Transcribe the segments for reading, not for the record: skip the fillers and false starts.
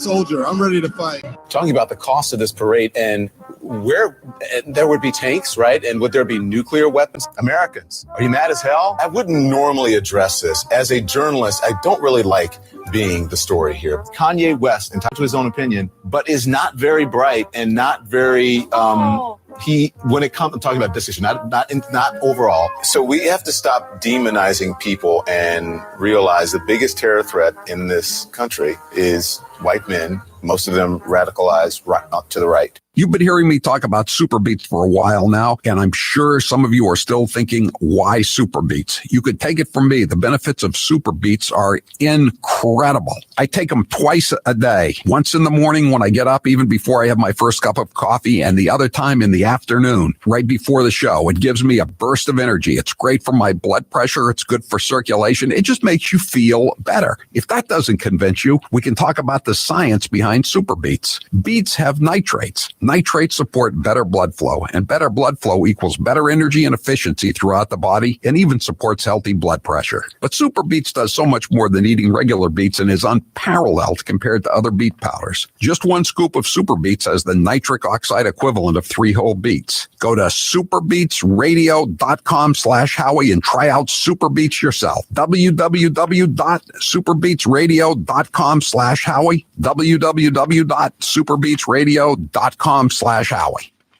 Soldier, I'm ready to fight. Talking about the cost of this parade and where there would be tanks, right? And would there be nuclear weapons? Americans, are you mad as hell? I wouldn't normally address this. As a journalist, I don't really like being the story here. Kanye West, entitled to his own opinion, but is not very bright and not very, when it comes to talking about this issue, not overall. So we have to stop demonizing people and realize the biggest terror threat in this country is white men, most of them radicalized right up to the right. You've been hearing me talk about super beets for a while now, and I'm sure some of you are still thinking, why super beets? You could take it from me. The benefits of super beets are incredible. I take them twice a day, once in the morning when I get up, even before I have my first cup of coffee, and the other time in the afternoon, right before the show. It gives me a burst of energy. It's great for my blood pressure. It's good for circulation. It just makes you feel better. If that doesn't convince you, we can talk about the science behind super beets. Beets have nitrates. Nitrates support better blood flow, and better blood flow equals better energy and efficiency throughout the body, and even supports healthy blood pressure. But super beets does so much more than eating regular beets and is unparalleled compared to other beet powders. Just one scoop of super beets has the nitric oxide equivalent of 3 whole beets. Go to superbeetsradio.com/Howie and try out super beets yourself. www.superbeetsradio.com/Howie. www.superbeetsradio.com/Howie.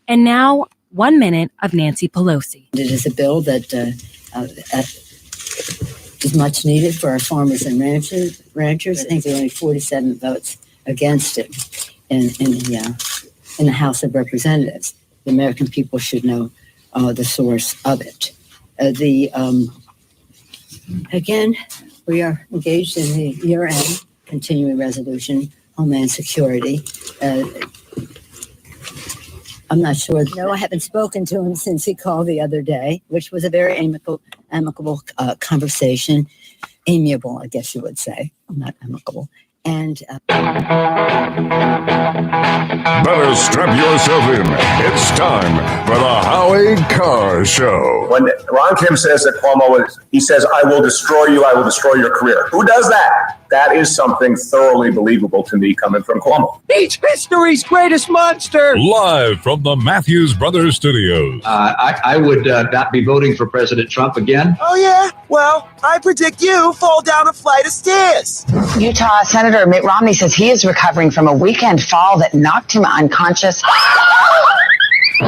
And now, 1 minute of Nancy Pelosi. It is a bill that is much needed for our farmers and ranchers. I think there are only 47 votes against it in the House of Representatives. The American people should know the source of it. Again, we are engaged in the year-end continuing resolution, Homeland Security. I'm not sure. No, I haven't spoken to him since he called the other day, which was a very amicable conversation. Amiable, I guess you would say. Not amicable. And better strap yourself in. It's time for the Howie Carr Show. When Ron Kim says that Cuomo he says, I will destroy you, I will destroy your career. Who does that? That is something thoroughly believable to me coming from Cuomo. He's history's greatest monster. Live from the Matthews Brothers Studios. I would not be voting for President Trump again. Oh, yeah? Well, I predict you fall down a flight of stairs. Utah Senator Mitt Romney says he is recovering from a weekend fall that knocked him unconscious.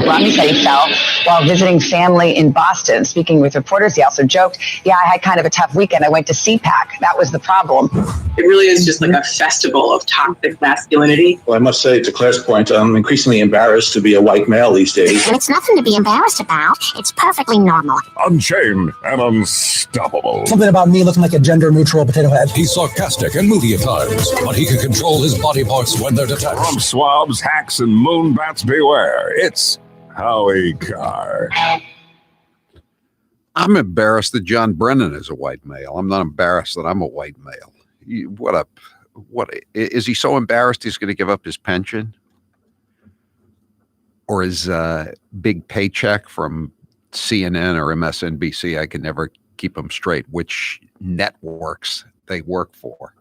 Romney said he fell while visiting family in Boston. Speaking with reporters, he also joked, I had kind of a tough weekend. I went to CPAC. That was the problem. It really is just like a festival of toxic masculinity. Well, I must say, to Claire's point, I'm increasingly embarrassed to be a white male these days. And it's nothing to be embarrassed about. It's perfectly normal. Unchained and unstoppable. Something about me looking like a gender-neutral potato head. He's sarcastic and moody at times, but he can control his body parts when they're detached. From swabs, hacks, and moonbats beware. It's Howie Carr. I'm embarrassed that John Brennan is a white male. I'm not embarrassed that I'm a white male. What is he so embarrassed he's going to give up his pension or his big paycheck from CNN or MSNBC? I can never keep them straight which networks they work for.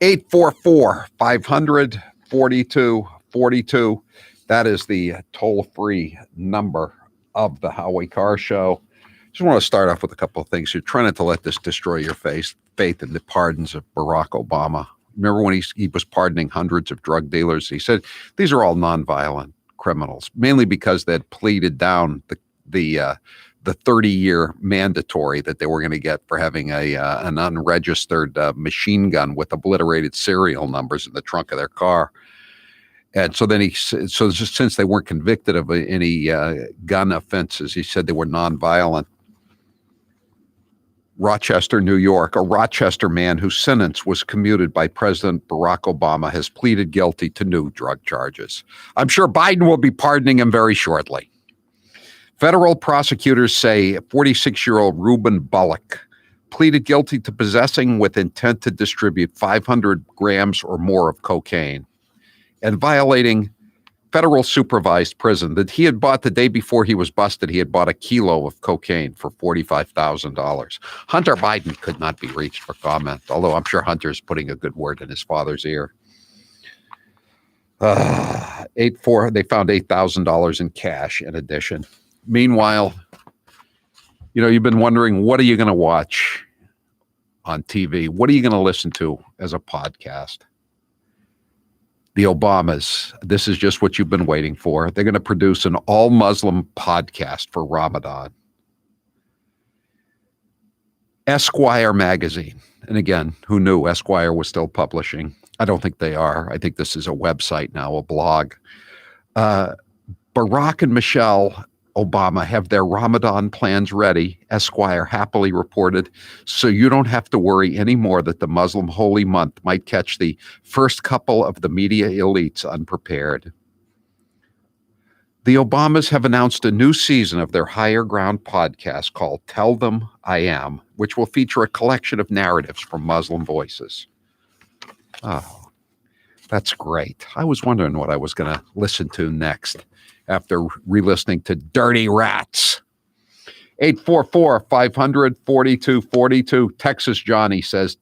844-500-4242. That is the toll-free number of the Howie Carr Show. Just want to start off with a couple of things. You're trying not to let this destroy your faith in the pardons of Barack Obama. Remember when he was pardoning hundreds of drug dealers? He said these are all nonviolent criminals, mainly because they'd pleaded down the 30-year mandatory that they were going to get for having an unregistered machine gun with obliterated serial numbers in the trunk of their car. And so then since they weren't convicted of any gun offenses, he said they were nonviolent. Rochester, New York, a Rochester man whose sentence was commuted by President Barack Obama has pleaded guilty to new drug charges. I'm sure Biden will be pardoning him very shortly. Federal prosecutors say 46-year-old Reuben Bullock pleaded guilty to possessing with intent to distribute 500 grams or more of cocaine and violating federal supervised prison that he had bought the day before he was busted. He had bought a kilo of cocaine for $45,000. Hunter Biden could not be reached for comment, although I'm sure Hunter's putting a good word in his father's ear. They found $8,000 in cash in addition. Meanwhile, you've been wondering, what are you going to watch on TV? What are you going to listen to as a podcast? The Obamas, this is just what you've been waiting for. They're going to produce an all-Muslim podcast for Ramadan. Esquire magazine. And again, who knew Esquire was still publishing? I don't think they are. I think this is a website now, a blog. Barack and Michelle Obama have their Ramadan plans ready, Esquire happily reported, so you don't have to worry anymore that the Muslim holy month might catch the first couple of the media elites unprepared. The Obamas have announced a new season of their Higher Ground podcast called Tell Them I Am, which will feature a collection of narratives from Muslim voices. Oh, that's great. I was wondering what I was going to listen to next after re-listening to Dirty Rats. 844-500-4242. Texas Johnny says,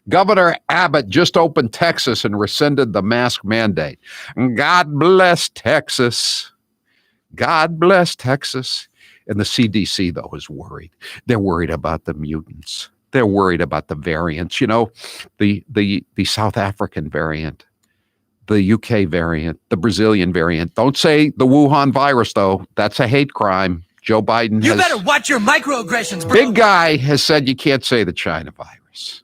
Governor Abbott just opened Texas and rescinded the mask mandate. God bless Texas. God bless Texas. And the CDC, though, is worried. They're worried about the mutants. They're worried about the variants. The South African variant, the UK variant, the Brazilian variant. Don't say the Wuhan virus, though. That's a hate crime. Joe Biden You better watch your microaggressions, bro. Big guy has said you can't say the China virus.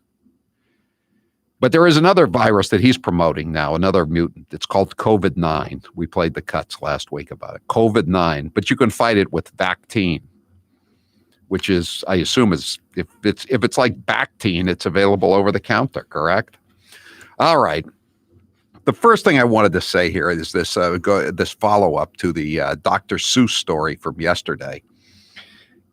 But there is another virus that he's promoting now, another mutant. It's called COVID-9. We played the cuts last week about it. COVID-9. But you can fight it with Bactine, which is, I assume, is if it's like Bactine, it's available over the counter, correct? All right. The first thing I wanted to say here is this follow-up to the Dr. Seuss story from yesterday.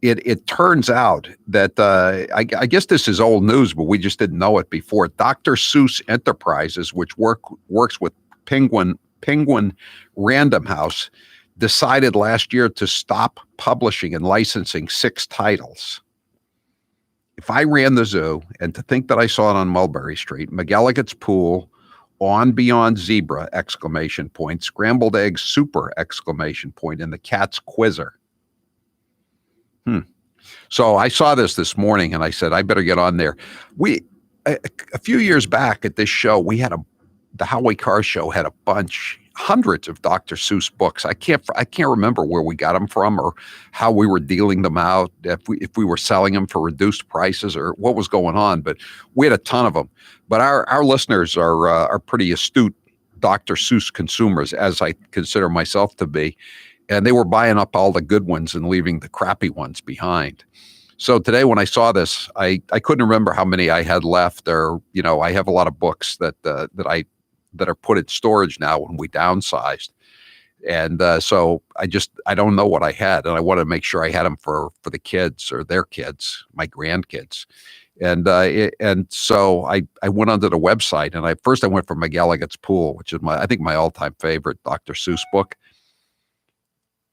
It turns out that, I guess this is old news, but we just didn't know it before. Dr. Seuss Enterprises, which works with Penguin Random House, decided last year to stop publishing and licensing 6 titles. If I ran the zoo, and to think that I saw it on Mulberry Street, McElligot's Pool, On Beyond Zebra, ! Scrambled Eggs Super, ! and the Cat's Quizzer. So I saw this morning and I said, I better get on there. A few years back at this show, we had the Howie Carr show had hundreds of Dr. Seuss books. I can't remember where we got them from or how we were dealing them out, if we were selling them for reduced prices or what was going on, but we had a ton of them. But our listeners are pretty astute Dr. Seuss consumers, as I consider myself to be, and they were buying up all the good ones and leaving the crappy ones behind. So today when I saw this, I couldn't remember how many I had left, or I have a lot of books that are put in storage now when we downsized. And so I don't know what I had, and I wanted to make sure I had them for the kids or their kids, my grandkids. And so I went onto the website, and I went for McElligot's Pool, which is I think my all-time favorite Dr. Seuss book.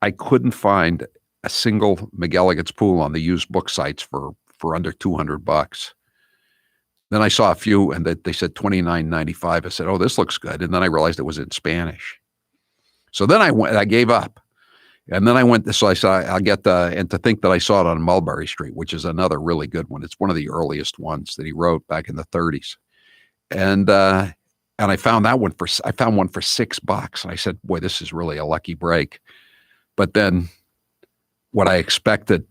I couldn't find a single McElligot's Pool on the used book sites for under $200. Then I saw a few, and they said $29.95. I said, "Oh, this looks good." And then I realized it was in Spanish. So then I gave up, and then I went. So I said, "I'll get and to think that I saw it on Mulberry Street, which is another really good one. It's one of the earliest ones that he wrote back in the 30s." And I found one for $6, and I said, "Boy, this is really a lucky break." But then, what I expected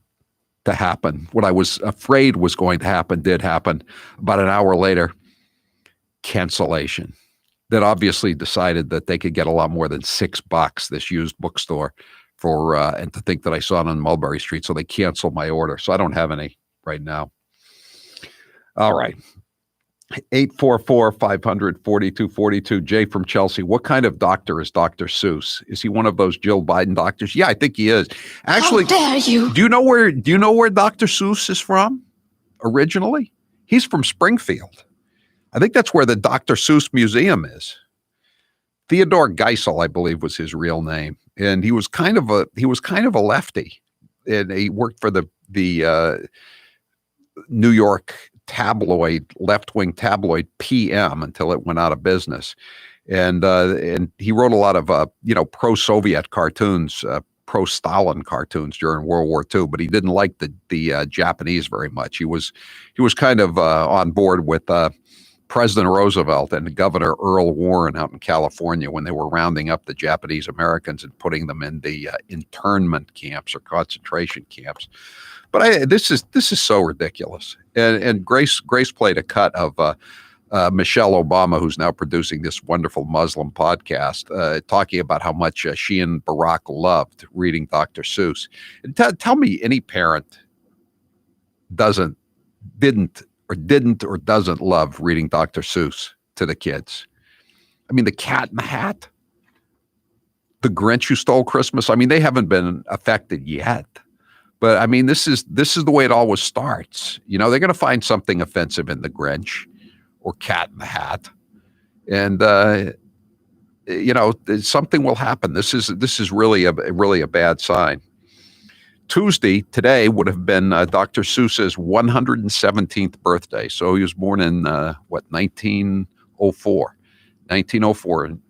to happen, what I was afraid was going to happen, did happen. About an hour later, cancellation. That obviously decided that they could get a lot more than $6, this used bookstore, for and to think that I saw it on Mulberry Street, so they canceled my order. So I don't have any right now. All right. 844-500-4242. Jay from Chelsea. What kind of doctor is Dr. Seuss? Is he one of those Jill Biden doctors? Yeah, I think he is. Actually, how dare you? Do you know where Dr. Seuss is from originally? He's from Springfield. I think that's where the Dr. Seuss Museum is. Theodore Geisel, I believe, was his real name, and he was kind of a lefty, and he worked for the New York left-wing tabloid PM until it went out of business. And he wrote a lot of pro-Soviet cartoons, pro-Stalin cartoons during World War II, but he didn't like the Japanese very much. He was kind of on board with President Roosevelt and Governor Earl Warren out in California when they were rounding up the Japanese Americans and putting them in the internment camps or concentration camps. But this is so ridiculous. And Grace played a cut of Michelle Obama, who's now producing this wonderful Muslim podcast, talking about how much she and Barack loved reading Dr. Seuss. And tell me any parent didn't or doesn't love reading Dr. Seuss to the kids. I mean, The Cat in the Hat, The Grinch Who Stole Christmas. I mean, they haven't been affected yet. But I mean, this is the way it always starts. You know, they're going to find something offensive in The Grinch or Cat in the Hat, and something will happen. This is really a bad sign. Tuesday, today, would have been Dr. Seuss's 117th birthday. So he was born in 1904,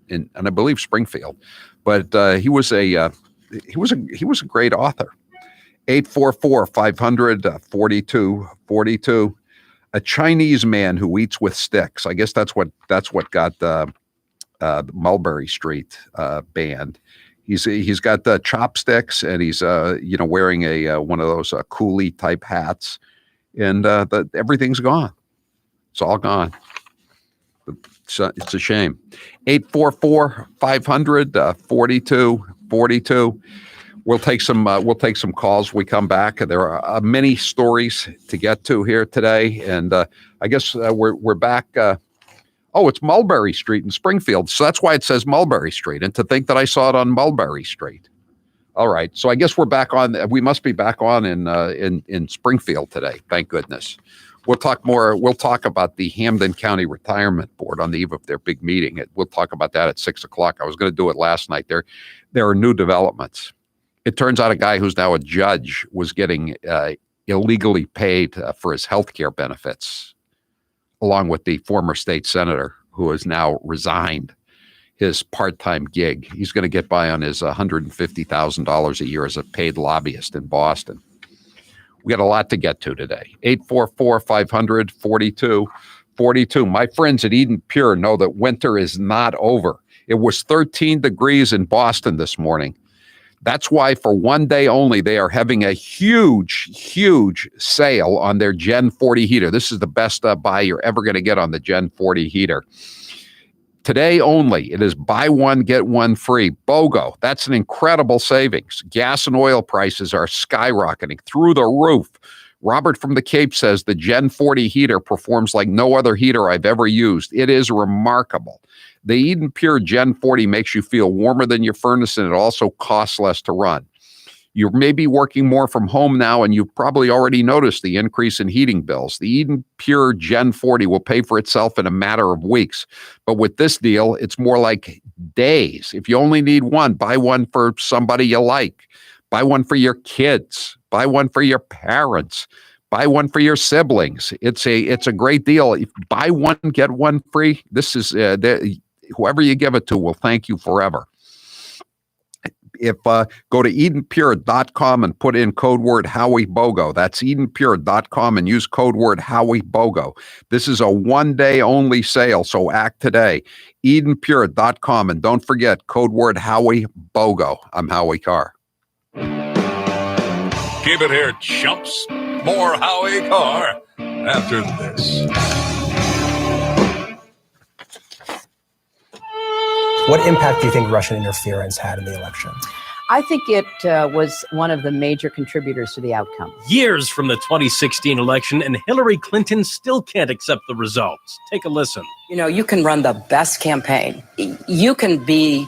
and I believe Springfield. But he was a great author. 844-500-4242. A Chinese man who eats with sticks. I guess that's what got Mulberry Street banned. He's got the chopsticks, and he's wearing a one of those coolie type hats, and everything's gone. It's all gone. It's a shame. 844-500-4242. We'll take some calls when we come back. There are many stories to get to here today, and I guess we're back. It's Mulberry Street in Springfield, so that's why it says Mulberry Street. And to think that I saw it on Mulberry Street. All right, so I guess we're back on. We must be back on in Springfield today. Thank goodness. We'll talk more. We'll talk about the Hampden County Retirement Board on the eve of their big meeting. We'll talk about that at 6:00. I was going to do it last night. There are new developments. It turns out a guy who's now a judge was getting illegally paid for his health care benefits, along with the former state senator who has now resigned his part-time gig. He's going to get by on his $150,000 a year as a paid lobbyist in Boston. We got a lot to get to today. 844-500-4242. My friends at Eden Pure know that winter is not over. It was 13 degrees in Boston this morning. That's why for one day only, they are having a huge, huge sale on their Gen 40 heater. This is the best buy you're ever going to get on the Gen 40 heater. Today only, it is buy one, get one free. BOGO, that's an incredible savings. Gas and oil prices are skyrocketing through the roof. Robert from the Cape says the Gen 40 heater performs like no other heater I've ever used. It is remarkable. The Eden Pure Gen 40 makes you feel warmer than your furnace, and it also costs less to run. You may be working more from home now, and you've probably already noticed the increase in heating bills. The Eden Pure Gen 40 will pay for itself in a matter of weeks. But with this deal, it's more like days. If you only need one, buy one for somebody you like. Buy one for your kids. Buy one for your parents. Buy one for your siblings. It's a great deal. If buy one, get one free. This is whoever you give it to will thank you forever. If go to EdenPure.com and put in code word HowieBogo. That's EdenPure.com and use code word HowieBogo. This is a one-day only sale, so act today. EdenPure.com, and don't forget code word HowieBogo. I'm Howie Carr. Keep it here, chumps. More Howie Carr after this. What impact do you think Russian interference had in the election? I think it was one of the major contributors to the outcome. Years from the 2016 election, and Hillary Clinton still can't accept the results. Take a listen. You know, you can run the best campaign. You can be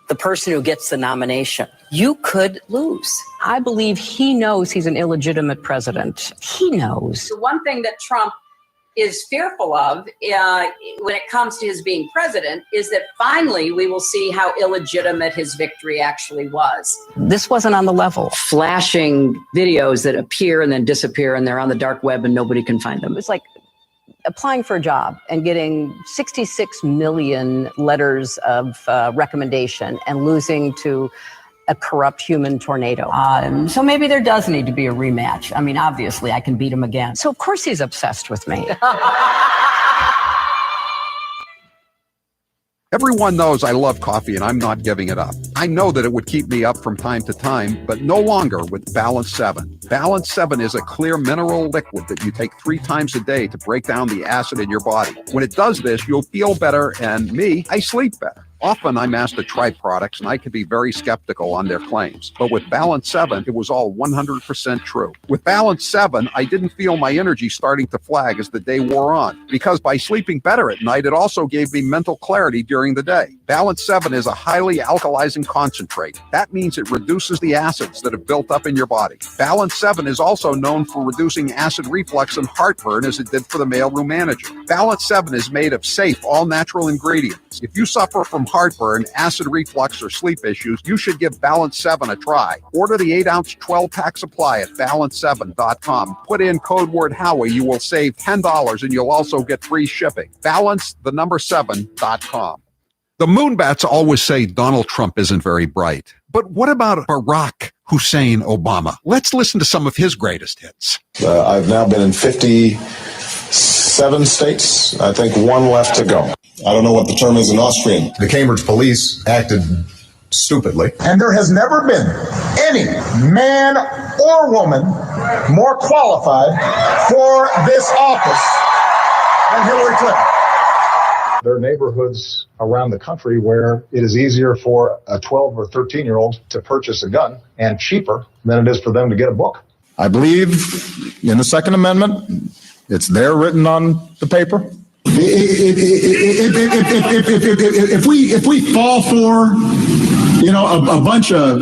the person who gets the nomination. You could lose. I believe he knows he's an illegitimate president. He knows. The one thing that Trump is fearful of when it comes to his being president is that finally we will see how illegitimate his victory actually was. This wasn't on the level. Flashing videos that appear and then disappear, and they're on the dark web and nobody can find them. It's like applying for a job and getting 66 million letters of recommendation and losing to a corrupt human tornado. So maybe there does need to be a rematch. I mean, obviously, I can beat him again. So, of course, he's obsessed with me. Everyone knows I love coffee and I'm not giving it up. I know that it would keep me up from time to time, but no longer with Balance 7. Balance 7 is a clear mineral liquid that you take 3 times a day to break down the acid in your body. When it does this, you'll feel better, and I sleep better. Often I'm asked to try products and I can be very skeptical on their claims. But with Balance 7, it was all 100% true. With Balance 7, I didn't feel my energy starting to flag as the day wore on, because by sleeping better at night, it also gave me mental clarity during the day. Balance 7 is a highly alkalizing concentrate. That means it reduces the acids that have built up in your body. Balance 7 is also known for reducing acid reflux and heartburn, as it did for the mailroom manager. Balance 7 is made of safe, all-natural ingredients. If you suffer from heartburn, acid reflux, or sleep issues, you should give Balance 7 a try. Order the 8-ounce 12-pack supply at balance7.com. Put in code word Howie. You will save $10 and you'll also get free shipping. Balance7.com. The Moonbats always say Donald Trump isn't very bright. But what about Barack Hussein Obama? Let's listen to some of his greatest hits. I've now been in 57 states. I think one left to go. I don't know what the term is in Austrian. The Cambridge police acted stupidly. And there has never been any man or woman more qualified for this office than Hillary Clinton. There are neighborhoods around the country where it is easier for a 12 or 13-year-old to purchase a gun and cheaper than it is for them to get a book. I believe in the Second Amendment. It's there written on the paper. If we fall for, a bunch of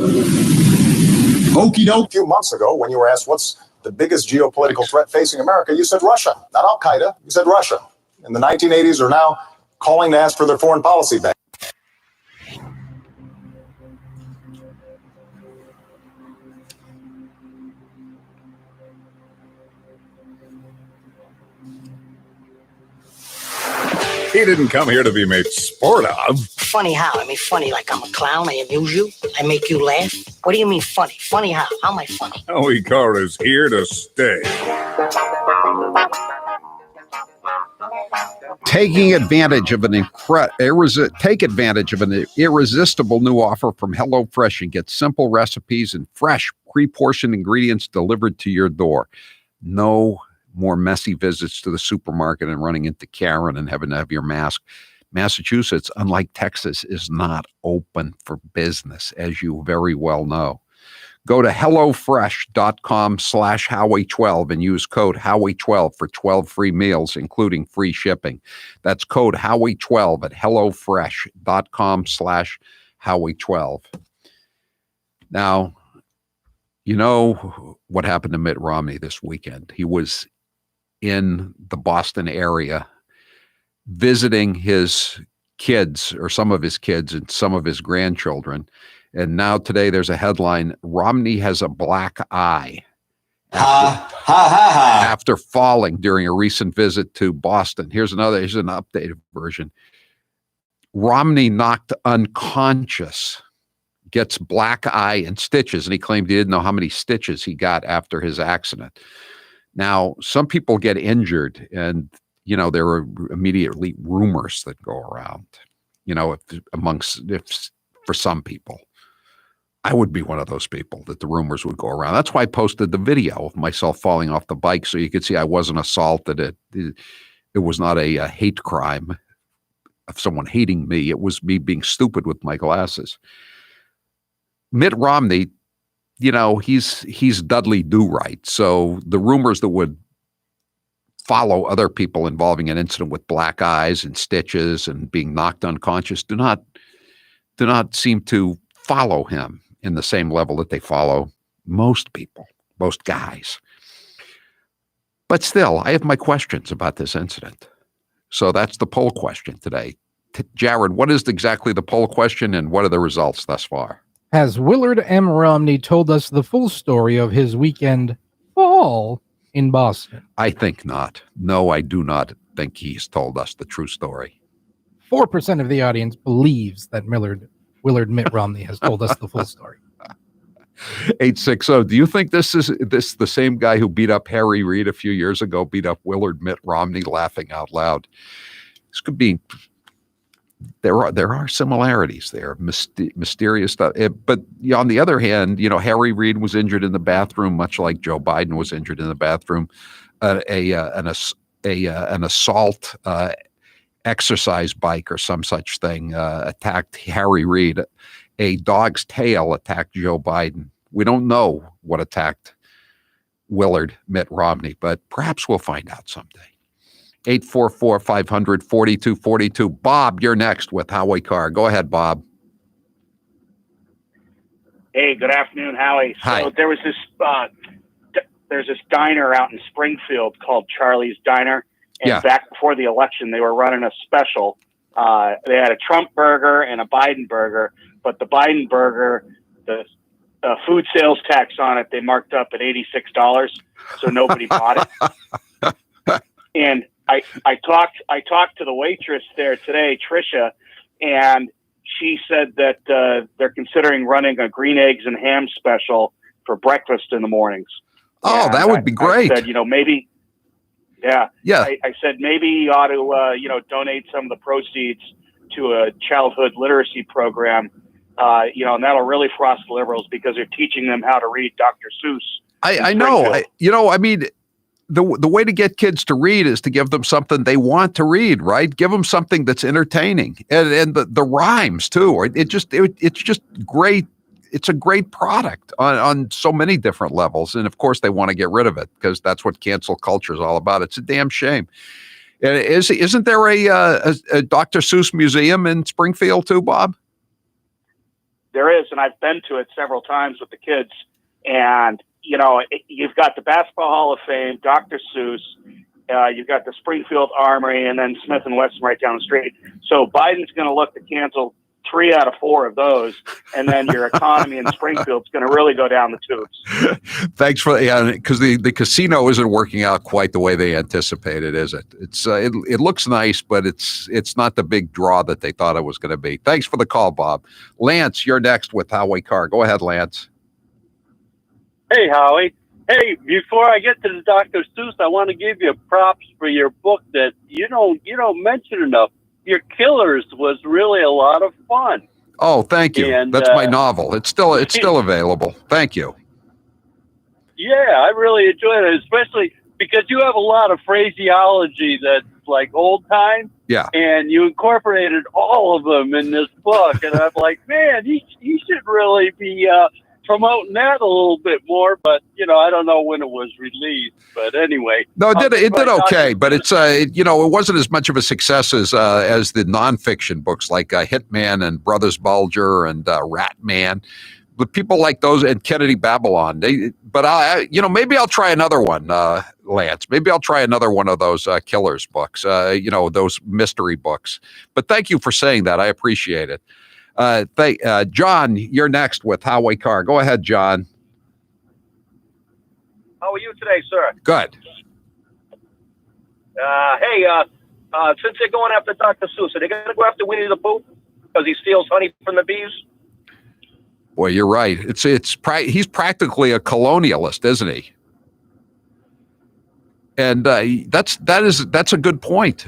okey doke. A few months ago, when you were asked what's the biggest geopolitical threat facing America, you said Russia, not Al Qaeda. You said Russia. In the 1980s are now calling to ask for their foreign policy back. He didn't come here to be made sport of. Funny how? I mean, funny like I'm a clown, I amuse you, I make you laugh. What do you mean funny? Funny how? How am I funny? Howie Carr is here to stay. Take advantage of an irresistible new offer from HelloFresh and get simple recipes and fresh, pre-portioned ingredients delivered to your door. No more messy visits to the supermarket and running into Karen and having to have your mask. Massachusetts, unlike Texas, is not open for business, as you very well know. Go to HelloFresh.com/Howie12 and use code Howie12 for 12 free meals, including free shipping. That's code Howie12 at HelloFresh.com/Howie12. Now, you know what happened to Mitt Romney this weekend. He was in the Boston area visiting his kids, or some of his kids and some of his grandchildren. And now today there's a headline, Romney has a black eye after falling during a recent visit to Boston. Here's an updated version. Romney knocked unconscious, gets black eye and stitches. And he claimed he didn't know how many stitches he got after his accident. Now, some people get injured and, there are immediately rumors that go around, for some people. I would be one of those people that the rumors would go around. That's why I posted the video of myself falling off the bike so you could see I wasn't assaulted. It was not a hate crime of someone hating me. It was me being stupid with my glasses. Mitt Romney, he's Dudley Do-Right. So the rumors that would follow other people involving an incident with black eyes and stitches and being knocked unconscious do not seem to follow him in the same level that they follow most people, most guys. But still, I have my questions about this incident. So that's the poll question today. Jared, what is exactly the poll question and what are the results thus far? Has Willard M. Romney told us the full story of his weekend fall in Boston? I think not. No, I do not think he's told us the true story. 4% of the audience believes that Willard Mitt Romney has told us the full story. 860. Do you think this the same guy who beat up Harry Reid a few years ago beat up Willard Mitt Romney? Laughing out loud. This could be. There are similarities there, mysterious stuff. But on the other hand, Harry Reid was injured in the bathroom, much like Joe Biden was injured in the bathroom. An assault exercise bike or some such thing attacked Harry Reid. A dog's tail attacked Joe Biden. We don't know what attacked Willard Mitt Romney, but perhaps we'll find out someday. 844-500-4242. Bob, you're next with Howie Carr. Go ahead, Bob. Hey, good afternoon, Howie. Hi. So there's this diner out in Springfield called Charlie's Diner. And back before the election, they were running a special. They had a Trump burger and a Biden burger, but the Biden burger, the food sales tax on it, they marked up at $86, so nobody bought it. And I talked to the waitress there today, Trisha, and she said that they're considering running a green eggs and ham special for breakfast in the mornings. Oh, and that would be great. I said, maybe. Yeah. I said maybe you ought to, donate some of the proceeds to a childhood literacy program, and that'll really frost the liberals because they're teaching them how to read Dr. Seuss. I know. The way to get kids to read is to give them something they want to read, right? Give them something that's entertaining and the rhymes too. It's just great. It's a great product on so many different levels. And of course they want to get rid of it because that's what cancel culture is all about. It's a damn shame. And isn't there a Dr. Seuss museum in Springfield too, Bob? There is. And I've been to it several times with the kids, and you've got the Basketball Hall of Fame, Dr. Seuss, you've got the Springfield Armory, and then Smith & Wesson right down the street. So Biden's going to look to cancel 3 out of 4 of those, and then your economy in Springfield's going to really go down the tubes. Thanks for because the casino isn't working out quite the way they anticipated, is it? It looks nice, but it's not the big draw that they thought it was going to be. Thanks for the call, Bob. Lance, you're next with Howie Carr. Go ahead, Lance. Hey, Howie. Hey, before I get to the Dr. Seuss, I want to give you props for your book that you don't mention enough. Your Killers was really a lot of fun. Oh, thank you. And, that's my novel. It's still available. Thank you. Yeah, I really enjoyed it, especially because you have a lot of phraseology that's like old time. Yeah. And you incorporated all of them in this book. And I'm like, man, he should really be promoting that a little bit more, but I don't know when it was released. But anyway, no, it did okay, but it's it wasn't as much of a success as the nonfiction books like Hitman and Brothers Bulger and Rat Man. But people like those and Kennedy Babylon. Maybe I'll try another one, Lance. Maybe I'll try another one of those Killers books. Those mystery books. But thank you for saying that. I appreciate it. John, you're next with Howie Carr. Go ahead, John. How are you today, sir? Good. Since they're going after Dr. Seuss, are they going to go after Winnie the Pooh because he steals honey from the bees? Boy, you're right. He's practically a colonialist, isn't he? And that's a good point.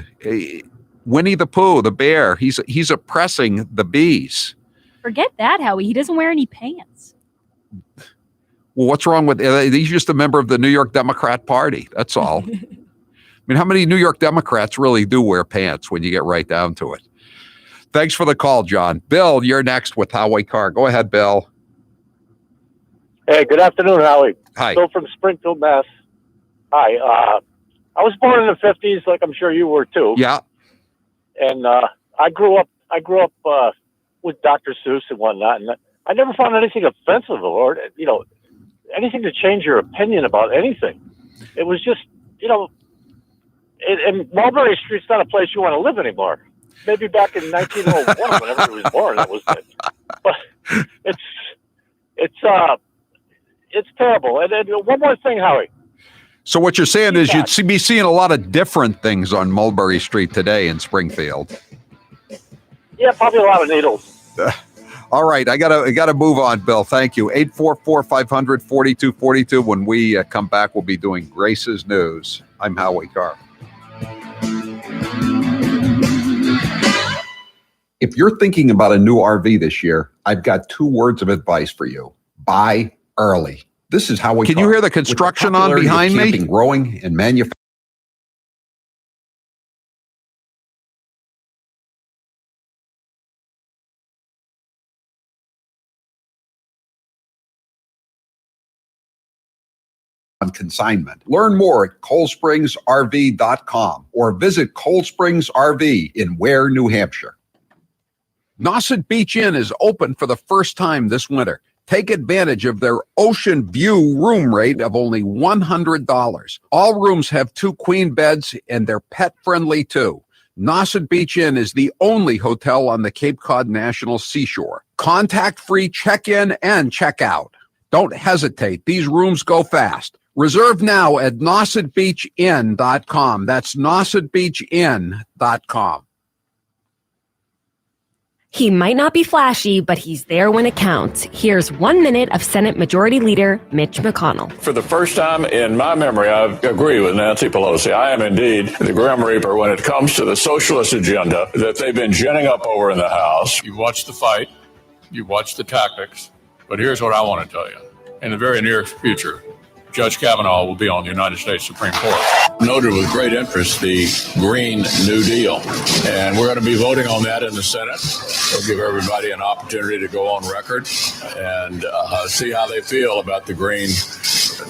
Winnie the Pooh, the bear, he's oppressing the bees. Forget that, Howie. He doesn't wear any pants. Well, what's wrong with he's just a member of the New York Democrat Party. That's all. I mean, how many New York Democrats really do wear pants when you get right down to it? Thanks for the call, John. Bill, you're next with Howie Carr. Go ahead, Bill. Hey, good afternoon, Howie. Hi. Bill from Springfield, Mass. Hi. I was born in the 50s, like I'm sure you were too. Yeah. And I grew up with Dr. Seuss and whatnot, and I never found anything offensive or anything to change your opinion about anything. It was just and Mulberry Street's not a place you want to live anymore. Maybe back in 1901, whenever he was born, that was it. But it's terrible. And then one more thing, Howie. So what you're saying is you'd be seeing a lot of different things on Mulberry Street today in Springfield. Yeah, probably a lot of needles. All right, I gotta move on, Bill. Thank you. 844-500-4242. When we come back, we'll be doing Grace's News. I'm Howie Carr. If you're thinking about a new RV this year, I've got 2 words of advice for you. Buy early. This is Howie Carr. Can you hear the construction on behind me? Growing and manufacturing. On consignment. Learn more at ColdSpringsRV.com or visit Cold Springs RV in Ware, New Hampshire. Nauset Beach Inn is open for the first time this winter. Take advantage of their ocean view room rate of only $100. All rooms have 2 queen beds and they're pet friendly too. Nauset Beach Inn is the only hotel on the Cape Cod National Seashore. Contact-free check-in and check-out. Don't hesitate. These rooms go fast. Reserve now at NausetBeachInn.com. That's NausetBeachInn.com. He might not be flashy, but he's there when it counts. Here's 1 minute of Senate Majority Leader Mitch McConnell. For the first time in my memory, I agree with Nancy Pelosi. I am indeed the Grim Reaper when it comes to the socialist agenda that they've been ginning up over in the House. You've watched the fight. You've watched the tactics. But here's what I want to tell you. In the very near future, Judge Kavanaugh will be on the United States Supreme Court. Noted with great interest the Green New Deal. And we're going to be voting on that in the Senate. We'll give everybody an opportunity to go on record and see how they feel about the Green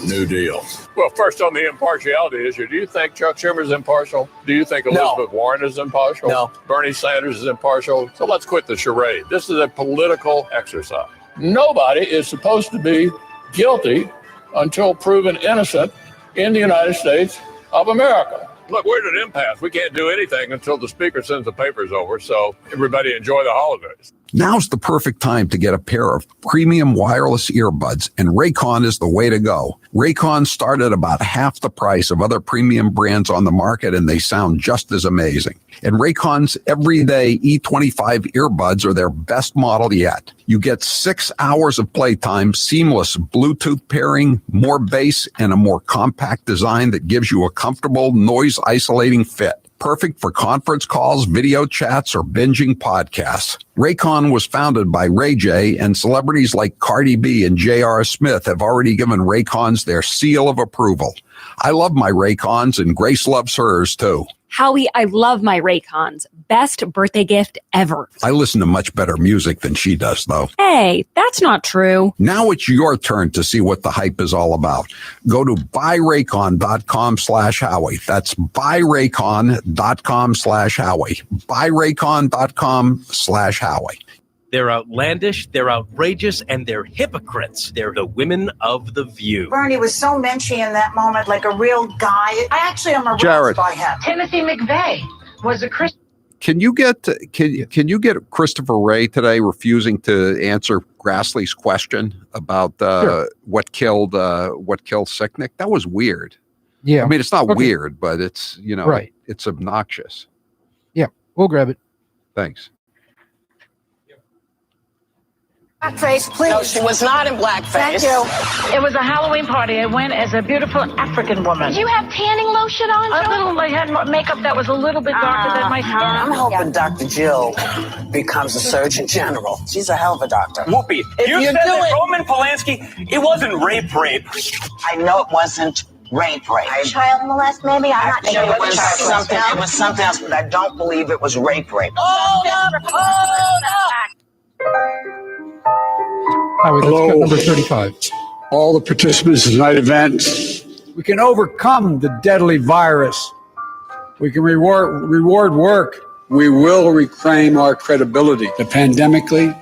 New Deal. Well, first on the impartiality issue, do you think Chuck Schumer is impartial? Do you think Elizabeth Warren is impartial? No. Bernie Sanders is impartial? So let's quit the charade. This is a political exercise. Nobody is supposed to be guilty until proven innocent in the United States of America. Look, we're at an impasse. We can't do anything until the speaker sends the papers over. So everybody enjoy the holidays. Now's the perfect time to get a pair of premium wireless earbuds, and Raycon is the way to go. Raycon start at about half the price of other premium brands on the market, and they sound just as amazing. And Raycon's everyday E25 earbuds are their best model yet. You get 6 hours of playtime, seamless Bluetooth pairing, more bass, and a more compact design that gives you a comfortable, noise-isolating fit. Perfect for conference calls, video chats, or binging podcasts. Raycon was founded by Ray J, and celebrities like Cardi B and J.R. Smith have already given Raycons their seal of approval. I love my Raycons, and Grace loves hers, too. Howie, I love my Raycons. Best birthday gift ever. I listen to much better music than she does, though. Hey, that's not true. Now it's your turn to see what the hype is all about. Go to buyraycon.com/Howie. That's buyraycon.com/Howie. Buyraycon.com/Howie. They're outlandish, they're outrageous, and they're hypocrites. They're the women of The View. Bernie was so menschy in that moment, like a real guy. I actually am aroused by him. Timothy McVeigh was a Christian. Can you get Christopher Wray today refusing to answer Grassley's question about what killed Sicknick? That was weird. Yeah, I mean, it's not weird, but it's right. It's obnoxious. Yeah, we'll grab it. Thanks. Blackface, please. No, she was not in blackface. Thank you. It was a Halloween party. I went as a beautiful African woman. Did you have tanning lotion on? I had makeup that was a little bit darker than my skin. I'm hoping Dr. Jill becomes a Surgeon General. She's a hell of a doctor. Whoopi, you said that Roman Polanski, it wasn't rape. I know it wasn't rape. Child molest, maybe? I'm not sure. It was something else, but I don't believe it was rape. Hold up! Howie, let's cut number 35. All the participants in tonight's event. We can overcome the deadly virus. We can reward work. We will reclaim our credibility. The pandemic, we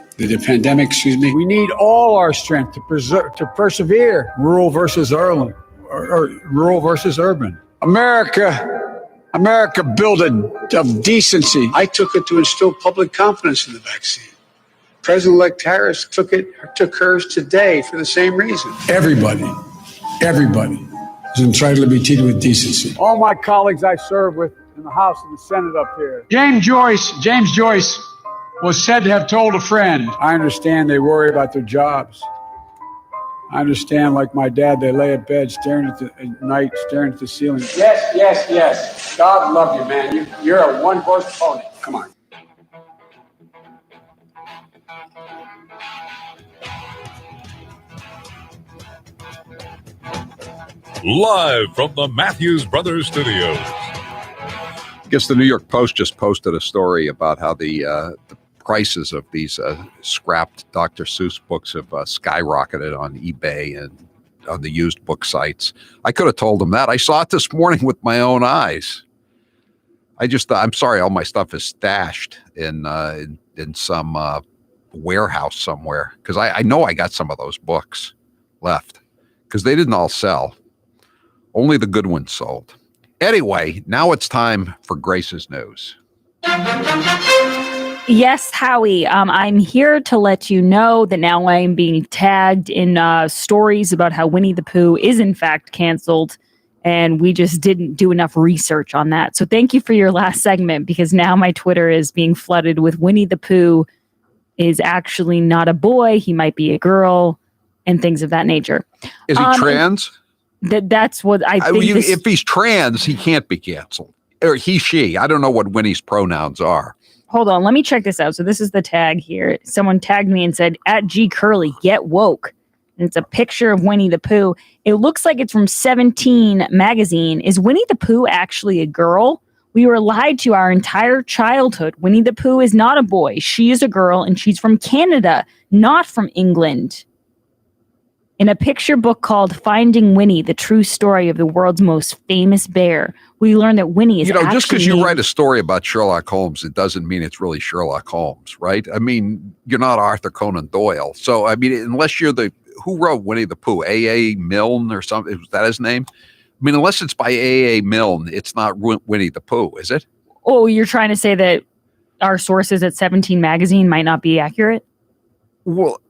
need all our strength to persevere. Rural versus urban. America built of decency. I took it to instill public confidence in the vaccine. President-elect Harris took hers today for the same reason. Everybody is is entitled to be treated with decency. All my colleagues I serve with in the House and the Senate up here. James Joyce was said to have told a friend, I understand they worry about their jobs. I understand, like my dad, they lay at bed staring at the ceiling. Yes. God love you, man. You're a one-horse pony. Come on. Live from the Matthews Brothers Studios. I guess the New York Post just posted a story about how the prices of these scrapped Dr. Seuss books have skyrocketed on eBay and on the used book sites. I could have told them that. I saw it this morning with my own eyes. I'm sorry, all my stuff is stashed in some warehouse somewhere, because I know I got some of those books left because they didn't all sell. Only the good ones sold. Anyway, now it's time for Grace's news. Yes, Howie. I'm here to let you know that now I am being tagged in stories about how Winnie the Pooh is in fact canceled, and we just didn't do enough research on that. So thank you for your last segment, because now my Twitter is being flooded with Winnie the Pooh is actually not a boy. He might be a girl and things of that nature. Is he trans? That's what I think. If he's trans, he can't be canceled. Or he, she. I don't know what Winnie's pronouns are. Hold on, let me check this out. So this is the tag here. Someone tagged me and said, @GCurly, get woke. And it's a picture of Winnie the Pooh. It looks like it's from 17 magazine. Is Winnie the Pooh actually a girl? We were lied to our entire childhood. Winnie the Pooh is not a boy. She is a girl, and she's from Canada, not from England. In a picture book called Finding Winnie, the true story of the world's most famous bear, we learn that Winnie is actually... just because you write a story about Sherlock Holmes, it doesn't mean it's really Sherlock Holmes, right? I mean, you're not Arthur Conan Doyle. So, I mean, unless you're who wrote Winnie the Pooh? A.A. Milne or something? Was that his name? I mean, unless it's by A.A. Milne, it's not Winnie the Pooh, is it? Oh, you're trying to say that our sources at 17 magazine might not be accurate? Well,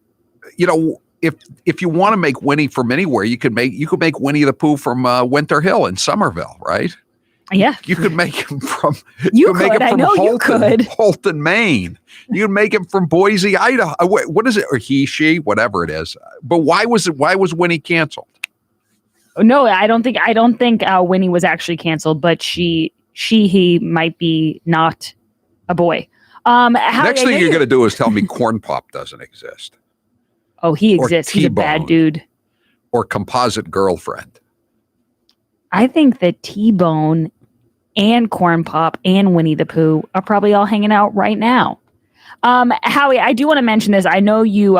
if you want to make Winnie from anywhere, you could make Winnie the Pooh from Winter Hill in Somerville, right? Yeah, you could make him from. You could. I know you could. Holton, Maine. You can make him from Boise, Idaho. What is it? Or he, she, whatever it is. But why was Winnie canceled? No, I don't think Winnie was actually canceled, but he might be not a boy. Next thing you're going to do is tell me Corn Pop doesn't exist. Oh, he exists. He's a bad dude. Or Composite Girlfriend. I think that T-Bone and Corn Pop and Winnie the Pooh are probably all hanging out right now. Howie, I do want to mention this. I know you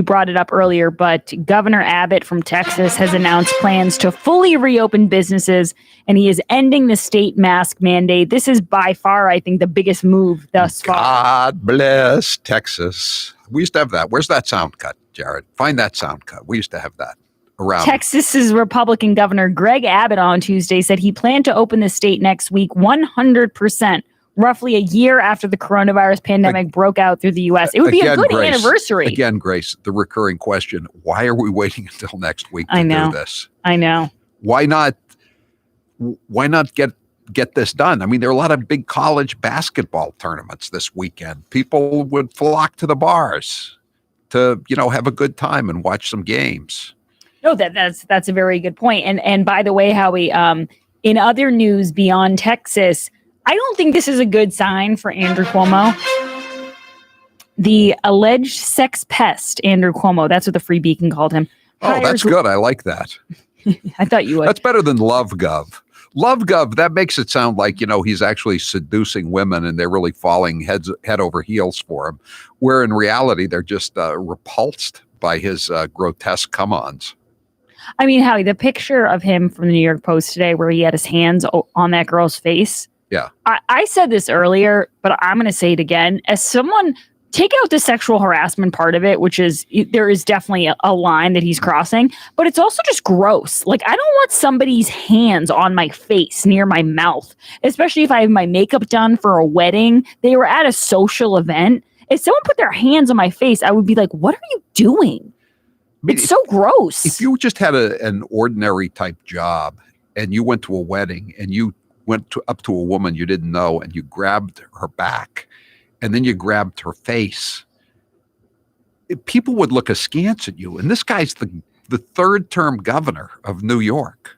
brought it up earlier, but Governor Abbott from Texas has announced plans to fully reopen businesses, and he is ending the state mask mandate. This is by far, I think, the biggest move thus far. God bless Texas. We used to have that. Where's that sound cut, Jared? Find that sound cut. We used to have that around. Texas's Republican Governor Greg Abbott on Tuesday said he planned to open the state next week 100%, roughly a year after the coronavirus pandemic broke out through the U.S. It would be a good anniversary. Again, Grace, the recurring question, why are we waiting until next week to do this? I know. Why not get this done? I mean, there are a lot of big college basketball tournaments this weekend. People would flock to the bars to, have a good time and watch some games. No, that's a very good point. And by the way, Howie, in other news beyond Texas, I don't think this is a good sign for Andrew Cuomo. The alleged sex pest, Andrew Cuomo, that's what the Free Beacon called him. Oh, that's good. I like that. I thought you would. That's better than LoveGov. LoveGov, that makes it sound like, he's actually seducing women and they're really falling head over heels for him, where in reality, they're just repulsed by his grotesque come-ons. I mean, Howie, the picture of him from the New York Post today where he had his hands on that girl's face. Yeah. I said this earlier, but I'm going to say it again. As someone, take out the sexual harassment part of it, which is, there is definitely a line that he's crossing, but it's also just gross. Like, I don't want somebody's hands on my face near my mouth, especially if I have my makeup done for a wedding. They were at a social event. If someone put their hands on my face, I would be like, what are you doing? It's so gross. If you just had an ordinary type job and you went to a wedding and you went up to a woman you didn't know and you grabbed her back and then you grabbed her face, people would look askance at you. And this guy's the third-term governor of New York.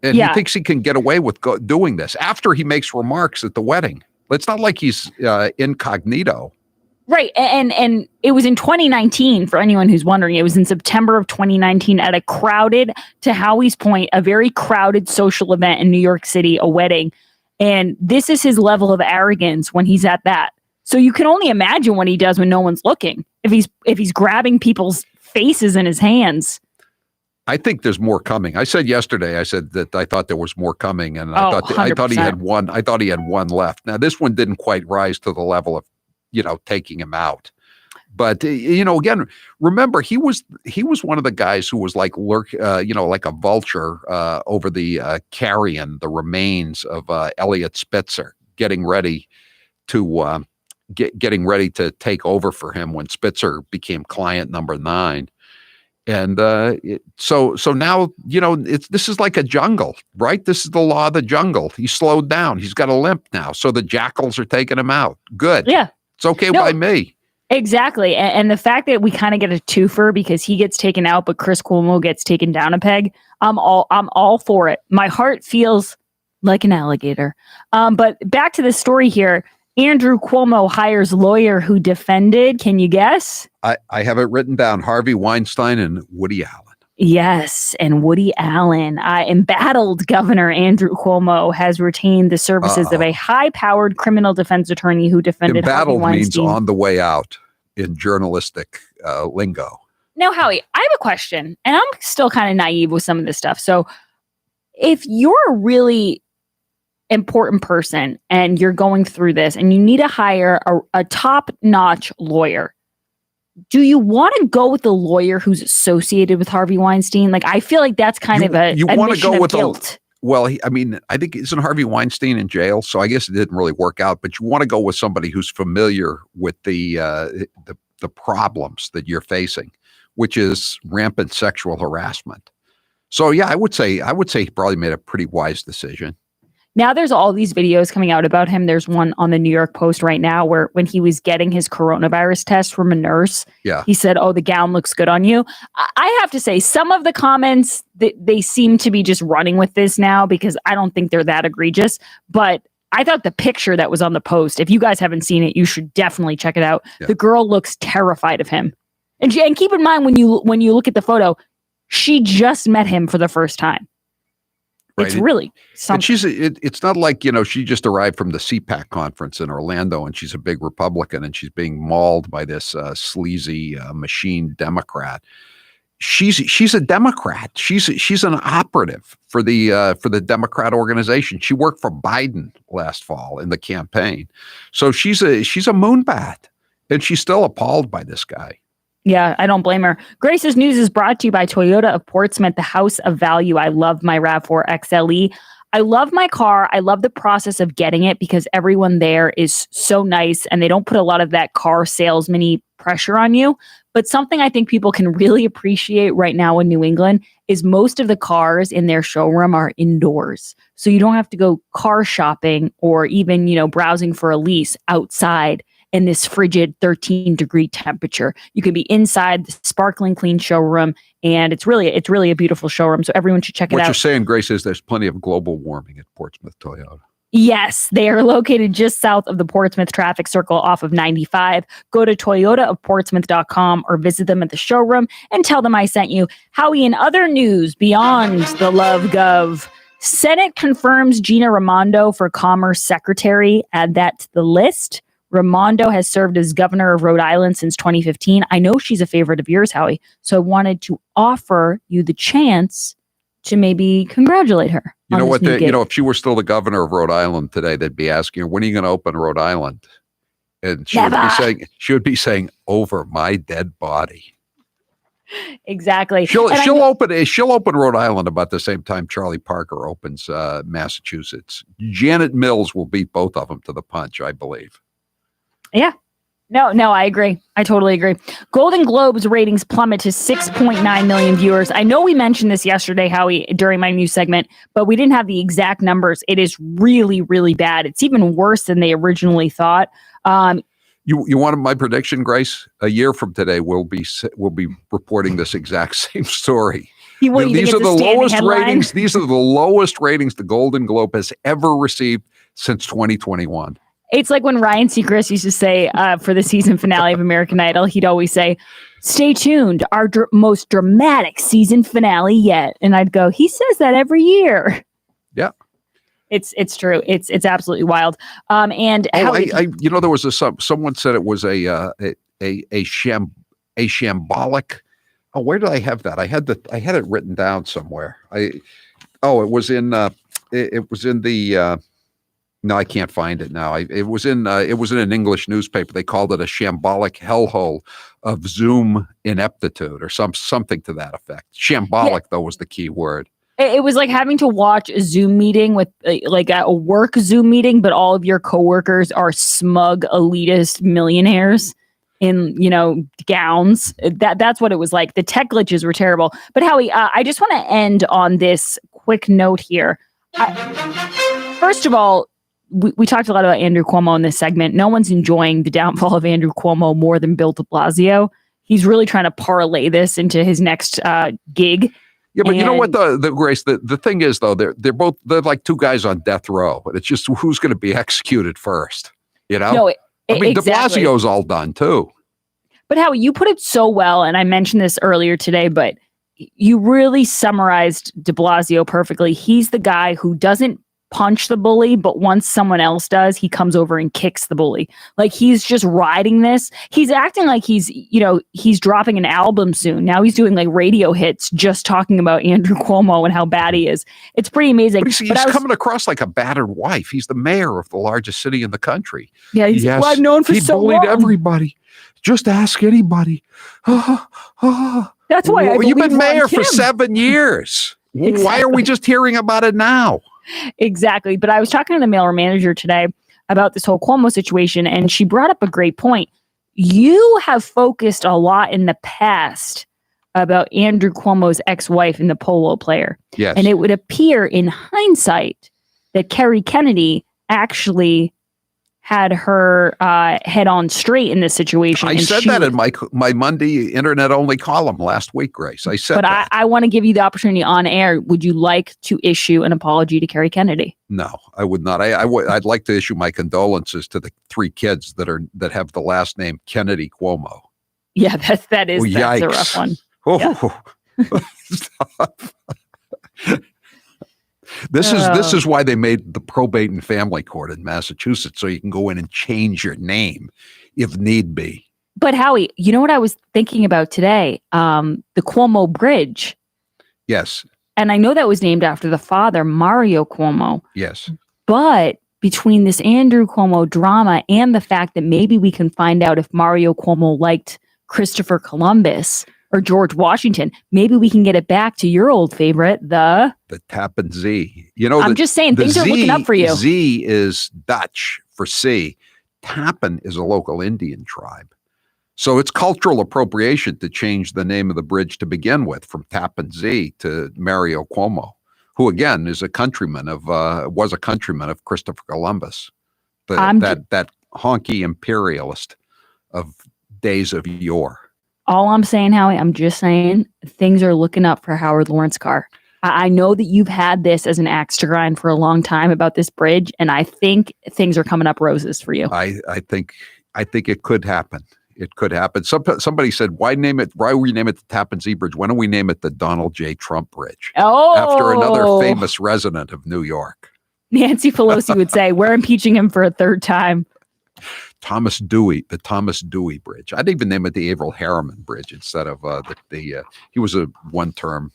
And he thinks he can get away with doing this after he makes remarks at the wedding. It's not like he's incognito. Right. And it was in 2019, for anyone who's wondering. It was in September of 2019 at a crowded, to Howie's point, a very crowded social event in New York City, a wedding. And this is his level of arrogance when he's at that. So you can only imagine what he does when no one's looking. If he's grabbing people's faces in his hands. I think there's more coming. I said yesterday, I said that I thought there was more coming, and I thought he had one. I thought he had one left. Now this one didn't quite rise to the level of, taking him out. But again, remember he was one of the guys who was like like a vulture over the carrion, the remains of Elliot Spitzer, getting ready to take over for him when Spitzer became client number 9. And so now, this is like a jungle, right? This is the law of the jungle. He slowed down. He's got a limp now. So the jackals are taking him out. Good. Yeah. It's okay by me. Exactly. And the fact that we kind of get a twofer because he gets taken out, but Chris Cuomo gets taken down a peg. I'm all for it. My heart feels like an alligator. But back to the story here. Andrew Cuomo hires lawyer who defended, can you guess? I have it written down, Harvey Weinstein and Woody Allen. Yes, and Woody Allen. Embattled Governor Andrew Cuomo has retained the services of a high-powered criminal defense attorney who defended Embattled Harvey Weinstein. Means on the way out in journalistic lingo. Now, Howie, I have a question, and I'm still kind of naive with some of this stuff. So if you're a really important person and you're going through this and you need to hire a top-notch lawyer, do you want to go with the lawyer who's associated with Harvey Weinstein? Like, I feel like that's kind of a want to go with guilt. I think isn't Harvey Weinstein in jail? So I guess it didn't really work out, but you want to go with somebody who's familiar with the problems that you're facing, which is rampant sexual harassment. So yeah, I would say he probably made a pretty wise decision. Now there's all these videos coming out about him. There's one on the New York Post right now where when he was getting his coronavirus test from a nurse, he said, "Oh, the gown looks good on you." I have to say, some of the comments, they seem to be just running with this now because I don't think they're that egregious. But I thought the picture that was on the Post, if you guys haven't seen it, you should definitely check it out. Yeah. The girl looks terrified of him. And keep in mind, when you look at the photo, she just met him for the first time. Right. It's really something. And it's not like, she just arrived from the CPAC conference in Orlando and she's a big Republican and she's being mauled by this sleazy machine Democrat. She's a Democrat. She's an operative for the Democrat organization. She worked for Biden last fall in the campaign. So she's a moonbat and she's still appalled by this guy. Yeah, I don't blame her. Grace's News is brought to you by Toyota of Portsmouth, the house of value. I love my RAV4 XLE. I love my car. I love the process of getting it because everyone there is so nice and they don't put a lot of that car salesman-y pressure on you. But something I think people can really appreciate right now in New England is most of the cars in their showroom are indoors. So you don't have to go car shopping or even, browsing for a lease outside in this frigid 13-degree temperature. You can be inside the sparkling clean showroom, and it's really a beautiful showroom. So everyone should check it out. What you're saying, Grace, is there's plenty of global warming at Portsmouth Toyota. Yes, they are located just south of the Portsmouth traffic circle off of 95. Go to toyotaofportsmouth.com or visit them at the showroom and tell them I sent you. Howie, in other news beyond the Love Gov, Senate confirms Gina Raimondo for Commerce Secretary. Add that to the list. Raimondo has served as governor of Rhode Island since 2015. I know she's a favorite of yours, Howie, so I wanted to offer you the chance to maybe congratulate her. You know what? If she were still the governor of Rhode Island today, they'd be asking her, "When are you going to open Rhode Island?" And she would be saying, "Over my dead body." Exactly. She'll open Rhode Island about the same time Charlie Parker opens Massachusetts. Janet Mills will beat both of them to the punch, I believe. Yeah. No, I agree. I totally agree. Golden Globes ratings plummet to 6.9 million viewers. I know we mentioned this yesterday, Howie, during my news segment, but we didn't have the exact numbers. It is really, really bad. It's even worse than they originally thought. You wanted my prediction, Grace? A year from today, we'll be reporting this exact same story. These are the lowest ratings. These are the lowest ratings the Golden Globe has ever received since 2021. It's like when Ryan Seacrest used to say for the season finale of American Idol, he'd always say, "Stay tuned, our most dramatic season finale yet." And I'd go, "He says that every year." Yeah, it's true. It's absolutely wild. And there was someone said it was a shambolic. Oh, where did I have that? I had it written down somewhere. It was in the. No, I can't find it now. It was in an English newspaper. They called it a shambolic hellhole of Zoom ineptitude or something to that effect. Shambolic, though, was the key word. It was like having to watch a Zoom meeting with like a work Zoom meeting, but all of your coworkers are smug, elitist millionaires in, gowns. That's what it was like. The tech glitches were terrible. But Howie, I just want to end on this quick note here. First of all, we talked a lot about Andrew Cuomo in this segment. No one's enjoying the downfall of Andrew Cuomo more than Bill de Blasio. He's really trying to parlay this into his next gig. Yeah, but you know what, the Grace, the thing is, though, they're like two guys on death row, and it's just who's going to be executed first, No, exactly. De Blasio's all done, too. But Howie, you put it so well, and I mentioned this earlier today, but you really summarized de Blasio perfectly. He's the guy who doesn't punch the bully, but once someone else does, he comes over and kicks the bully. Like he's just riding this. He's acting like he's dropping an album soon. Now he's doing like radio hits just talking about Andrew Cuomo and how bad he is. It's pretty amazing. But he's coming across like a battered wife. He's the mayor of the largest city in the country. Yeah, well, I've known for so long. He bullied everybody. Just ask anybody. That's why you've been mayor for 7 years. Exactly. Why are we just hearing about it now? Exactly. But I was talking to the mailer manager today about this whole Cuomo situation, and she brought up a great point. You have focused a lot in the past about Andrew Cuomo's ex-wife and the polo player. Yes. And it would appear in hindsight that Kerry Kennedy actually had her head on straight in this situation. I said that in my Monday internet-only column last week, Grace. I said that. I want to give you the opportunity on air. Would you like to issue an apology to Kerry Kennedy? No, I would not. I'd like to issue my condolences to the 3 kids that have the last name Kennedy Cuomo. Yeah, that's a rough one. Oh, yeah. This is why they made the probate and family court in Massachusetts, so you can go in and change your name if need be. But Howie, you know what I was thinking about today? The Cuomo Bridge. Yes. And I know that was named after the father, Mario Cuomo. Yes. But between this Andrew Cuomo drama and the fact that maybe we can find out if Mario Cuomo liked Christopher Columbus or George Washington, maybe we can get it back to your old favorite, the Tappan Zee. I'm just saying, things are looking up for you. Z is Dutch for sea. Tappan is a local Indian tribe. So it's cultural appropriation to change the name of the bridge to begin with from Tappan Zee to Mario Cuomo, who again is was a countryman of Christopher Columbus, that honky imperialist of days of yore. All I'm saying, Howie, I'm just saying things are looking up for Howard Lawrence Carr. I know that you've had this as an axe to grind for a long time about this bridge, and I think things are coming up roses for you. I think it could happen. It could happen. Somebody said, why rename it the Tappan Zee Bridge? Why don't we name it the Donald J. Trump Bridge? Oh, after another famous resident of New York. Nancy Pelosi would say, we're impeaching him for a 3rd time. Thomas Dewey, the Thomas Dewey Bridge. I'd even name it the Averell Harriman Bridge instead of he was a one-term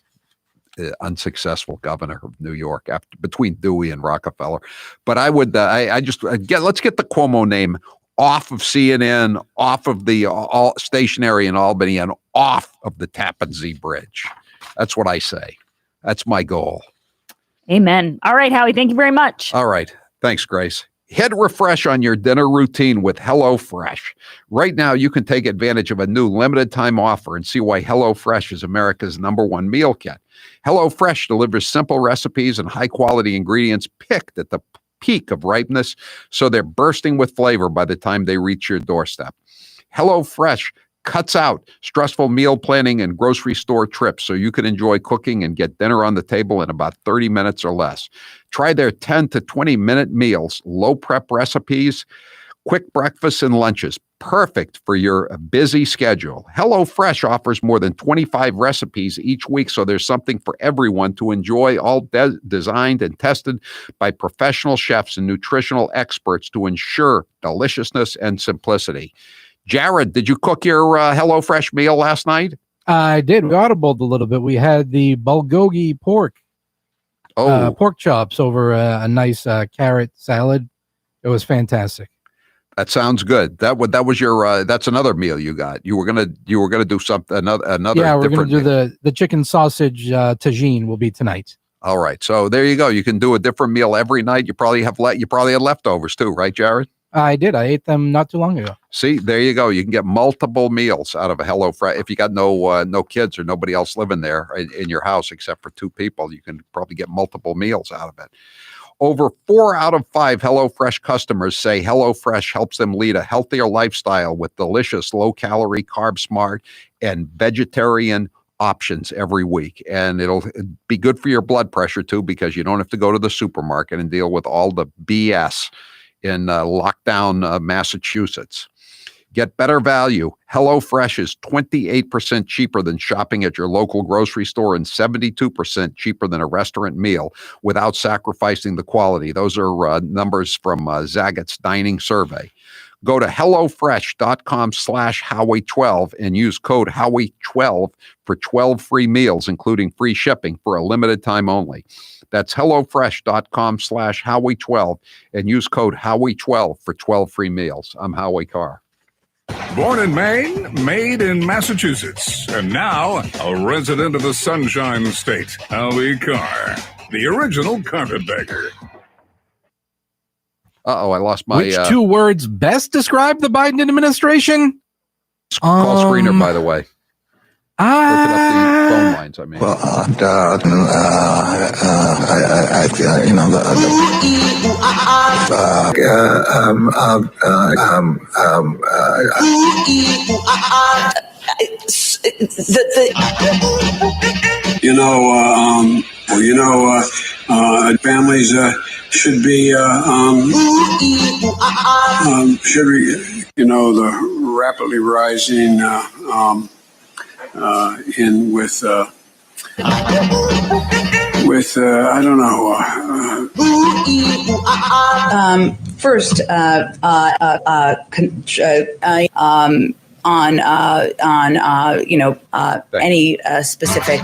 unsuccessful governor of New York between Dewey and Rockefeller. But I would, let's get the Cuomo name off of CNN, off of the stationery in Albany, and off of the Tappan Zee Bridge. That's what I say. That's my goal. Amen. All right, Howie, thank you very much. All right. Thanks, Grace. Hit refresh on your dinner routine with HelloFresh. Right now, you can take advantage of a new limited time offer and see why HelloFresh is America's #1 meal kit. HelloFresh delivers simple recipes and high quality ingredients picked at the peak of ripeness, so they're bursting with flavor by the time they reach your doorstep. HelloFresh cuts out stressful meal planning and grocery store trips so you can enjoy cooking and get dinner on the table in about 30 minutes or less. Try their 10 to 20-minute meals, low prep recipes, quick breakfasts and lunches, perfect for your busy schedule. HelloFresh offers more than 25 recipes each week, so there's something for everyone to enjoy, all designed and tested by professional chefs and nutritional experts to ensure deliciousness and simplicity. Jared, did you cook your HelloFresh meal last night? I did. We audibled a little bit. We had the bulgogi pork chops over a nice carrot salad. It was fantastic. That sounds good. That was your. That's another meal you got. You were gonna do something another. Yeah, we're gonna do meal. the chicken sausage tagine will be tonight. All right, so there you go. You can do a different meal every night. You probably had leftovers too, right, Jared? I did. I ate them not too long ago. See, there you go. You can get multiple meals out of a HelloFresh. If you got no kids or nobody else living there in your house except for 2 people, you can probably get multiple meals out of it. Over 4 out of 5 HelloFresh customers say HelloFresh helps them lead a healthier lifestyle with delicious, low-calorie, carb-smart, and vegetarian options every week. And it'll be good for your blood pressure, too, because you don't have to go to the supermarket and deal with all the BS in lockdown Massachusetts. Get better value. HelloFresh is 28% cheaper than shopping at your local grocery store and 72% cheaper than a restaurant meal without sacrificing the quality. Those are numbers from Zagat's dining survey. Go to HelloFresh.com/Howie12 and use code Howie12 for 12 free meals, including free shipping for a limited time only. That's HelloFresh.com/Howie12 and use code Howie12 for 12 free meals. I'm Howie Carr. Born in Maine, made in Massachusetts, and now a resident of the Sunshine State, Howie Carr, the original carpetbagger. I lost my... Which 2 words best describe the Biden administration? Call screener, by the way. Look it up the phone lines, I mean. Well, families should be the rapidly rising in with I don't know. First, any specific.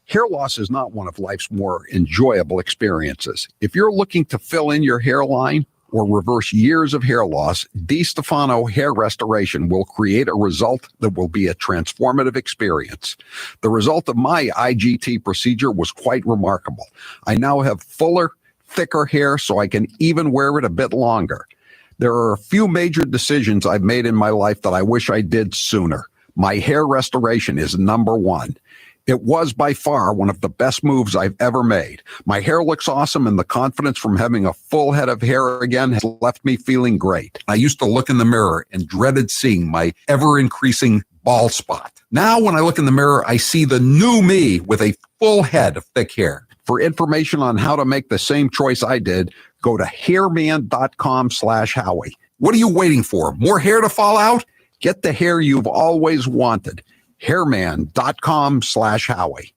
Hair loss is not one of life's more enjoyable experiences. If you're looking to fill in your hairline or reverse years of hair loss, DiStefano Hair Restoration will create a result that will be a transformative experience. The result of my IGT procedure was quite remarkable. I now have fuller, thicker hair, so I can even wear it a bit longer. There are a few major decisions I've made in my life that I wish I did sooner. My hair restoration is number 1. It was by far one of the best moves I've ever made. My hair looks awesome, and the confidence from having a full head of hair again has left me feeling great. I used to look in the mirror and dreaded seeing my ever-increasing bald spot. Now, when I look in the mirror, I see the new me with a full head of thick hair. For information on how to make the same choice I did, go to hairman.com/Howie. What are you waiting for? More hair to fall out? Get the hair you've always wanted. Hairman.com/Howie.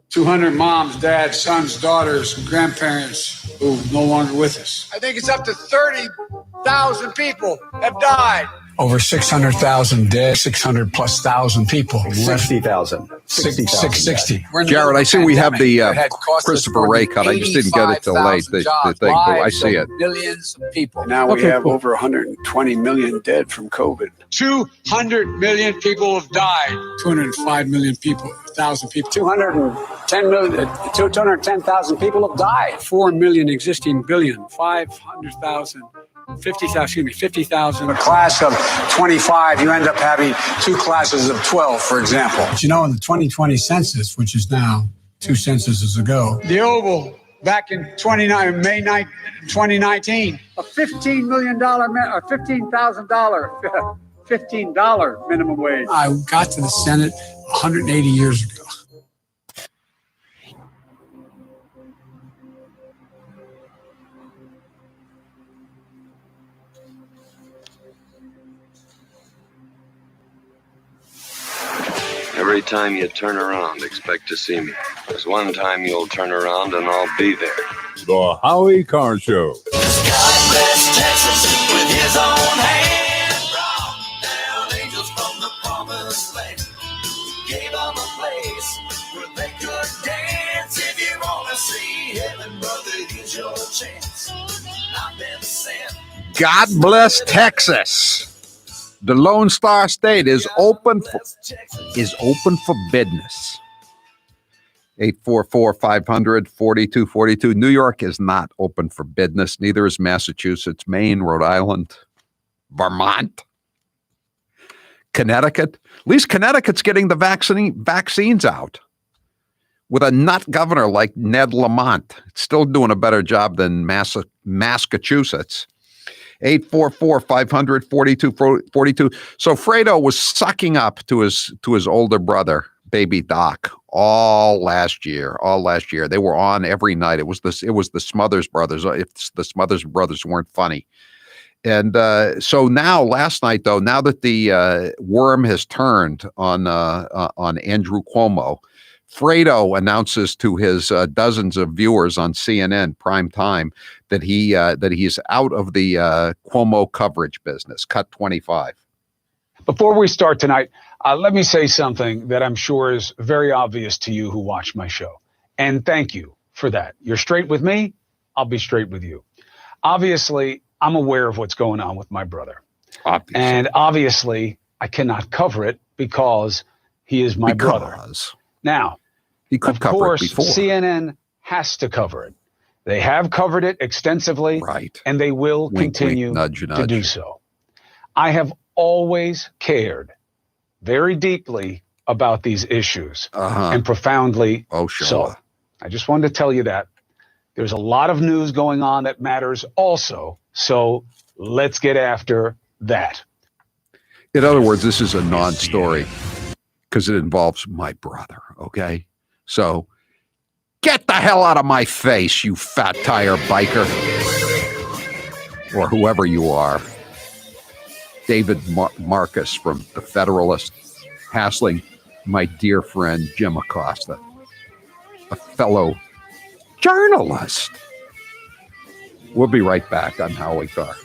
200 moms, dads, sons, daughters, and grandparents who are no longer with us. I think it's up to 30,000 people have died Over 600,000 dead, 600 plus thousand people. 60,000. 660. Jared, I see we have the Christopher Ray cut. I just didn't get it till late, the thing, but I see it. Millions of people. Now we have over 120 million dead from COVID. 200 million people have died. 205 million people, 1,000 people. 210,000 people have died. 4 million existing billion. 500,000. 50,000. A class of 25, you end up having two classes of 12, for example. But you know, in the 2020 census, which is now 2 censuses ago, the Oval back in May 2019, a $15 million, $15,000, $15 minimum wage. I got to the Senate 180 years ago. Every time you turn around, expect to see me. There's one time you'll turn around and I'll be there. The Howie Carr Show. God bless Texas with his own hand. Brought down angels from the promised land. Gave them a place where they could dance. If you want to see heaven, brother, here's your chance. I've been sent. God bless Texas. The Lone Star State is open for business. 844-500-4242. New York is not open for business. Neither is Massachusetts, Maine, Rhode Island, Vermont, Connecticut. At least Connecticut's getting the vaccines out. With a nut governor like Ned Lamont, it's still doing a better job than Massachusetts. 844-500-4242. So Fredo was sucking up to his older brother, baby Doc, all last year. They were on every night. It was the Smothers Brothers. If the Smothers Brothers weren't funny. And so now, last night though, now that the worm has turned on Andrew Cuomo, Fredo announces to his dozens of viewers on CNN prime time that he's out of the Cuomo coverage business. Cut 25. Before we start tonight, let me say something that I'm sure is very obvious to you who watch my show. And thank you for that. You're straight with me. I'll be straight with you. Obviously, I'm aware of what's going on with my brother. And obviously, I cannot cover it because he is my brother. Now, he could cover it before. CNN has to cover it. They have covered it extensively, right? And they will continue to do so. I have always cared very deeply about these issues and profoundly so. I just wanted to tell you that. There's a lot of news going on that matters also. So let's get after that. In other words, this is a non-story because it involves my brother, okay? So get the hell out of my face, you fat tire biker. Or whoever you are. David Marcus from The Federalist, hassling my dear friend Jim Acosta, a fellow journalist. We'll be right back on Howie Carr.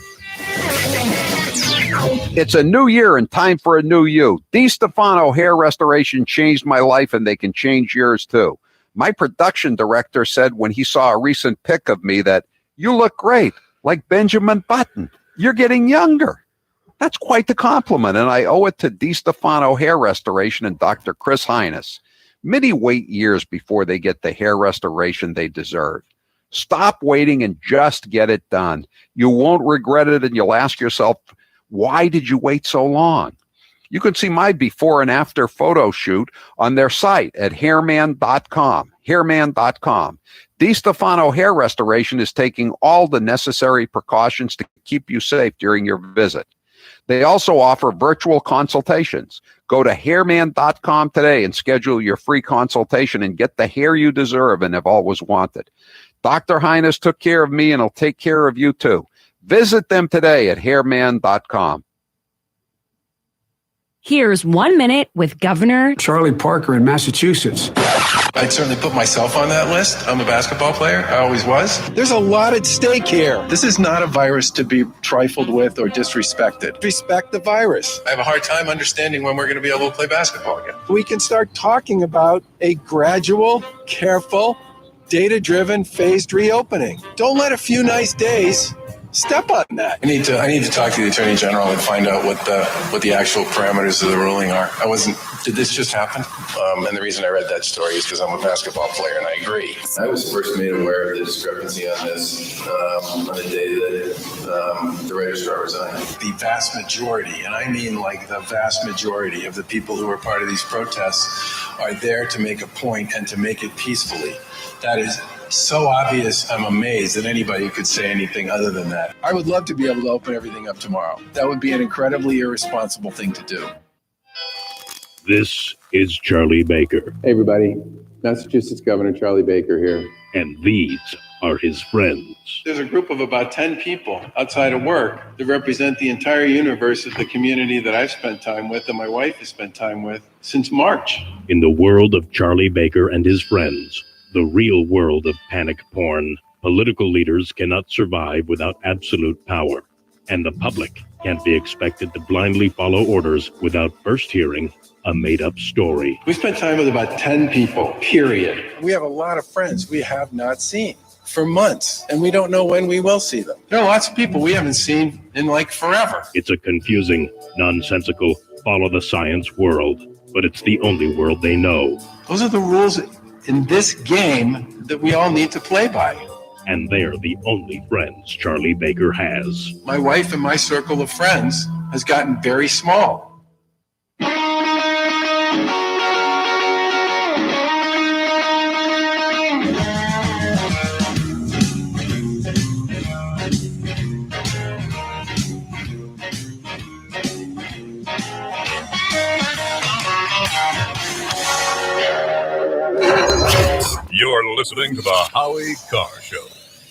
It's a new year and time for a new you. DiStefano Hair Restoration changed my life and they can change yours too. My production director said when he saw a recent pic of me that you look great, like Benjamin Button. You're getting younger. That's quite the compliment, and I owe it to DiStefano Hair Restoration and Dr. Chris Hines. Many wait years before they get the hair restoration they deserve. Stop waiting and just get it done. You won't regret it, and you'll ask yourself, why did you wait so long? You can see my before and after photo shoot on their site at hairman.com. Hairman.com. DiStefano Hair Restoration is taking all the necessary precautions to keep you safe during your visit. They also offer virtual consultations. Go to hairman.com today and schedule your free consultation and get the hair you deserve and have always wanted. Dr. Hines took care of me and he'll take care of you too. Visit them today at hairman.com. Here's 1 minute with Governor Charlie Parker in Massachusetts. I'd certainly put myself on that list. I'm a basketball player. I always was. There's a lot at stake here. This is not a virus to be trifled with or disrespected. Respect the virus. I have a hard time understanding when we're going to be able to play basketball again. We can start talking about a gradual, careful, data-driven, phased reopening. Don't let a few nice days step on that. I need to talk to the Attorney General and find out what the actual parameters of the ruling are. Did this just happen? And the reason I read that story is because I'm a basketball player and I agree. I was first made aware of the discrepancy on this on the day that the registrar resigned. The vast majority, and I mean like the vast majority of the people who are part of these protests are there to make a point and to make it peacefully. That is so obvious, I'm amazed that anybody could say anything other than that. I would love to be able to open everything up tomorrow. That would be an incredibly irresponsible thing to do. This is Charlie Baker. Hey everybody, Massachusetts Governor Charlie Baker here. And these are his friends. There's a group of about 10 people outside of work that represent the entire universe of the community that I've spent time with and my wife has spent time with since March. In the world of Charlie Baker and his friends, the real world of panic porn, political leaders cannot survive without absolute power, and the public can't be expected to blindly follow orders without first hearing a made-up story. We spent time with about 10 people, period. We have a lot of friends we have not seen for months, and we don't know when we will see them. There are lots of people we haven't seen in like forever. It's a confusing, nonsensical, follow-the-science world, but it's the only world they know. Those are the rules in this game that we all need to play by. And they're the only friends Charlie Baker has. My wife and my circle of friends has gotten very small. You're listening to the Howie Carr Show.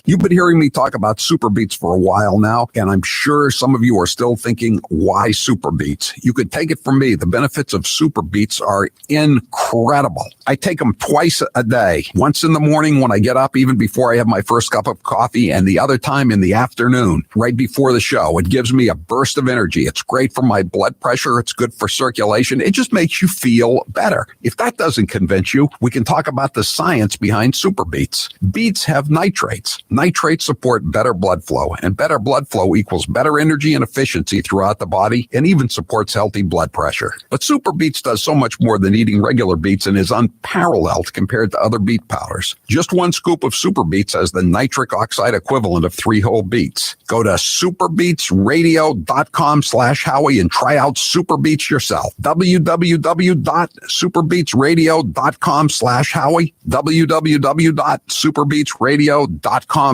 You've been hearing me talk about Super Beets for a while now, and I'm sure some of you are still thinking, why Super Beets? You could take it from me. The benefits of Super Beets are incredible. I take them twice a day, once in the morning when I get up, even before I have my first cup of coffee, and the other time in the afternoon, right before the show. It gives me a burst of energy. It's great for my blood pressure. It's good for circulation. It just makes you feel better. If that doesn't convince you, we can talk about the science behind Super Beets. Beets have nitrates. Nitrates support better blood flow, and better blood flow equals better energy and efficiency throughout the body, and even supports healthy blood pressure. But Super Beets does so much more than eating regular beets and is unparalleled compared to other beet powders. Just one scoop of Super Beets has the nitric oxide equivalent of 3 whole beets. Go to superbeetsradio.com/Howie and try out Super Beets yourself. www.superbeetsradio.com/Howie. www.superbeetsradio.com/Howie.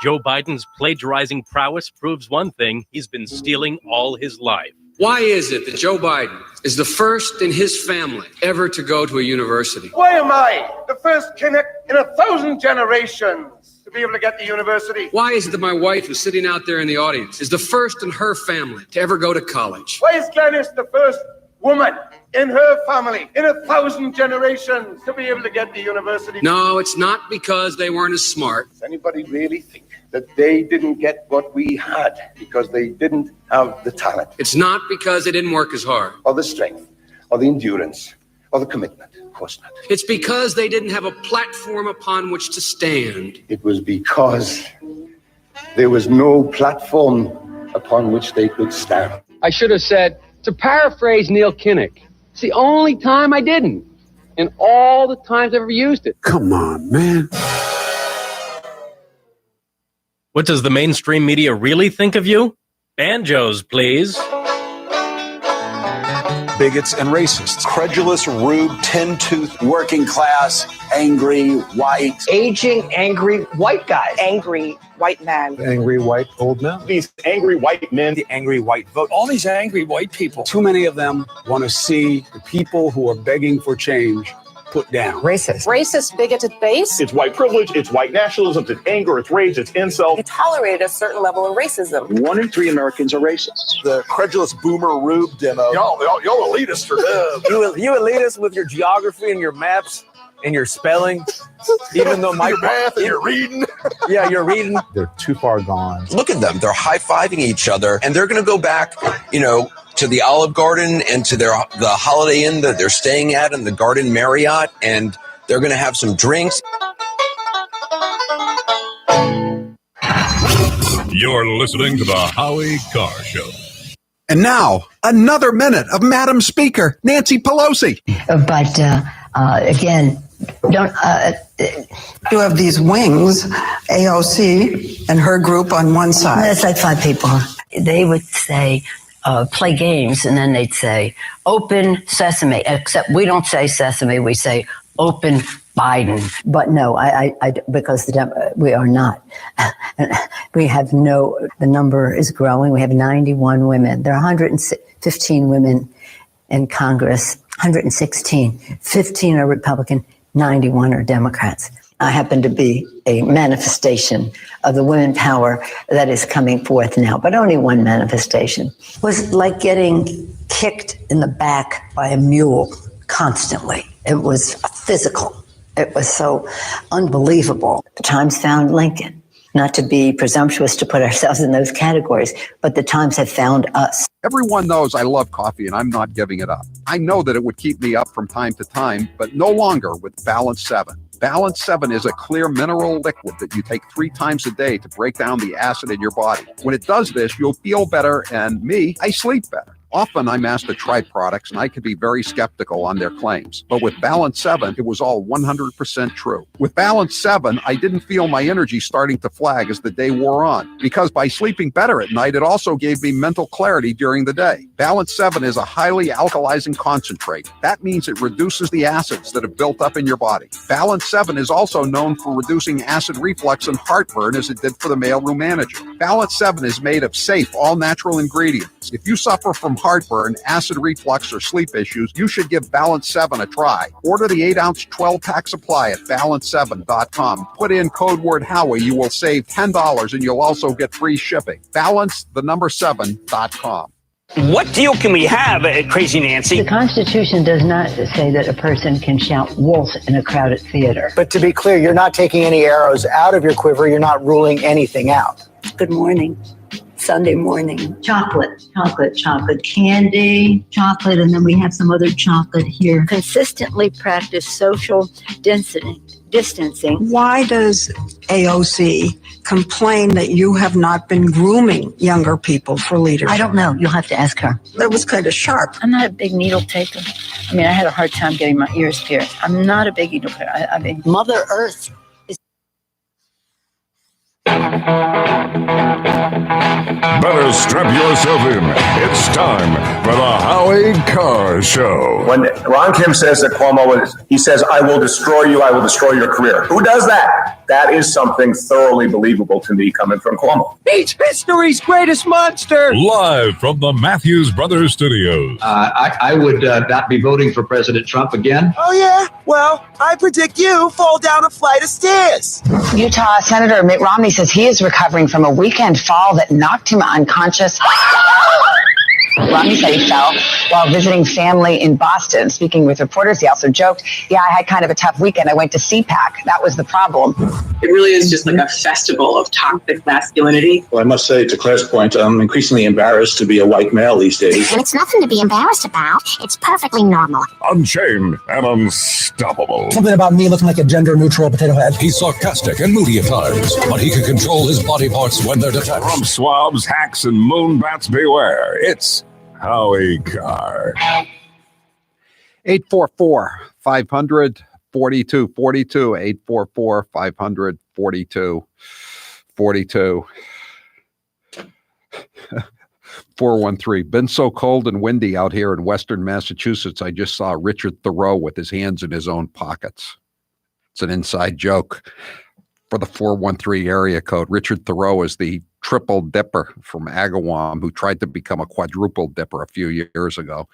Joe Biden's plagiarizing prowess proves one thing: he's been stealing all his life. Why is it that Joe Biden is the first in his family ever to go to a university? Why am I the first Kinnick in 1,000 generations to be able to get to university? Why is it that my wife, who's sitting out there in the audience, is the first in her family to ever go to college? Why is Glenys the first woman in her family in 1,000 generations to be able to get to university? No, it's not because they weren't as smart. Does anybody really think that they didn't get what we had because they didn't have the talent? It's not because they didn't work as hard. Or the strength, or the endurance, or the commitment. Of course not. It's because they didn't have a platform upon which to stand. It was because there was no platform upon which they could stand. I should have said, to paraphrase Neil Kinnick, it's the only time I didn't, and all the times I've ever used it. Come on, man. What does the mainstream media really think of you? Banjos, please. Bigots and racists. Credulous, rude, tin-toothed, working class, angry, white. Aging, angry, white guys. Angry, white man. Angry, white, old men. These angry white men. The angry white vote. All these angry white people. Too many of them want to see the people who are begging for change put down. Racist. Racist, bigoted base. It's white privilege, it's white nationalism, it's anger, it's rage, it's insult. They tolerate a certain level of racism. 1 in 3 Americans are racist. The credulous boomer rube demo. Y'all elitists are You elitists with your geography and your maps. and your spelling, even though my math and your reading. Yeah, you're reading. They're too far gone. Look at them. They're high-fiving each other, and they're going to go back, to the Olive Garden and to the Holiday Inn that they're staying at and the Garden Marriott, and they're going to have some drinks. You're listening to the Howie Carr Show. And now, another minute of Madam Speaker Nancy Pelosi. But again, you have these wings, AOC and her group on one side. That's like 5 people. They would say, play games, and then they'd say, open sesame. Except we don't say sesame, we say open Biden. But no, because we are not. We have the number is growing. We have 91 women. There are 115 women in Congress, 116. 15 are Republican, 91 are Democrats. I happen to be a manifestation of the women power that is coming forth now, but only one manifestation. It was like getting kicked in the back by a mule constantly. It was physical. It was so unbelievable. The Times found Lincoln. Not to be presumptuous to put ourselves in those categories, but the Times have found us. Everyone knows I love coffee and I'm not giving it up. I know that it would keep me up from time to time, but no longer with Balance 7. Balance 7 is a clear mineral liquid that you take 3 times a day to break down the acid in your body. When it does this, you'll feel better, and I sleep better. Often I'm asked to try products and I can be very skeptical on their claims. But with Balance 7, it was all 100% true. With Balance 7, I didn't feel my energy starting to flag as the day wore on. Because by sleeping better at night, it also gave me mental clarity during the day. Balance 7 is a highly alkalizing concentrate. That means it reduces the acids that have built up in your body. Balance 7 is also known for reducing acid reflux and heartburn as it did for the mailroom manager. Balance 7 is made of safe, all-natural ingredients. If you suffer from heartburn, acid reflux, or sleep issues, you should give Balance 7 a try. Order the 8-ounce 12-pack supply at balance7.com. Put in code word Howie. You will save $10 and you'll also get free shipping. Balance7.com. What deal can we have, Crazy Nancy? The Constitution does not say that a person can shout wolf in a crowded theater. But to be clear, you're not taking any arrows out of your quiver. You're not ruling anything out. Good morning. Sunday morning. Chocolate, candy, chocolate, and then we have some other chocolate here. Consistently practice social distancing. Why does AOC complain that you have not been grooming younger people for leadership? I don't know. You'll have to ask her. That was kind of sharp. I'm not a big needle taker. I mean, I had a hard time getting my ears pierced. I'm not a big needle taker. I mean, Mother Earth is... Better strap yourself in. It's time for the Howie Carr Show. When Ron Kim says that he says, I will destroy you, I will destroy your career. Who does that? That is something thoroughly believable to me coming from Cuomo. He's history's greatest monster. Live from the Matthews Brothers Studios. I would not be voting for President Trump again. Oh, yeah? Well, I predict you fall down a flight of stairs. Utah Senator Mitt Romney says he is recovering from a weekend fall that knocked him unconscious. Romney said he fell while visiting family in Boston. Speaking with reporters, he also joked, I had kind of a tough weekend. I went to CPAC. That was the problem. It really is just like a festival of toxic masculinity. Well, I must say, to Claire's point, I'm increasingly embarrassed to be a white male these days. And it's nothing to be embarrassed about. It's perfectly normal. Unchained and unstoppable. Something about me looking like a gender-neutral potato head. He's sarcastic and moody at times, but he can control his body parts when they're detached. From swabs, hacks, and moonbats beware. It's Howie Carr. 844-500-4242. 844-500-4242. 413. Been so cold and windy out here in Western Massachusetts, I just saw Richard Thoreau with his hands in his own pockets. It's an inside joke for the 413 area code. Richard Thoreau is the triple dipper from Agawam who tried to become a quadruple dipper a few years ago.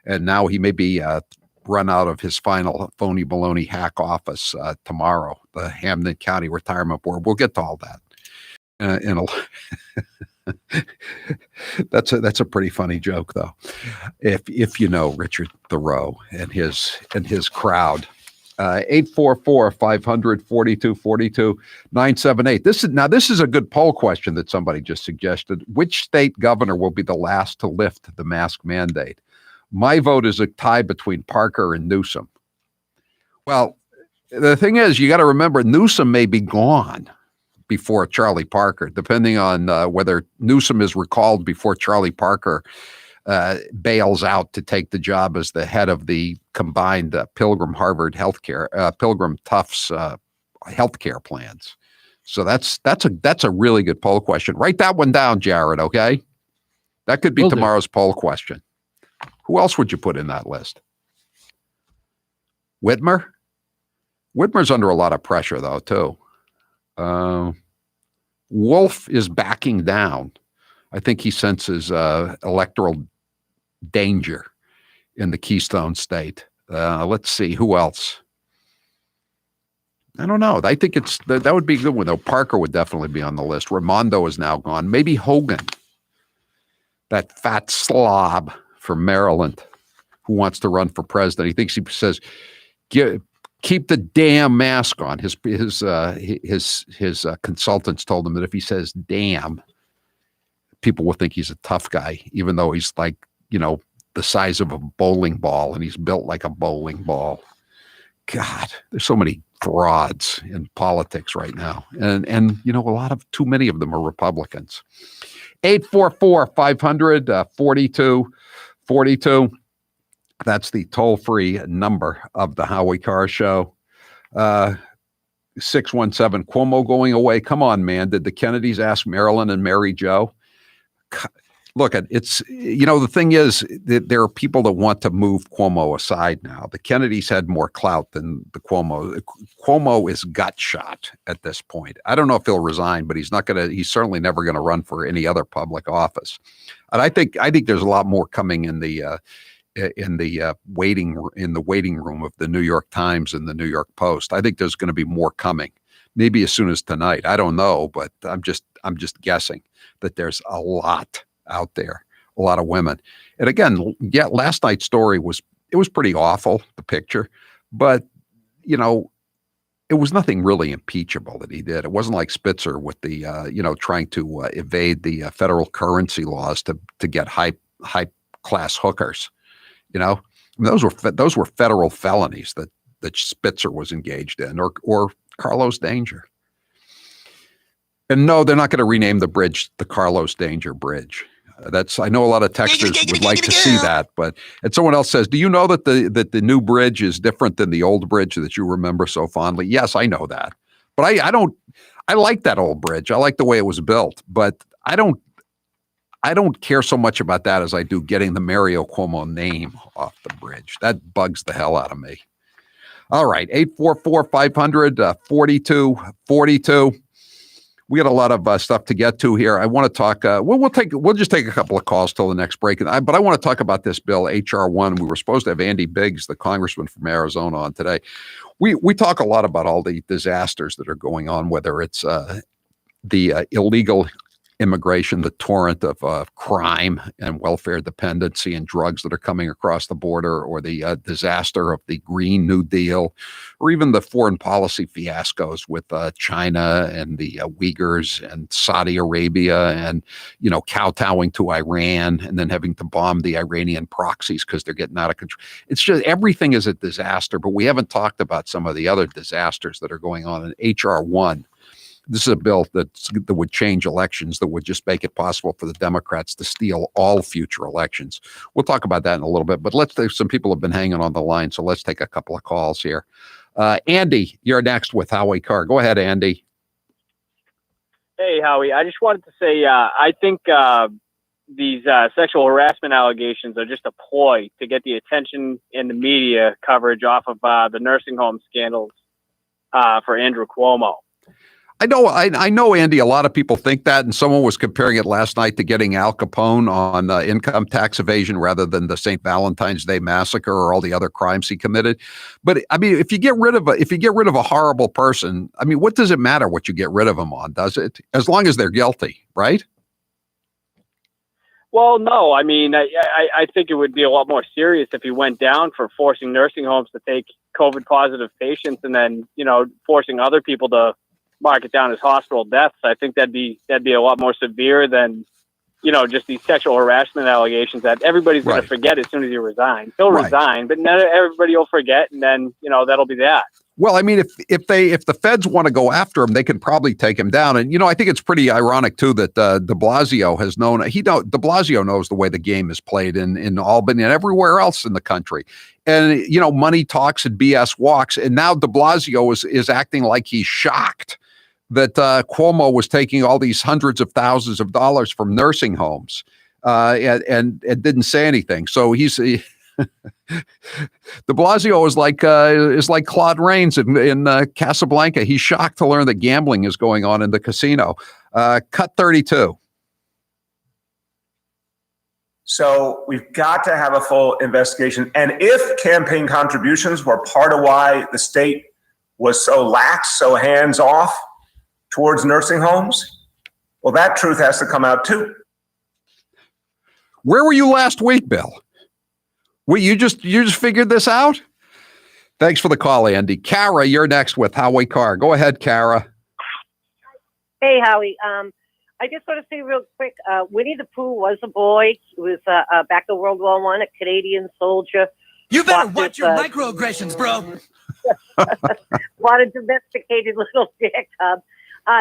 And now he may be run out of his final phony baloney hack office tomorrow, the Hamden County Retirement Board. We'll get to all that. That's a pretty funny joke, though. If you know Richard Thoreau and his crowd. 844-500-4242, 978. This is a good poll question that somebody just suggested. Which state governor will be the last to lift the mask mandate? My vote is a tie between Parker and Newsom. Well, the thing is, you got to remember, Newsom may be gone before Charlie Parker, depending on whether Newsom is recalled before Charlie Parker bails out to take the job as the head of the combined Pilgrim Tufts healthcare plans. So that's a really good poll question. Write that one down, Jared. Okay, that could be tomorrow's poll question. Who else would you put in that list? Whitmer. Whitmer's under a lot of pressure, though, too. Wolf is backing down. I think he senses electoral danger in the Keystone State. Let's see, who else? I don't know. I think that would be a good one, though. Parker would definitely be on the list. Raimondo is now gone. Maybe Hogan, that fat slob from Maryland who wants to run for president. He thinks, he says, keep the damn mask on. His consultants told him that if he says damn, people will think he's a tough guy, even though he's like, the size of a bowling ball and he's built like a bowling ball. God, there's so many frauds in politics right now. And too many of them are Republicans. 844-500-4242. That's the toll-free number of the Howie Carr Show. 617, Cuomo going away. Come on, man. Did the Kennedys ask Marilyn and Mary Jo? Look, it's, the thing is that there are people that want to move Cuomo aside now. The Kennedys had more clout than the Cuomo. Cuomo is gut shot at this point. I don't know if he'll resign, but he's certainly never going to run for any other public office. And I think there's a lot more coming in the waiting room of the New York Times and the New York Post. I think there's going to be more coming, maybe as soon as tonight. I don't know, but I'm just guessing that there's a lot out there, a lot of women. And again, last night's story was pretty awful, the picture, but it was nothing really impeachable that he did. It wasn't like Spitzer with the trying to evade the federal currency laws to get high class hookers. Those were federal felonies that Spitzer was engaged in, or Carlos Danger. And no, they're not going to rename the bridge the Carlos Danger Bridge. I know a lot of texters would like to see that, and someone else says, do you know that the new bridge is different than the old bridge that you remember so fondly? Yes, I know that. But I like that old bridge. I like the way it was built, but I don't care so much about that as I do getting the Mario Cuomo name off the bridge. That bugs the hell out of me. All right, 844-500-4242. We got a lot of stuff to get to here. I want to talk. We'll just take a couple of calls till the next break. But I want to talk about this bill, HR1. We were supposed to have Andy Biggs, the congressman from Arizona, on today. We talk a lot about all the disasters that are going on, whether it's the illegal immigration, the torrent of crime and welfare dependency and drugs that are coming across the border, or the disaster of the Green New Deal, or even the foreign policy fiascos with China and the Uyghurs and Saudi Arabia, and kowtowing to Iran and then having to bomb the Iranian proxies because they're getting out of control. It's just everything is a disaster, but we haven't talked about some of the other disasters that are going on in HR1. This is a bill that would change elections, that would just make it possible for the Democrats to steal all future elections. We'll talk about that in a little bit, but some people have been hanging on the line, so let's take a couple of calls here. Andy, you're next with Howie Carr. Go ahead, Andy. Hey, Howie. I just wanted to say I think these sexual harassment allegations are just a ploy to get the attention in the media coverage off of the nursing home scandals for Andrew Cuomo. I know, Andy, a lot of people think that, and someone was comparing it last night to getting Al Capone on income tax evasion rather than the St. Valentine's Day massacre or all the other crimes he committed. But I mean, if you get rid of a horrible person, I mean, what does it matter what you get rid of them on? Does it? As long as they're guilty, right? Well, no. I mean, I think it would be a lot more serious if he went down for forcing nursing homes to take COVID positive patients and then, forcing other people to mark it down as hospital deaths. I think that'd be a lot more severe than, just these sexual harassment allegations that everybody's going to forget as soon as he resigns. He'll resign, but then everybody will forget, and then, that'll be that. Well, I mean, if the feds want to go after him, they can probably take him down. And, I think it's pretty ironic, too, that de Blasio has known de Blasio knows the way the game is played in Albany and everywhere else in the country. And, money talks and BS walks. And now de Blasio is acting like he's shocked that Cuomo was taking all these hundreds of thousands of dollars from nursing homes and didn't say anything. So de Blasio is like Claude Rains in Casablanca. He's shocked to learn that gambling is going on in the casino. Cut 32. So we've got to have a full investigation. And if campaign contributions were part of why the state was so lax, so hands off towards nursing homes, well, that truth has to come out too. Where were you last week, Bill? You just figured this out? Thanks for the call, Andy. Kara, you're next with Howie Carr. Go ahead, Kara. Hey, Howie. I just want to say real quick, Winnie the Pooh was a boy. He was back in World War I, a Canadian soldier. You better watch your microaggressions, bro. Bought a domesticated little bear cub.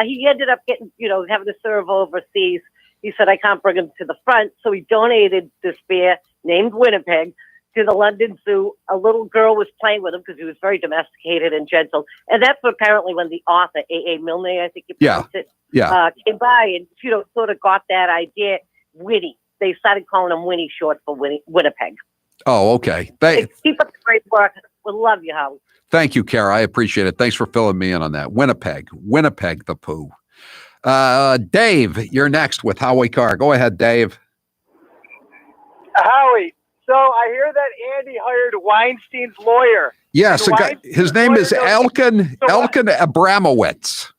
He ended up getting, having to serve overseas. He said, I can't bring him to the front. So he donated this bear named Winnipeg to the London Zoo. A little girl was playing with him because he was very domesticated and gentle. And that's apparently when the author, A.A. Milne, I think you pronounced it, came by and, sort of got that idea, Winnie. They started calling him Winnie short for Winnipeg. Oh, okay. Keep up the great work. We love you, Howie. Thank you, Kara. I appreciate it. Thanks for filling me in on that. Winnipeg the Pooh. Dave, you're next with Howie Carr. Go ahead, Dave. Howie, so I hear that Andy hired Weinstein's lawyer. Yes, his name is Elkin Abramowitz.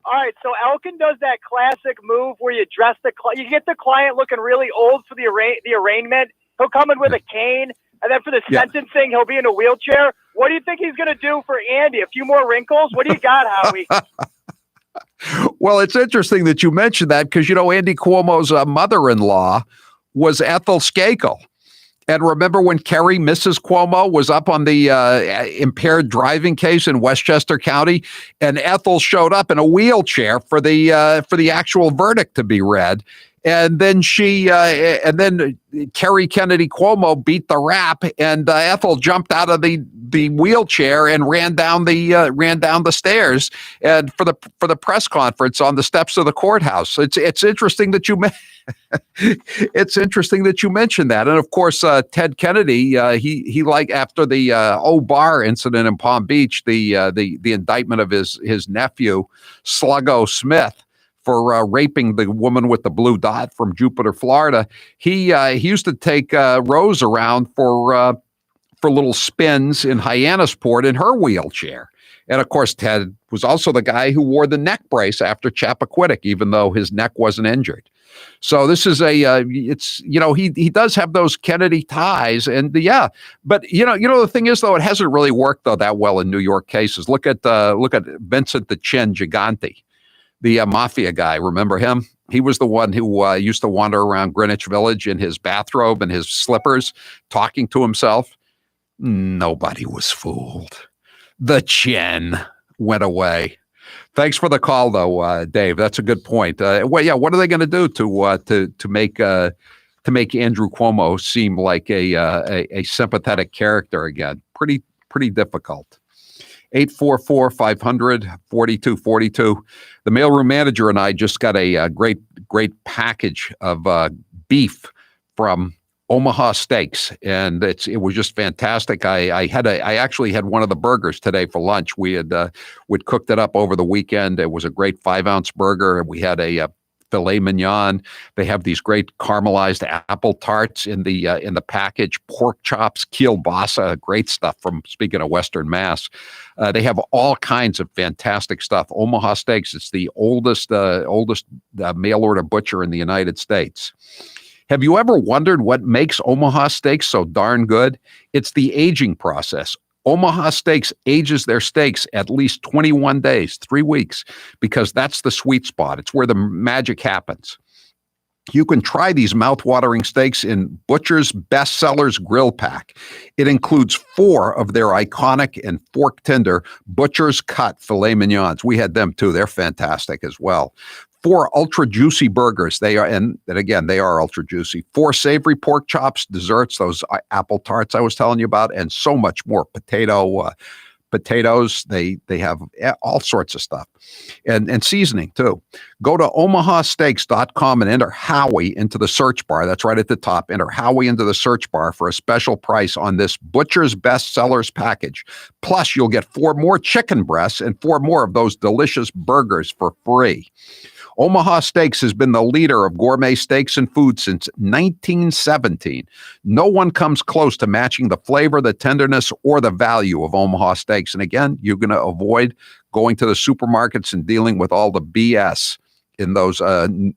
All right, so Elkin does that classic move where you dress you get the client looking really old for the arraignment. He'll come in with a cane, and then for the sentencing, he'll be in a wheelchair. What do you think he's going to do for Andy? A few more wrinkles? What do you got, Howie? Well, it's interesting that you mentioned that because, Andy Cuomo's mother-in-law was Ethel Skakel. And remember when Kerry, Mrs. Cuomo, was up on the impaired driving case in Westchester County, and Ethel showed up in a wheelchair for the actual verdict to be read. And then Kerry Kennedy Cuomo beat the rap, and Ethel jumped out of the wheelchair and ran down the stairs and for the press conference on the steps of the courthouse. It's interesting that you mentioned that. And of course, Ted Kennedy, he after the Bar incident in Palm Beach, the indictment of his nephew Sluggo Smith for raping the woman with the blue dot from Jupiter, Florida. He used to take Rose around for little spins in Hyannisport in her wheelchair. And of course, Ted was also the guy who wore the neck brace after Chappaquiddick, even though his neck wasn't injured. So this is he does have those Kennedy ties, and but the thing is though, it hasn't really worked though that well in New York cases. Look at Vincent the Chin Gigante, the mafia guy. Remember him? He was the one who used to wander around Greenwich Village in his bathrobe and his slippers, talking to himself. Nobody was fooled. The Chin went away. Thanks for the call, though, Dave. That's a good point. What are they going to do to make Andrew Cuomo seem like a sympathetic character again? Pretty difficult. 844-500-4242. The mailroom manager and I just got a great package of beef from Omaha Steaks, and it was just fantastic. I actually had one of the burgers today for lunch. We'd cooked it up over the weekend. It was a great 5-ounce burger, and we had a filet mignon. They have these great caramelized apple tarts in the package, pork chops, kielbasa, great stuff from, speaking of Western Mass. They have all kinds of fantastic stuff. Omaha Steaks, it's the oldest mail order butcher in the United States. Have you ever wondered what makes Omaha Steaks so darn good? It's the aging process. Omaha Steaks ages their steaks at least 21 days, 3 weeks, because that's the sweet spot. It's where the magic happens. You can try these mouth-watering steaks in Butcher's Bestsellers Grill Pack. It includes 4 of their iconic and fork-tender Butcher's Cut filet mignons. We had them too. They're fantastic as well. 4 ultra juicy burgers. They are, and again, they are ultra juicy. 4 savory pork chops, desserts, those apple tarts I was telling you about, and so much more. Potatoes. They have all sorts of stuff, and seasoning too. Go to omahasteaks.com and enter Howie into the search bar. That's right at the top. Enter Howie into the search bar for a special price on this Butcher's Bestsellers package. Plus, you'll get 4 more chicken breasts and 4 more of those delicious burgers for free. Omaha Steaks has been the leader of gourmet steaks and food since 1917. No one comes close to matching the flavor, the tenderness, or the value of Omaha Steaks. And again, you're going to avoid going to the supermarkets and dealing with all the BS in those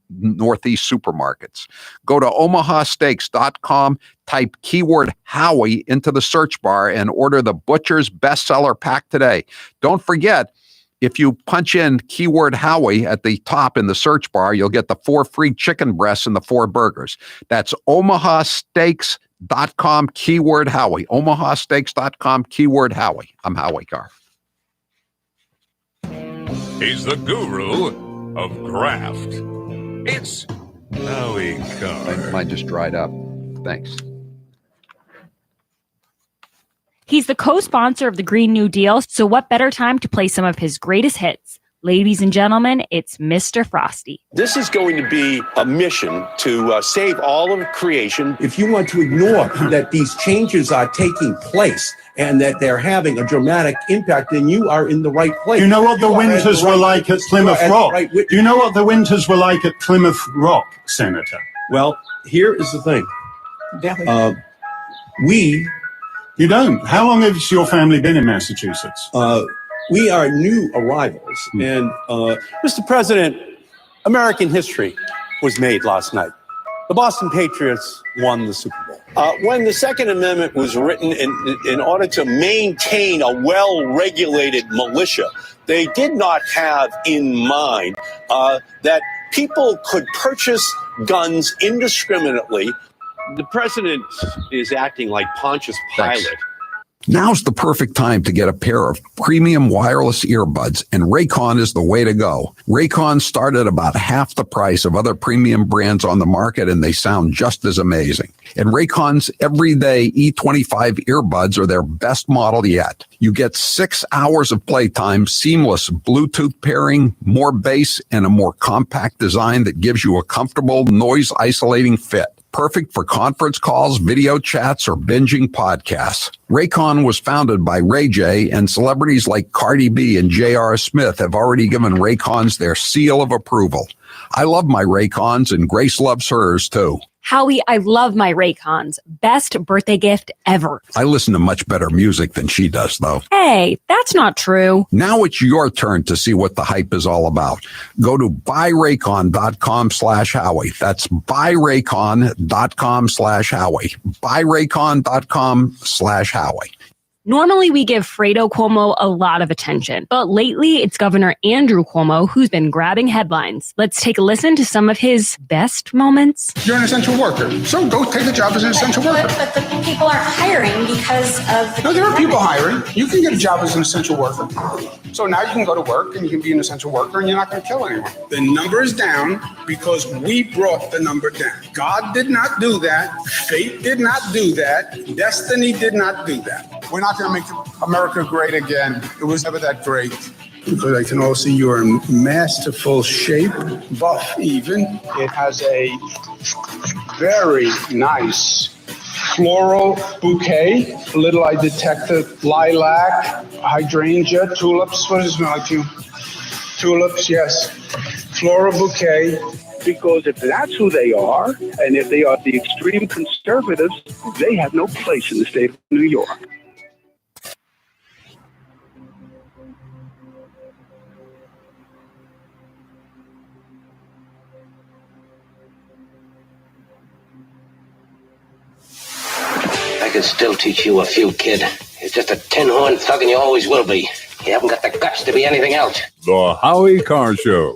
Northeast supermarkets. Go to omahasteaks.com, type keyword Howie into the search bar, and order the Butcher's Bestseller Pack today. Don't forget, if you punch in keyword Howie at the top in the search bar, you'll get the 4 free chicken breasts and the 4 burgers. That's omahasteaks.com, keyword Howie. omahasteaks.com, keyword Howie. I'm Howie Carr. He's the guru of graft. It's Howie Carr. Mine just dried up. Thanks. He's the co-sponsor of the Green New Deal, so what better time to play some of his greatest hits? Ladies and gentlemen, it's Mr. Frosty. This is going to be a mission to save all of creation. If you want to ignore that these changes are taking place and that they're having a dramatic impact, then you are in the right place. You know what the winters were like at Plymouth Rock? Do you know what the winters were like at Plymouth Rock, Senator? Well, here is the thing. You don't. How long has your family been in Massachusetts? We are new arrivals. And Mr. President, American history was made last night. The Boston Patriots won the Super Bowl. When the Second Amendment was written in order to maintain a well-regulated militia, they did not have in mind that people could purchase guns indiscriminately. The president is acting like Pontius Pilate. Thanks. Now's the perfect time to get a pair of premium wireless earbuds, and Raycon is the way to go. Raycon start at about half the price of other premium brands on the market, and they sound just as amazing. And Raycon's everyday E25 earbuds are their best model yet. You get 6 hours of playtime, seamless Bluetooth pairing, more bass, and a more compact design that gives you a comfortable, noise-isolating fit. Perfect for conference calls, video chats, or binging podcasts. Raycon was founded by Ray J, and celebrities like Cardi B and J.R. Smith have already given Raycons their seal of approval. I love my Raycons, and Grace loves hers, too. Howie, I love my Raycons. Best birthday gift ever. I listen to much better music than she does, though. Hey, that's not true. Now it's your turn to see what the hype is all about. Go to buyraycon.com/Howie. That's buyraycon.com/Howie. buyraycon.com/Howie. Normally, we give Fredo Cuomo a lot of attention, but lately it's Governor Andrew Cuomo who's been grabbing headlines. Let's take a listen to some of his best moments. You're an essential worker, so go take a job as an essential worker. But the people aren't hiring because of... No, there are people hiring. You can get a job as an essential worker. So now you can go to work and you can be an essential worker and you're not going to kill anyone. The number is down because we brought the number down. God did not do that. Fate did not do that. Destiny did not do that. We're not going to make America great again. It was never that great. Because I can all see you're in masterful shape, buff even. It has a very nice floral bouquet. A little I detected lilac, hydrangea, tulips. What does it smell like to you? Tulips, yes. Floral bouquet. Because if that's who they are, and if they are the extreme conservatives, they have no place in the state of New York. I can still teach you a few, kid. You're just a tin-horn thug and you always will be. You haven't got the guts to be anything else. The Howie Carr Show.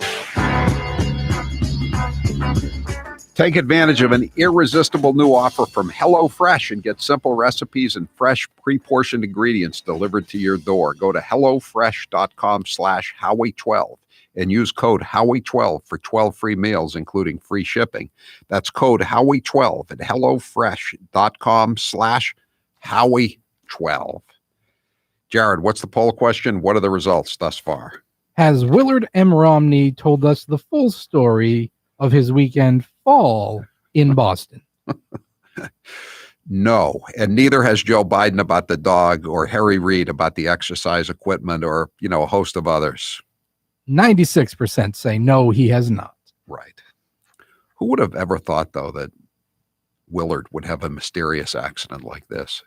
Take advantage of an irresistible new offer from HelloFresh and get simple recipes and fresh pre-portioned ingredients delivered to your door. Go to HelloFresh.com/Howie12 and use code Howie12 for 12 free meals, including free shipping. That's code Howie12 at HelloFresh.com/Howie12. Jared, what's the poll question? What are the results thus far? Has Willard M. Romney told us the full story of his weekend fall in Boston? No, and neither has Joe Biden about the dog or Harry Reid about the exercise equipment or, a host of others. 96% say no, he has not. Right. Who would have ever thought, though, that Willard would have a mysterious accident like this?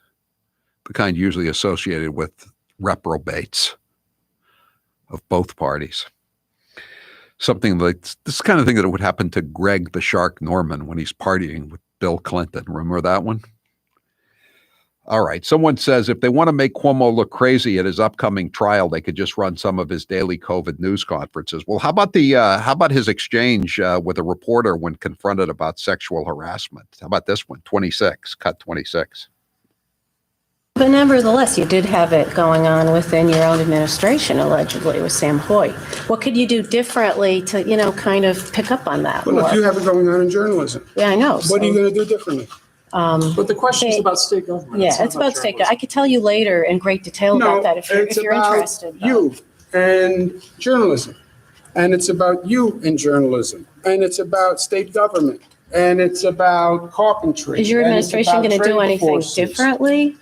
The kind usually associated with reprobates of both parties. Something like this kind of thing that would happen to Greg the Shark Norman when he's partying with Bill Clinton. Remember that one? All right. Someone says if they want to make Cuomo look crazy at his upcoming trial, they could just run some of his daily COVID news conferences. Well, how about his exchange with a reporter when confronted about sexual harassment? How about this one? 26, cut 26. But nevertheless, you did have it going on within your own administration, allegedly, with Sam Hoyt. What could you do differently to, kind of pick up on that? Well, look, you have it going on in journalism. Yeah, I know. What are you going to do differently? But the question is about state government. Yeah, it's about state government. I could tell you later in great detail about that if you're interested. You and journalism. And it's about you and journalism. And it's about state government. And it's about carpentry. Is your administration going to do anything differently?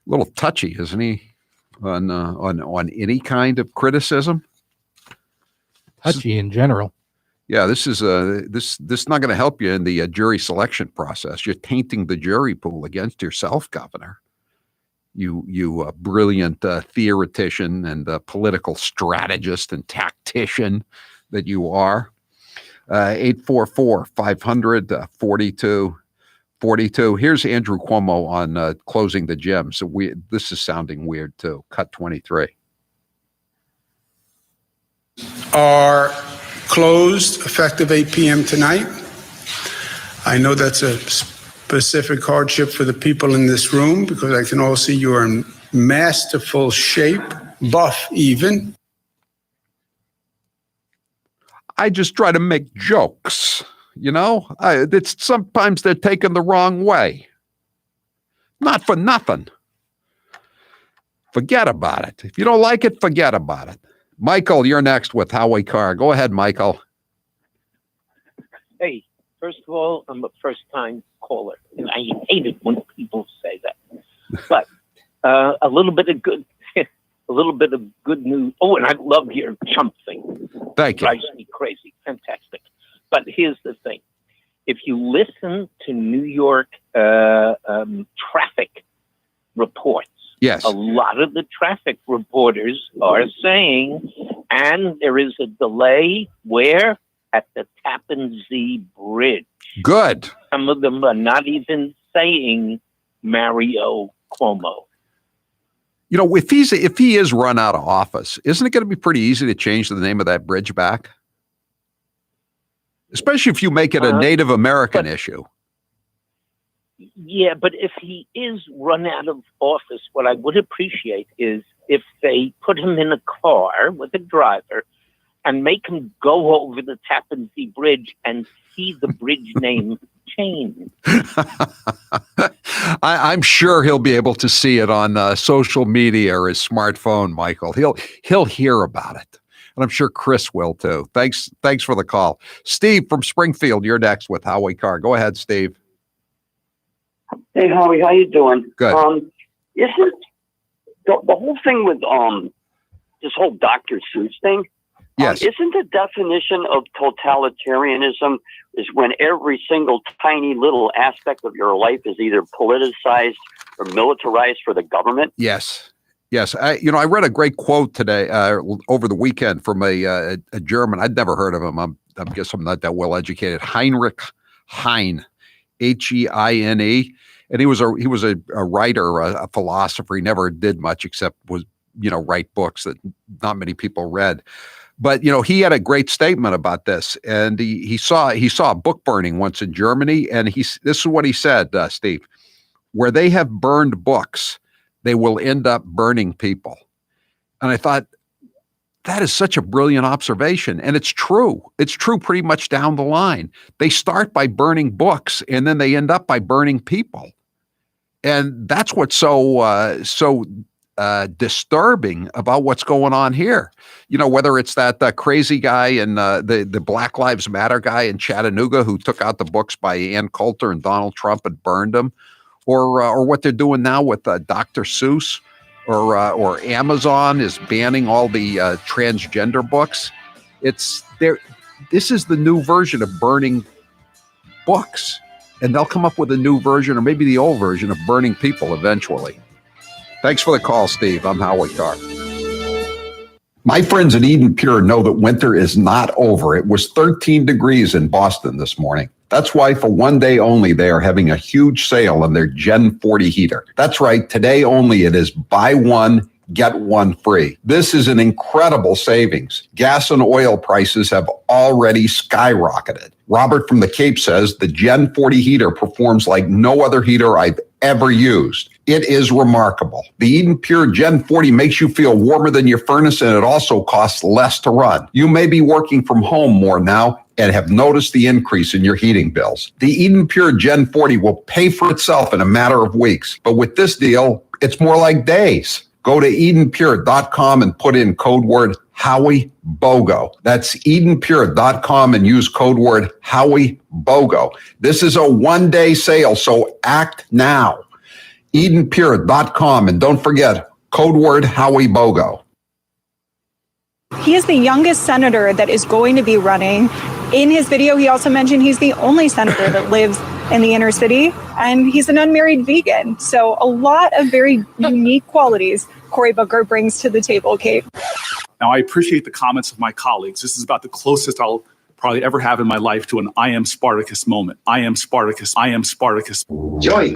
A little touchy, isn't he, on any kind of criticism? Touchy in general. Yeah, this is this not going to help you in the jury selection process. You're tainting the jury pool against yourself, Governor. You brilliant theoretician and political strategist and tactician that you are. 844-500-4242. Here's Andrew Cuomo on closing the gym. So this is sounding weird too. Cut 23. Are closed effective 8 p.m. tonight. I know that's a specific hardship for the people in this room because I can all see you are in masterful shape, buff even. I just try to make jokes. It's sometimes they're taken the wrong way. Not for nothing. Forget about it. If you don't like it, forget about it. Michael, you're next with Howie Carr. Go ahead, Michael. Hey, first of all, I'm a first-time caller, and I hate it when people say that. But a little bit of good news. Oh, and I love your Trump thing. Thank you. Drives me crazy. Fantastic. But here's the thing. If you listen to New York traffic reports, yes, a lot of the traffic reporters are saying, and there is a delay where? At the Tappan Zee Bridge. Good. Some of them are not even saying Mario Cuomo. If he is run out of office, isn't it going to be pretty easy to change the name of that bridge back? Especially if you make it a Native American issue. Yeah, but if he is run out of office, what I would appreciate is if they put him in a car with a driver and make him go over the Tappan Zee Bridge and see the bridge name change. I'm sure he'll be able to see it on social media or his smartphone, Michael. He'll hear about it. And I'm sure Chris will too. Thanks for the call. Steve from Springfield, you're next with Howie Carr. Go ahead, Steve. Hey, Howie, how you doing? Good. Isn't the whole thing with this whole Dr. Seuss thing? Yes. Isn't the definition of totalitarianism is when every single tiny little aspect of your life is either politicized or militarized for the government? Yes. Yes. I read a great quote today, over the weekend from a German. I'd never heard of him. I guess I'm not that well educated. Heinrich Heine, Heine. And he was a writer, a philosopher. He never did much except write books that not many people read. But, he had a great statement about this, and he saw a book burning once in Germany. And this is what he said, Steve, where they have burned books, they will end up burning people. And I thought, that is such a brilliant observation. And it's true. It's true pretty much down the line. They start by burning books, and then they end up by burning people. And that's what's so disturbing about what's going on here. Whether it's that crazy guy and the Black Lives Matter guy in Chattanooga who took out the books by Ann Coulter and Donald Trump and burned them, or what they're doing now with Dr. Seuss, or Amazon is banning all the transgender books. It's there. This is the new version of burning books, and they'll come up with a new version, or maybe the old version, of burning people eventually. Thanks for the call, Steve. I'm Howie Carr. My friends at Eden Pure know that winter is not over. It was 13 degrees in Boston this morning. That's why for one day only, they are having a huge sale on their Gen 40 heater. That's right. Today only, it is buy one, get one free. This is an incredible savings. Gas and oil prices have already skyrocketed. Robert from the Cape says the Gen 40 heater performs like no other heater I've ever used. It is remarkable. The Eden Pure Gen 40 makes you feel warmer than your furnace, and it also costs less to run. You may be working from home more now and have noticed the increase in your heating bills. The Eden Pure Gen 40 will pay for itself in a matter of weeks. But with this deal, it's more like days. Go to EdenPure.com and put in code word Howie BOGO. That's EdenPure.com and use code word Howie BOGO. This is a one-day sale, so act now. EdenPure.com, and don't forget, code word Howie BOGO. He is the youngest senator that is going to be running. In his video, he also mentioned he's the only senator that lives in the inner city, and he's an unmarried vegan. So a lot of very unique qualities Cory Booker brings to the table, Kate. Now, I appreciate the comments of my colleagues. This is about the closest I'll probably ever have in my life to an I am Spartacus moment. I am Spartacus. I am Spartacus. Joey,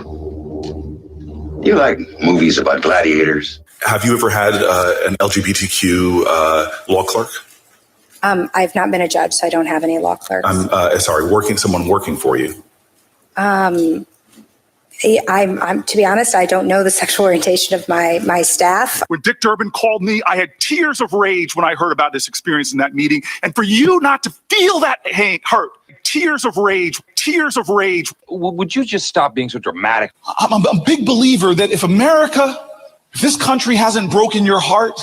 you like movies about gladiators? Have you ever had an LGBTQ law clerk? I've not been a judge, so I don't have any law clerks. Someone working for you. I'm to be honest, I don't know the sexual orientation of my staff. When Dick Durbin called me, I had tears of rage when I heard about this experience in that meeting. And for you not to feel that hurt, tears of rage. Would you just stop being so dramatic? I'm a big believer that if this country hasn't broken your heart,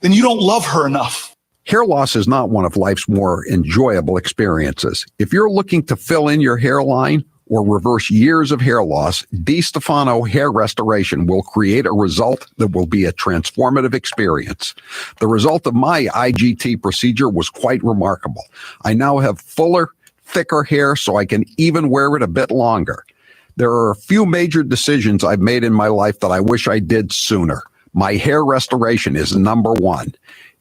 then you don't love her enough. Hair loss is not one of life's more enjoyable experiences. If you're looking to fill in your hairline or reverse years of hair loss, DiStefano Hair Restoration will create a result that will be a transformative experience. The result of my IGT procedure was quite remarkable. I now have fuller, thicker hair, so I can even wear it a bit longer. There are a few major decisions I've made in my life that I wish I did sooner. My hair restoration is number one.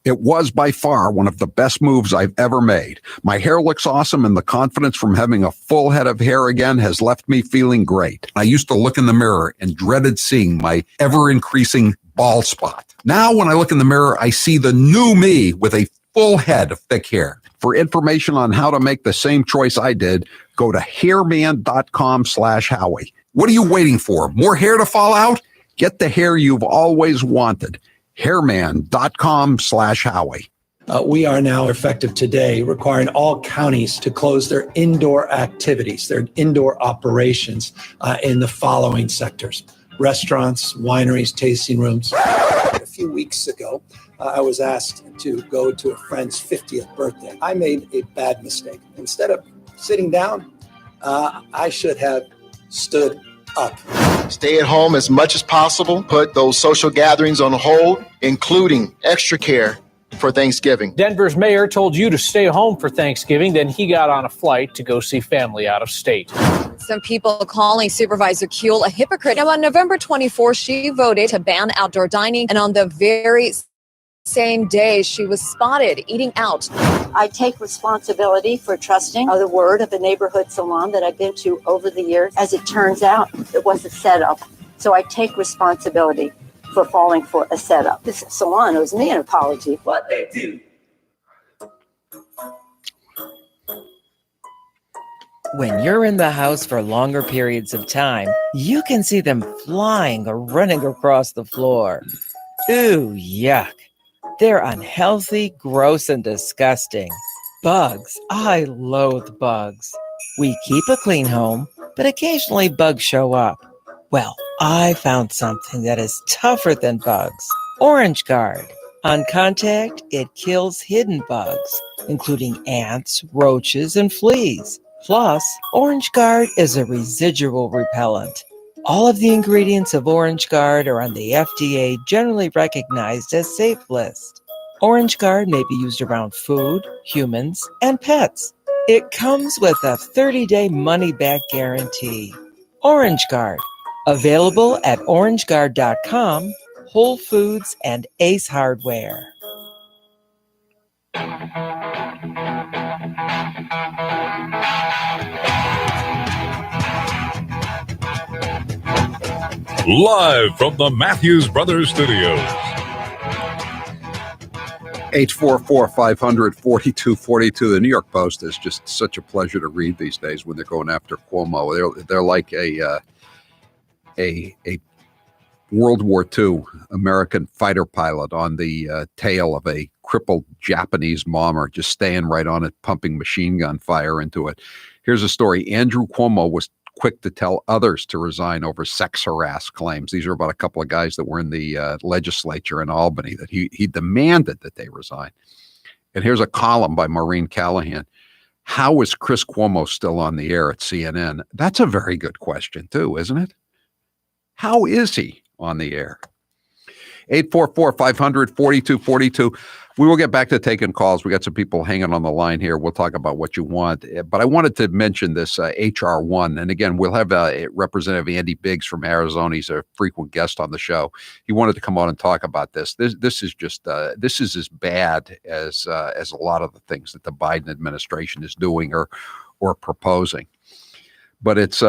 It was by far one of the best moves I've ever made. My hair looks awesome, and the confidence from having a full head of hair again has left me feeling great. I used to look in the mirror and dreaded seeing my ever-increasing bald spot. Now when I look in the mirror, I see the new me with a full head of thick hair. For information on how to make the same choice I did, go to hairman.com/Howie. What are you waiting for? More hair to fall out? Get the hair you've always wanted. Hairman.com/Howie. We are now, effective today, requiring all counties to close their indoor activities, their indoor operations in the following sectors: restaurants, wineries, tasting rooms. A few weeks ago, I was asked to go to a friend's 50th birthday. I made a bad mistake. Instead of sitting down, I should have stood up. Stay at home as much as possible. Put those social gatherings on hold, including extra care for Thanksgiving. Denver's mayor told you to stay home for Thanksgiving, then he got on a flight to go see family out of state. Some people calling Supervisor Kuehl a hypocrite. Now, on November 24th, she voted to ban outdoor dining, and on the very same day, she was spotted eating out. I take responsibility for trusting the word of a neighborhood salon that I've been to over the years. As it turns out, it was a setup. So I take responsibility for falling for a setup. This salon owes me an apology. What they do. When you're in the house for longer periods of time, you can see them flying or running across the floor. Ooh, yuck. They're unhealthy, gross, and disgusting. Bugs. I loathe bugs. We keep a clean home, but occasionally bugs show up. Well, I found something that is tougher than bugs. Orange Guard. On contact, it kills hidden bugs, including ants, roaches, and fleas. Plus, Orange Guard is a residual repellent. All of the ingredients of Orange Guard are on the FDA generally recognized as safe list. Orange Guard may be used around food, humans, and pets. It comes with a 30-day money-back guarantee. Orange Guard, available at orangeguard.com, Whole Foods, and Ace Hardware. Live from the Matthews Brothers Studios. 844-500-4242. The New York Post is just such a pleasure to read these days when they're going after Cuomo. They're like a World War II American fighter pilot on the tail of a crippled Japanese bomber, just staying right on it, pumping machine gun fire into it. Here's a story. Andrew Cuomo was quick to tell others to resign over sex harass claims. These are about a couple of guys that were in the legislature in Albany that he demanded that they resign. And here's a column by Maureen Callahan. How is Chris Cuomo still on the air at CNN? That's a very good question too, isn't it? How is he on the air? 844-500-4242. We will get back to taking calls. We got some people hanging on the line here. We'll talk about what you want. But I wanted to mention this H.R. 1. And again, we'll have Representative Andy Biggs from Arizona. He's a frequent guest on the show. He wanted to come on and talk about this. This is just this is as bad as a lot of the things that the Biden administration is doing or proposing. But it's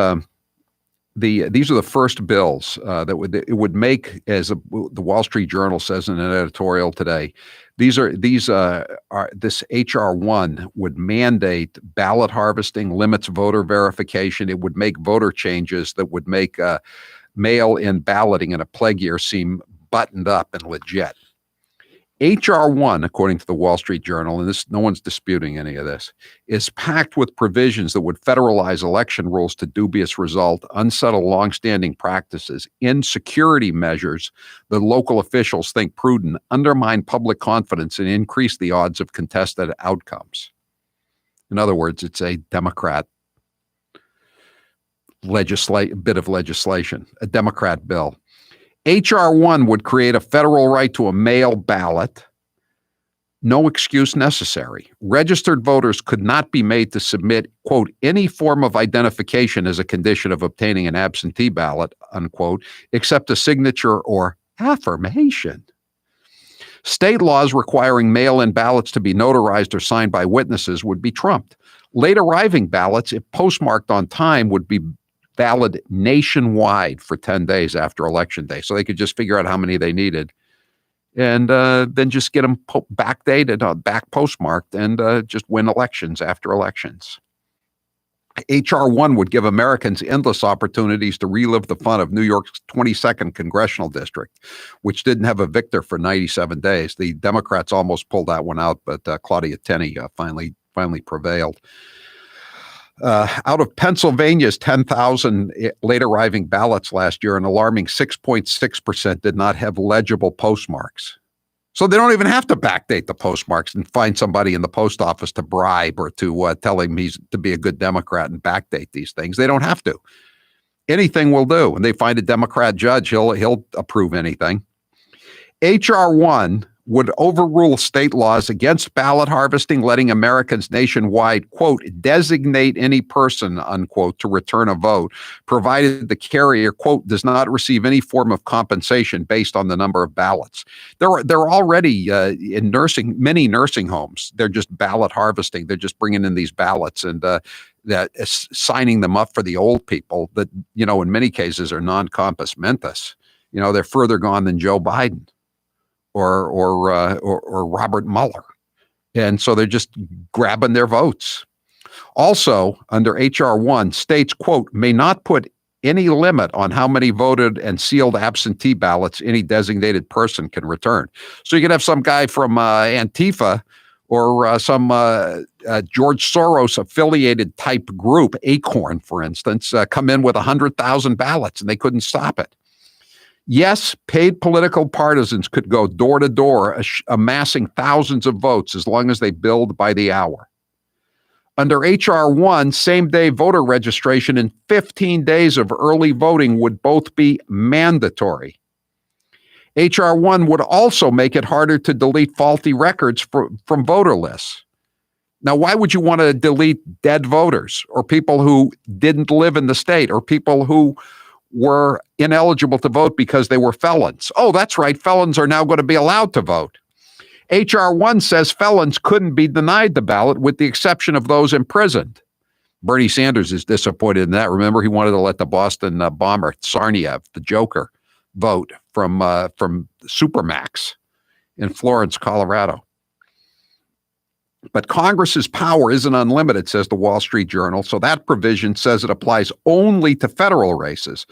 these are the first bills that would make, as the Wall Street Journal says in an editorial today, this H.R. 1 would mandate ballot harvesting, limits voter verification. It would make voter changes that would make mail-in balloting in a plague year seem buttoned up and legit. H.R. 1, according to the Wall Street Journal, and no one's disputing any of this, is packed with provisions that would federalize election rules to dubious result, unsettle longstanding practices, insecurity measures that local officials think prudent, undermine public confidence, and increase the odds of contested outcomes. In other words, it's a Democrat bit of legislation, a Democrat bill. H.R. 1 would create a federal right to a mail ballot. No excuse necessary. Registered voters could not be made to submit, quote, any form of identification as a condition of obtaining an absentee ballot, unquote, except a signature or affirmation. State laws requiring mail-in ballots to be notarized or signed by witnesses would be trumped. Late arriving ballots, if postmarked on time, would be valid nationwide for 10 days after Election Day. So they could just figure out how many they needed and then just get them backdated, back postmarked, and just win elections after elections. H.R. 1 would give Americans endless opportunities to relive the fun of New York's 22nd congressional district, which didn't have a victor for 97 days. The Democrats almost pulled that one out, but Claudia Tenney finally prevailed. Out of Pennsylvania's 10,000 late arriving ballots last year, an alarming 6.6% did not have legible postmarks. So they don't even have to backdate the postmarks and find somebody in the post office to bribe or to tell him he's to be a good Democrat and backdate these things. They don't have to. Anything will do. And they find a Democrat judge, he'll approve anything. H.R. 1 would overrule state laws against ballot harvesting, letting Americans nationwide, quote, designate any person, unquote, to return a vote, provided the carrier, quote, does not receive any form of compensation based on the number of ballots. They're already in many nursing homes. They're just ballot harvesting. They're just bringing in these ballots and that is signing them up for the old people that, in many cases are non-compos mentis. They're further gone than Joe Biden or Robert Mueller. And so they're just grabbing their votes. Also, under H.R. 1, states, quote, may not put any limit on how many voted and sealed absentee ballots any designated person can return. So you could have some guy from Antifa or some George Soros affiliated type group, Acorn, for instance, come in with 100,000 ballots and they couldn't stop it. Yes, paid political partisans could go door to door, amassing thousands of votes as long as they billed by the hour. Under H.R. 1, same-day voter registration and 15 days of early voting would both be mandatory. H.R. 1 would also make it harder to delete faulty records from voter lists. Now, why would you want to delete dead voters or people who didn't live in the state or people who were ineligible to vote because they were felons? Oh, that's right. Felons are now going to be allowed to vote. H.R. 1 says felons couldn't be denied the ballot with the exception of those imprisoned. Bernie Sanders is disappointed in that. Remember, he wanted to let the Boston bomber Tsarnaev, the Joker, vote from Supermax in Florence, Colorado. But Congress's power isn't unlimited, says the Wall Street Journal, so that provision says it applies only to federal races.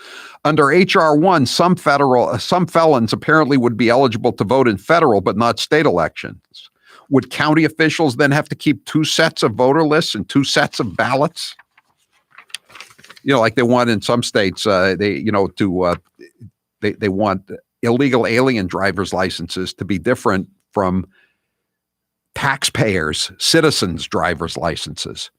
Under H.R. 1, some felons apparently would be eligible to vote in federal but not state elections. Would county officials then have to keep two sets of voter lists and two sets of ballots? Like they want in some states, they want illegal alien driver's licenses to be different from taxpayers, citizens' driver's licenses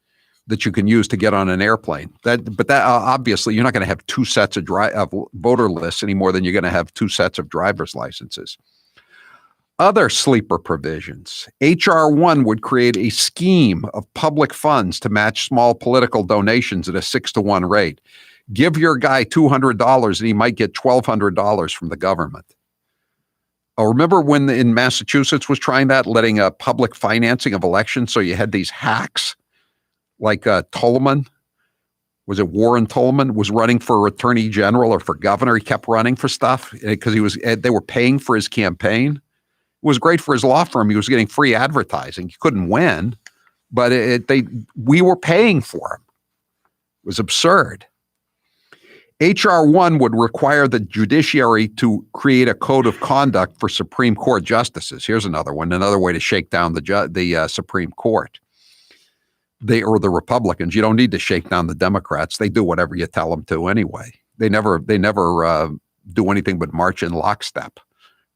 that you can use to get on an airplane. But obviously you're not going to have two sets of voter lists any more than you're going to have two sets of driver's licenses. Other sleeper provisions. H.R. 1 would create a scheme of public funds to match small political donations at a 6-to-1 rate. Give your guy $200 and he might get $1,200 from the government. Remember when in Massachusetts was trying that, letting public financing of elections? So you had these hacks like Tolman. Was it Warren Tolman was running for attorney general or for governor? He kept running for stuff because they were paying for his campaign. It was great for his law firm. He was getting free advertising. He couldn't win, but we were paying for him. It was absurd. H.R. 1 would require the judiciary to create a code of conduct for Supreme Court justices. Here's another one, another way to shake down the Supreme Court. Or the Republicans. You don't need to shake down the Democrats. They do whatever you tell them to anyway. They never do anything but march in lockstep,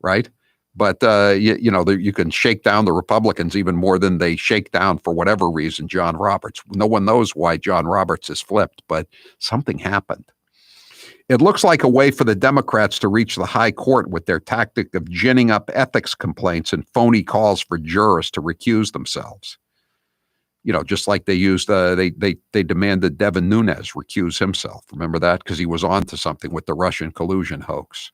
right? But you can shake down the Republicans even more than they shake down, for whatever reason, John Roberts. No one knows why John Roberts is flipped, but something happened. It looks like a way for the Democrats to reach the high court with their tactic of ginning up ethics complaints and phony calls for jurors to recuse themselves. Just like they used, they demanded Devin Nunes recuse himself. Remember that? Because he was on to something with the Russian collusion hoax.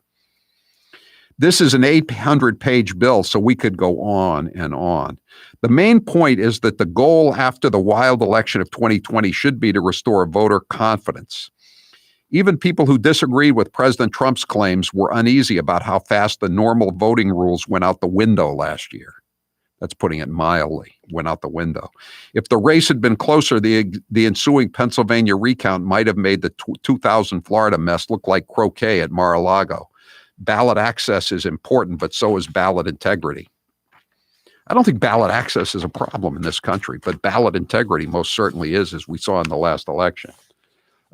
This is an 800-page bill, so we could go on and on. The main point is that the goal after the wild election of 2020 should be to restore voter confidence. Even people who disagreed with President Trump's claims were uneasy about how fast the normal voting rules went out the window last year. That's putting it mildly, went out the window. If the race had been closer, the ensuing Pennsylvania recount might have made the 2000 Florida mess look like croquet at Mar-a-Lago. Ballot access is important, but so is ballot integrity. I don't think ballot access is a problem in this country, but ballot integrity most certainly is, as we saw in the last election.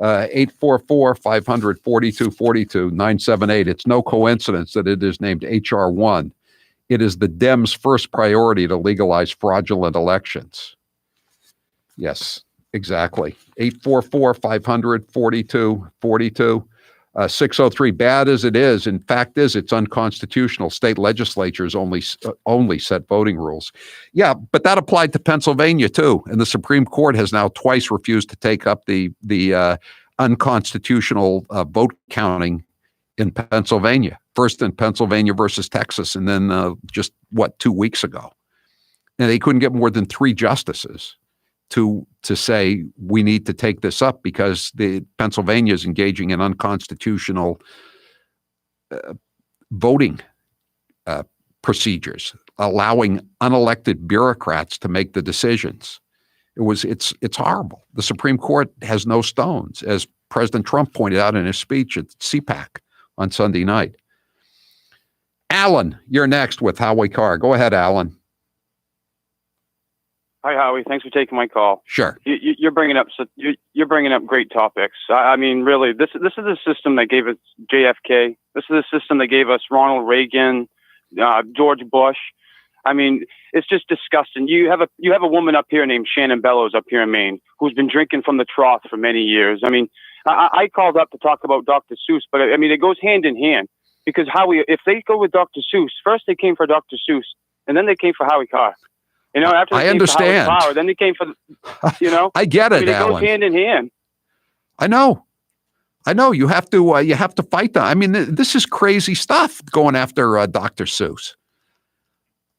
844-500-4242-978. It's no coincidence that it is named H.R. 1. It is the Dems' first priority to legalize fraudulent elections. Yes, exactly. 844-500-4242. 603, bad as it is, in fact is it's unconstitutional. State legislatures only set voting rules. Yeah, but that applied to Pennsylvania too. And the Supreme Court has now twice refused to take up the unconstitutional vote counting in Pennsylvania. First in Pennsylvania versus Texas, and then 2 weeks ago. And they couldn't get more than 3 justices to say we need to take this up because the Pennsylvania is engaging in unconstitutional voting procedures, allowing unelected bureaucrats to make the decisions. It's horrible. The Supreme Court has no stones, as President Trump pointed out in his speech at CPAC on Sunday night. Alan, you're next with Howie Carr. Go ahead, Alan. Hi, Howie. Thanks for taking my call. Sure. You're bringing up great topics. I mean, really, this is the system that gave us JFK. This is the system that gave us Ronald Reagan, George Bush. I mean, it's just disgusting. You have a woman up here named Shannon Bellows up here in Maine who's been drinking from the trough for many years. I mean, I called up to talk about Dr. Seuss, but I mean, it goes hand in hand because if they go with Dr. Seuss, first they came for Dr. Seuss and then they came for Howie Carr. You know, after they came for Howie Carr, then they came for, I get it, it Alan. goes hand in hand. I know. You have to fight that. I mean, this is crazy stuff going after Dr. Seuss.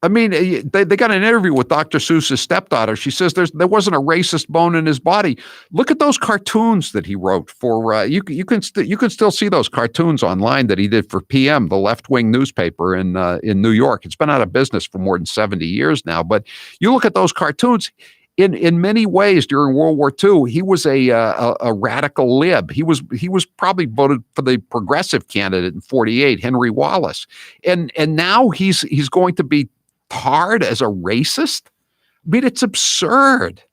I mean, they got an interview with Dr. Seuss's stepdaughter. She says there wasn't a racist bone in his body. Look at those cartoons that he wrote for. You can still see those cartoons online that he did for PM, the left-wing newspaper in New York. It's been out of business for more than 70 years now. But you look at those cartoons. In many ways, during World War II, he was a radical lib. He was probably voted for the progressive candidate in '48, Henry Wallace, and now he's going to be tarred as a racist. I mean, it's absurd.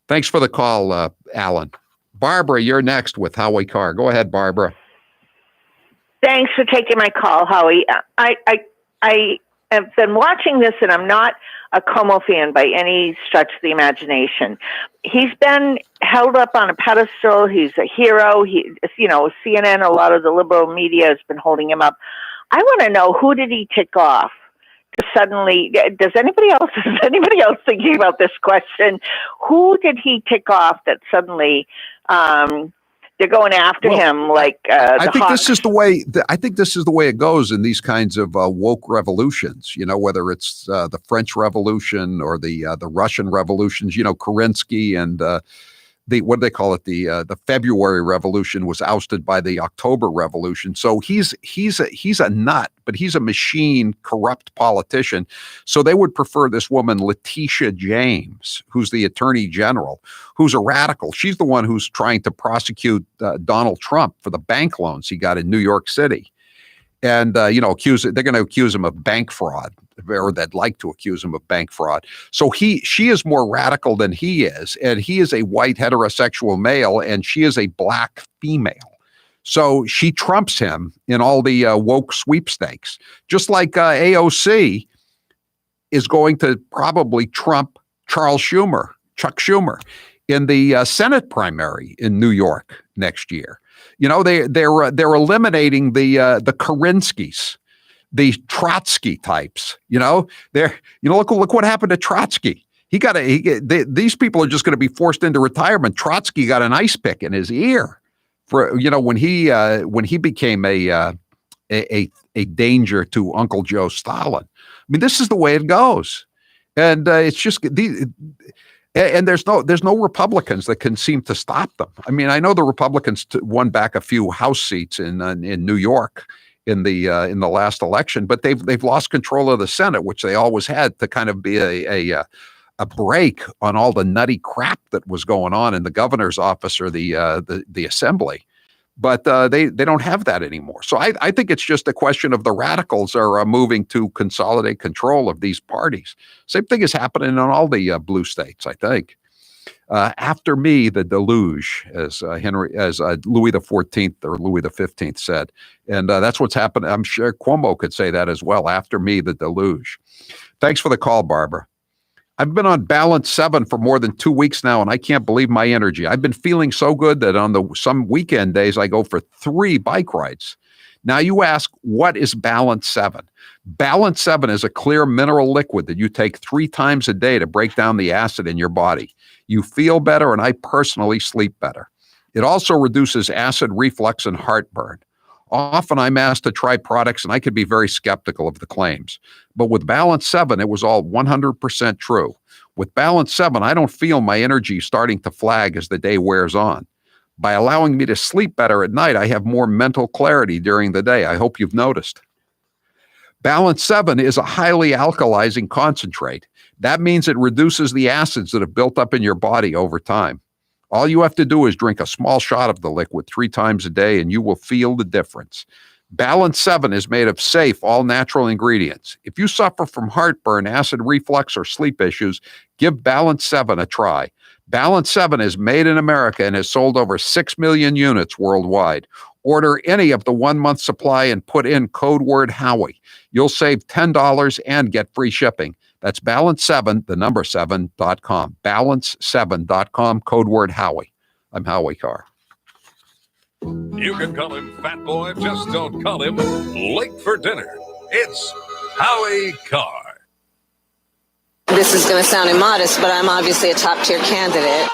Thanks for the call, Alan. Barbara, you're next with Howie Carr. Go ahead, Barbara. Thanks for taking my call, Howie. I have been watching this, and I'm not a Como fan by any stretch of the imagination. He's been held up on a pedestal. He's a hero. CNN, a lot of the liberal media has been holding him up. I want to know, who did he tick off? Suddenly, is anybody else thinking about this question? Who did he tick off that suddenly they're going after him like I think this is the way. I think this is the way it goes in these kinds of woke revolutions. You know, whether it's the French Revolution or the Russian revolutions. You know, Kerensky and what do they call it? The February Revolution was ousted by the October Revolution. So he's a nut, but he's a machine, corrupt politician. So they would prefer this woman, Letitia James, who's the Attorney General, who's a radical. She's the one who's trying to prosecute Donald Trump for the bank loans he got in New York City. And, they're going to accuse him of bank fraud, or they'd like to accuse him of bank fraud. So she is more radical than he is, and he is a white heterosexual male, and she is a black female. So she trumps him in all the woke sweepstakes, just like AOC is going to probably trump Chuck Schumer, in the Senate primary in New York next year. You know, they're eliminating the Kerenskys, the Trotsky types. You know, look what happened to Trotsky. These people are just going to be forced into retirement. Trotsky got an ice pick in his ear for when he became a danger to Uncle Joe Stalin. I mean, this is the way it goes, and it's just and there's no Republicans that can seem to stop them. I mean, I know the Republicans won back a few House seats in New York in the last election, but they've lost control of the Senate, which they always had, to kind of be a break on all the nutty crap that was going on in the governor's office or the assembly. But they don't have that anymore. So I think it's just a question of the radicals are moving to consolidate control of these parties. Same thing is happening in all the blue states, I think. After me, the deluge, as Louis XIV or Louis XV said. And that's what's happening. I'm sure Cuomo could say that as well. After me, the deluge. Thanks for the call, Barbara. I've been on Balance 7 for more than 2 weeks now, and I can't believe my energy. I've been feeling so good that on some weekend days, I go for 3 bike rides. Now you ask, what is Balance 7? Balance 7 is a clear mineral liquid that you take 3 times a day to break down the acid in your body. You feel better, and I personally sleep better. It also reduces acid reflux and heartburn. Often I'm asked to try products, and I could be very skeptical of the claims. But with Balance 7, it was all 100% true. With Balance 7, I don't feel my energy starting to flag as the day wears on. By allowing me to sleep better at night, I have more mental clarity during the day. I hope you've noticed. Balance 7 is a highly alkalizing concentrate. That means it reduces the acids that have built up in your body over time. All you have to do is drink a small shot of the liquid 3 times a day, and you will feel the difference. Balance 7 is made of safe, all-natural ingredients. If you suffer from heartburn, acid reflux, or sleep issues, give Balance 7 a try. Balance 7 is made in America and has sold over 6 million units worldwide. Order any of the 1-month supply and put in code word Howie. You'll save $10 and get free shipping. That's Balance7, the number 7.com. Balance7.com, code word Howie. I'm Howie Carr. You can call him Fat Boy, just don't call him late for dinner. It's Howie Carr. This is going to sound immodest, but I'm obviously a top-tier candidate.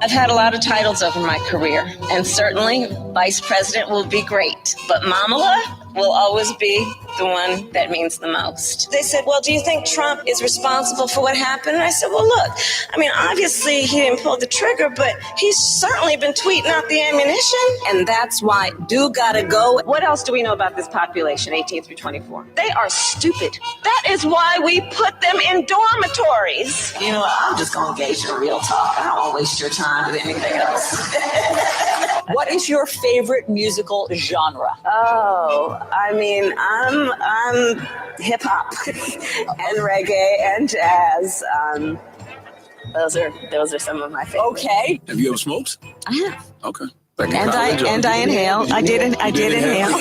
I've had a lot of titles over my career, and certainly vice president will be great. But Mamala will always be the one that means the most. They said, well, do you think Trump is responsible for what happened? And I said, well, look, I mean, obviously he didn't pull the trigger, but he's certainly been tweeting out the ammunition. And that's why do gotta go. What else do we know about this population, 18 through 24? They are stupid. That is why we put them in dormitories. You know, I'm just gonna engage in real talk. I don't want to waste your time with anything else. What is your favorite musical genre? Oh, I mean, I'm hip hop and reggae and jazz. Those are some of my favorites. Okay. Have you ever smoked? I have. Okay. And I inhale. I did inhale.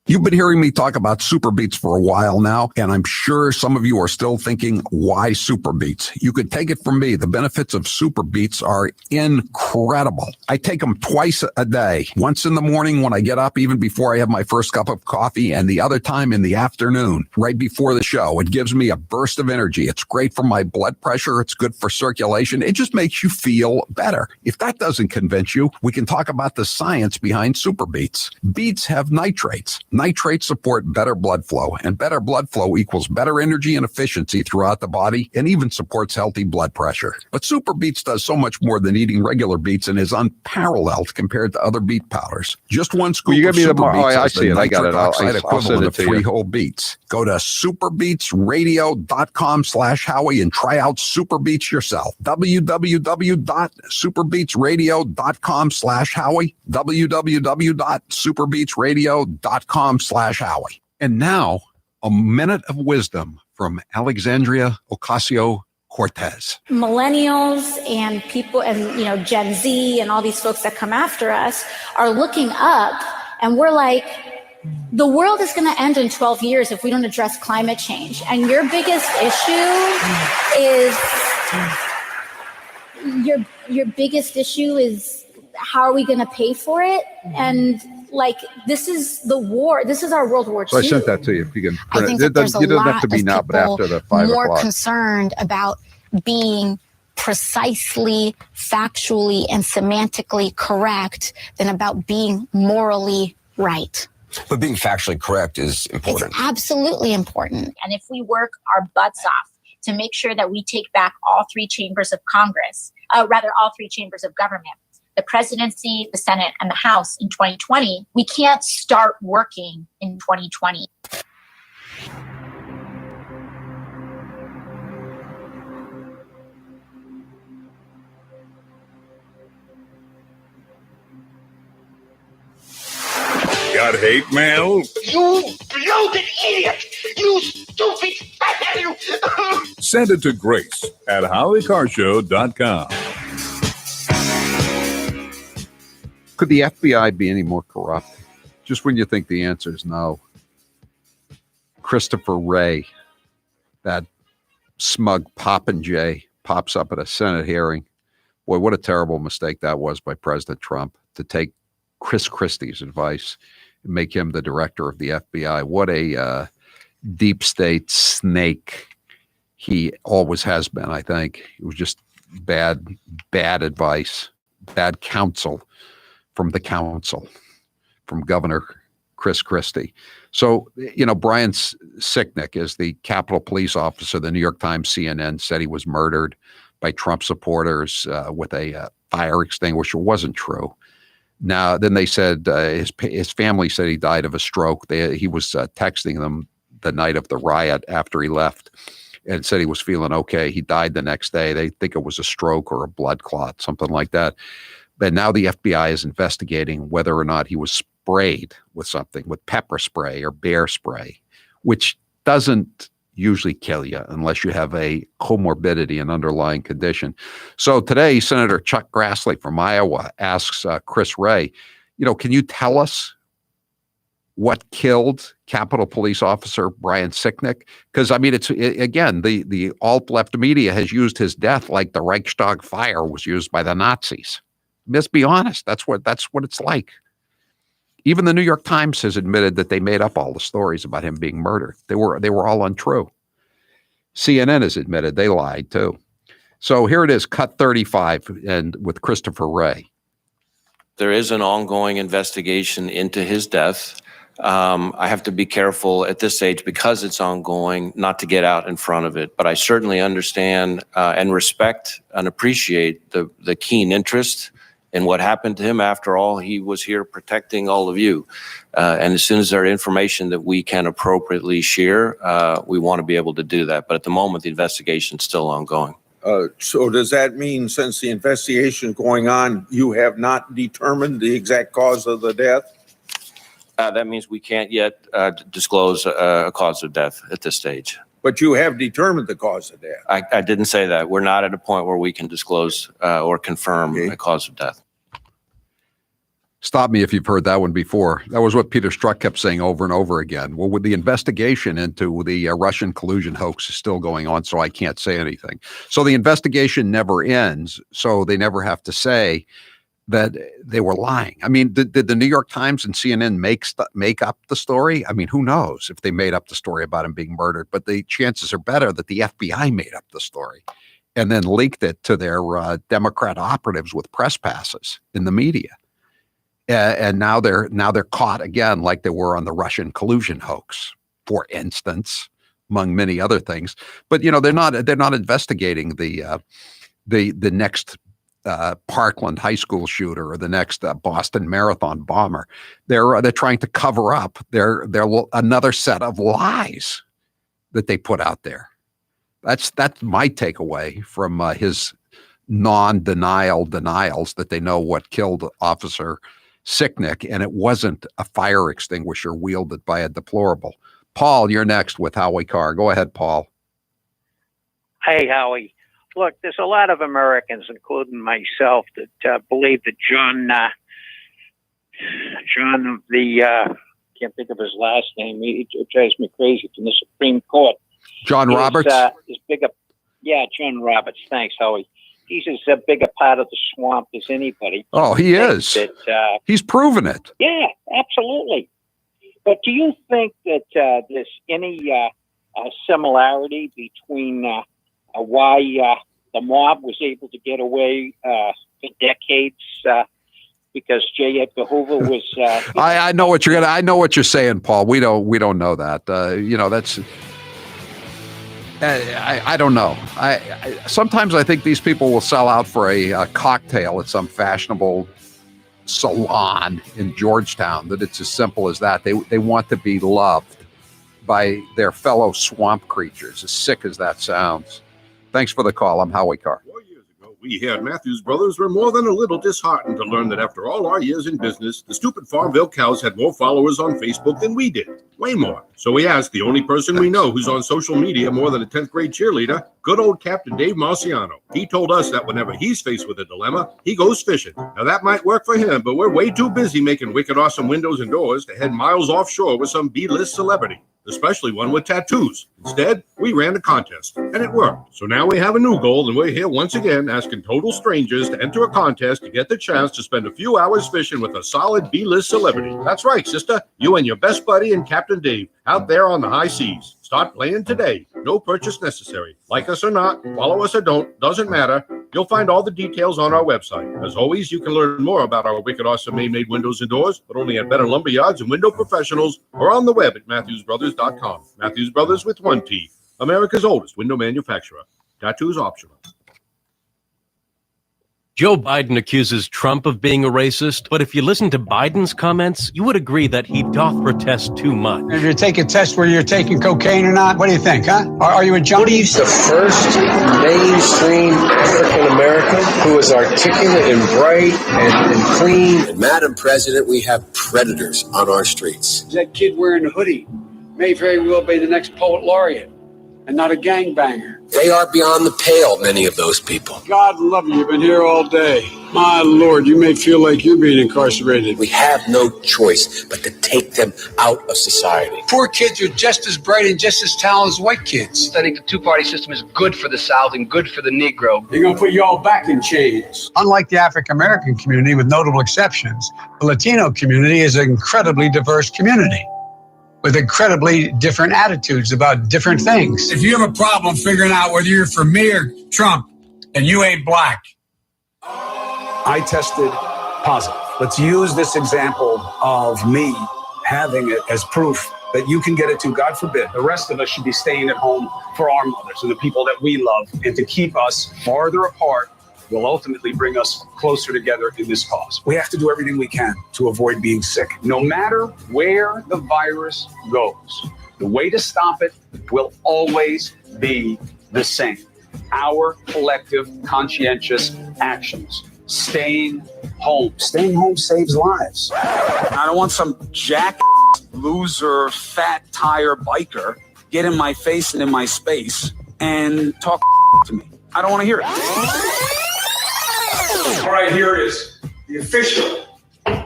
You've been hearing me talk about Super Beets for a while now, and I'm sure some of you are still thinking, why Super Beets? You could take it from me. The benefits of Super Beets are incredible. I take them twice a day, once in the morning when I get up, even before I have my first cup of coffee, and the other time in the afternoon, right before the show. It gives me a burst of energy. It's great for my blood pressure. It's good for circulation. It just makes you feel better. If that doesn't convince you, we can talk about the science behind Super Beets. Beets have nitrates. Nitrates support better blood flow, and better blood flow equals better energy and efficiency throughout the body, and even supports healthy blood pressure. But Super Beets does so much more than eating regular beets and is unparalleled compared to other beet powders. Just one scoop of Super Beets I has see the it. I got nitric it. oxide I'll send equivalent it of to 3 you. whole beets. Go to superbeetsradio.com/Howie and try out Super Beets yourself. www.superbeetsradio.com/Howie. www.superbeetsradio.com/Howie. And now, a minute of wisdom from Alexandria Ocasio-Cortez. Millennials and people and Gen Z and all these folks that come after us are looking up, and we're like, the world is going to end in 12 years if we don't address climate change. And your biggest issue is how are we going to pay for it? And this is the war. This is our World War II. So I sent that to you. If you can I print think it. that there's a You don't lot have to be of now, but people after the 5 more o'clock. concerned about being precisely, factually, and semantically correct than about being morally right. But being factually correct is important. It's absolutely important. And if we work our butts off to make sure that we take back all 3 chambers of Congress, all 3 chambers of government, the presidency, the Senate, and the House in 2020, we can't start working in 2020. Got hate mail? You bloated idiot! You stupid fat you! Send it to Grace at HowieCarShow.com. Could the FBI be any more corrupt? Just when you think the answer is no. Christopher Wray, that smug popinjay, pops up at a Senate hearing. Boy, what a terrible mistake that was by President Trump to take Chris Christie's advice and make him the director of the FBI. What a deep state snake he always has been, I think. It was just bad advice, bad counsel from the council, from Governor Chris Christie. So, Brian Sicknick is the Capitol Police officer. The New York Times, CNN said he was murdered by Trump supporters with a fire extinguisher. Wasn't true. Now, then they said his family said he died of a stroke. He was texting them the night of the riot after he left and said he was feeling okay. He died the next day. They think it was a stroke or a blood clot, something like that. But now the FBI is investigating whether or not he was sprayed with something, with pepper spray or bear spray, which doesn't usually kill you unless you have a comorbidity, an underlying condition. So today, Senator Chuck Grassley from Iowa asks Chris Wray, can you tell us what killed Capitol Police officer Brian Sicknick? Because, again, the alt-left media has used his death like the Reichstag fire was used by the Nazis. Let's be honest. That's what it's like. Even the New York Times has admitted that they made up all the stories about him being murdered. They were all untrue. CNN has admitted they lied too. So here it is, cut 35, and with Christopher Wray. There is an ongoing investigation into his death. I have to be careful at this stage because it's ongoing not to get out in front of it. But I certainly understand and respect and appreciate the keen interest in what happened to him. After all, he was here protecting all of you. And as soon as there is information that we can appropriately share, we want to be able to do that. But at the moment, the investigation is still ongoing. So does that mean since the investigation is going on, you have not determined the exact cause of the death? That means we can't yet disclose a cause of death at this stage. But you have determined the cause of death. I didn't say that. We're not at a point where we can disclose or confirm a cause of death. Stop me if you've heard that one before. That was what Peter Strzok kept saying over and over again. Well, with the investigation into the Russian collusion hoax is still going on, so I can't say anything. So the investigation never ends, so they never have to say that they were lying. I mean, did the New York Times and CNN make up the story? I mean, who knows if they made up the story about him being murdered, but the chances are better that the FBI made up the story and then leaked it to their Democrat operatives with press passes in the media. And now they're caught again, like they were on the Russian collusion hoax, for instance, among many other things. But they're not investigating the next Parkland high school shooter or the next Boston Marathon bomber. They're trying to cover up their another set of lies that they put out there. That's my takeaway from his non-denial denials that they know what killed Officer Sicknick, and it wasn't a fire extinguisher wielded by a deplorable. Paul, you're next with Howie Carr. Go ahead, Paul. Hey, Howie. Look, there's a lot of Americans, including myself, that believe that John, can't think of his last name. It drives me crazy, from the Supreme Court. John Roberts? Is bigger. Yeah, John Roberts. Thanks, Howie. He's as big a part of the swamp as anybody. Oh, he is. He's proven it. Yeah, absolutely. But do you think that there's any similarity between why the mob was able to get away for decades? Because J. Edgar Hoover was. I know what you're saying, Paul. We don't know that. That's. I don't know. Sometimes I think these people will sell out for a cocktail at some fashionable salon in Georgetown. That it's as simple as that. They want to be loved by their fellow swamp creatures, as sick as that sounds. Thanks for the call. I'm Howie Carr. 4 years ago, we here at Matthews Brothers were more than a little disheartened to learn that after all our years in business, the stupid Farmville cows had more followers on Facebook than we did. Way more. So we asked the only person we know who's on social media more than a 10th grade cheerleader, good old Captain Dave Marciano. He told us that whenever he's faced with a dilemma, he goes fishing. Now that might work for him, but we're way too busy making wicked awesome windows and doors to head miles offshore with some B-list celebrity, especially one with tattoos. Instead, we ran a contest, and it worked. So now we have a new goal, and we're here once again asking total strangers to enter a contest to get the chance to spend a few hours fishing with a solid B-list celebrity. That's right, sister. You and your best buddy and Captain Dave out there on the high seas. Start playing today. No purchase necessary. Like us or not, follow us or don't, doesn't matter. You'll find all the details on our website. As always, you can learn more about our wicked awesome Maine-made windows and doors, but only at Better Lumber Yards and Window Professionals, or on the web at MatthewsBrothers.com. Matthews Brothers with one T. America's oldest window manufacturer. Tattoos optional. Joe Biden accuses Trump of being a racist, but if you listen to Biden's comments, you would agree that he doth protest too much. If you take a test where you're taking cocaine or not, what do you think, huh? Are you a junkie? He's the first mainstream African American who is articulate and bright and clean. And Madam President, we have predators on our streets. That kid wearing a hoodie may very well be the next poet laureate and not a gangbanger. They are beyond the pale, many of those people. God love you. You've been here all day. My Lord, you may feel like you're being incarcerated. We have no choice but to take them out of society. Poor kids are just as bright and just as talented as white kids. I think the two-party system is good for the South and good for the Negro. They're going to put you all back in chains. Unlike the African-American community, with notable exceptions, the Latino community is an incredibly diverse community with incredibly different attitudes about different things. If you have a problem figuring out whether you're for me or Trump and you ain't black. I tested positive. Let's use this example of me having it as proof that you can get it too. God forbid, the rest of us should be staying at home for our mothers and the people that we love, and to keep us farther apart will ultimately bring us closer together in this cause. We have to do everything we can to avoid being sick. No matter where the virus goes, the way to stop it will always be the same. Our collective conscientious actions. Staying home. Staying home saves lives. I don't want some jack loser, fat tire biker get in my face and in my space and talk to me. I don't want to hear it. All right, here it is. The official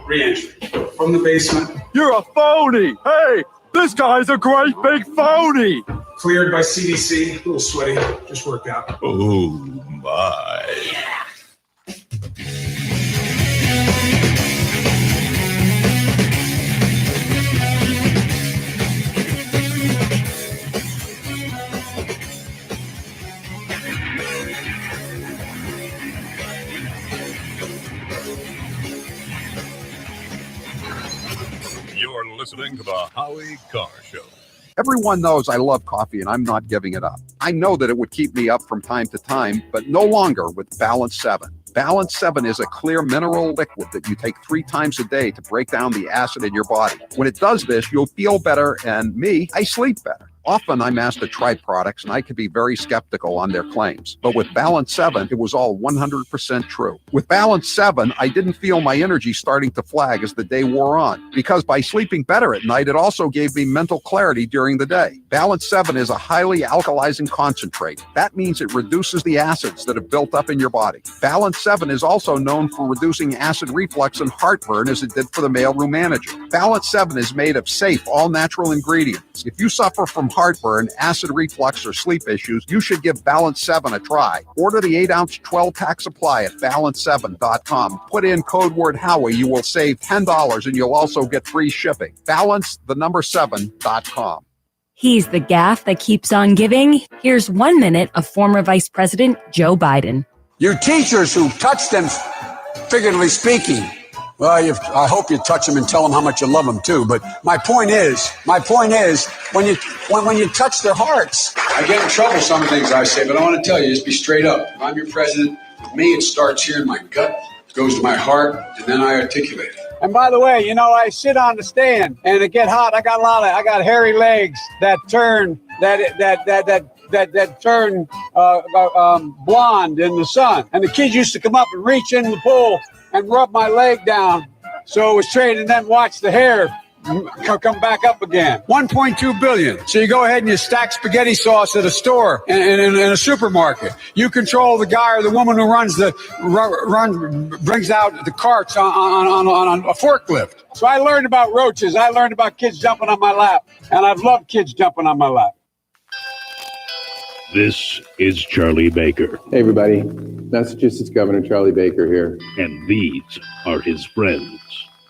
re-entry from the basement. You're a phony. Hey, this guy's a great big phony. Cleared by CDC. A little sweaty. Just worked out. Oh, my. You're listening to the Howie Carr Show. Everyone knows I love coffee and I'm not giving it up. I know that it would keep me up from time to time, but no longer with Balance 7. Balance 7 is a clear mineral liquid that you take 3 times a day to break down the acid in your body. When it does this, you'll feel better, and I sleep better. Often I'm asked to try products and I can be very skeptical on their claims. But with Balance 7, it was all 100% true. With Balance 7, I didn't feel my energy starting to flag as the day wore on, because by sleeping better at night, it also gave me mental clarity during the day. Balance 7 is a highly alkalizing concentrate. That means it reduces the acids that have built up in your body. Balance 7 is also known for reducing acid reflux and heartburn, as it did for the mailroom manager. Balance 7 is made of safe, all-natural ingredients. If you suffer from heartburn, acid reflux, or sleep issues, you should give Balance 7 a try. Order the 8-ounce 12-pack supply at balance7.com. Put in code word Howie. You will save $10 and you'll also get free shipping. Balance7.com. He's the gaff that keeps on giving. Here's 1 minute of former Vice President Joe Biden. Your teachers who touch them, figuratively speaking, well, I hope you touch them and tell them how much you love them too. But my point is, when you touch their hearts, I get in trouble with some things I say, but I want to tell you, just be straight up. If I'm your president, for me, it starts here in my gut, goes to my heart, and then I articulate it. And by the way, I sit on the stand and it get hot. I got hairy legs that turn turn blonde in the sun. And the kids used to come up and reach in the pool and rub my leg down so it was straight, and then watch the hair come back up again. 1.2 billion. So you go ahead and you stack spaghetti sauce at a store and in a supermarket. You control the guy or the woman who brings out the carts on a forklift. So I learned about roaches. I learned about kids jumping on my lap, and I've loved kids jumping on my lap. This is Charlie Baker. Hey, everybody. Massachusetts Governor Charlie Baker here. And these are his friends.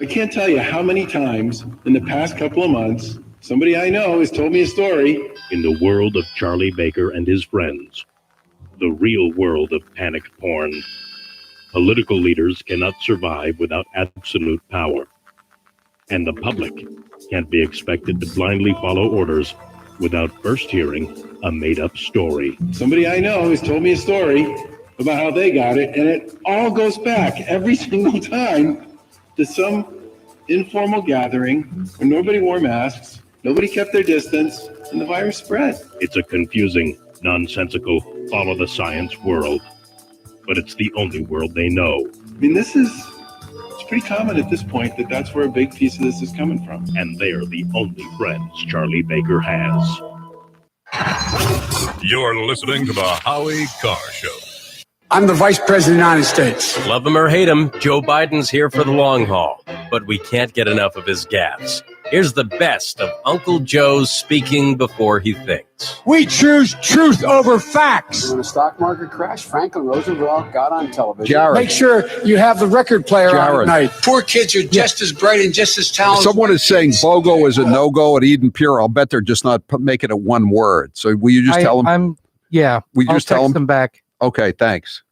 I can't tell you how many times in the past couple of months, somebody I know has told me a story. In the world of Charlie Baker and his friends, the real world of panic porn, political leaders cannot survive without absolute power. And the public can't be expected to blindly follow orders without first hearing a made-up story. Somebody I know has told me a story about how they got it, and it all goes back every single time to some informal gathering where nobody wore masks, nobody kept their distance, and the virus spread. It's a confusing, nonsensical, follow-the-science world. But it's the only world they know. I mean, it's pretty common at this point that that's where a big piece of this is coming from. And they're the only friends Charlie Baker has. You're listening to the Howie Carr Show. I'm the Vice President of the United States. Love him or hate him, Joe Biden's here for the long haul. But we can't get enough of his gaffes. Here's the best of Uncle Joe speaking before he thinks. We choose truth over facts. When the stock market crashed, Franklin Roosevelt got on television. Jared. Make sure you have the record player on Jared. at night. Poor kids are just as bright and just as talented. Someone is saying BOGO is a no-go at Eden Pure. I'll bet they're just not making it one word. So will you just tell them? Will you just tell them back? Okay, thanks.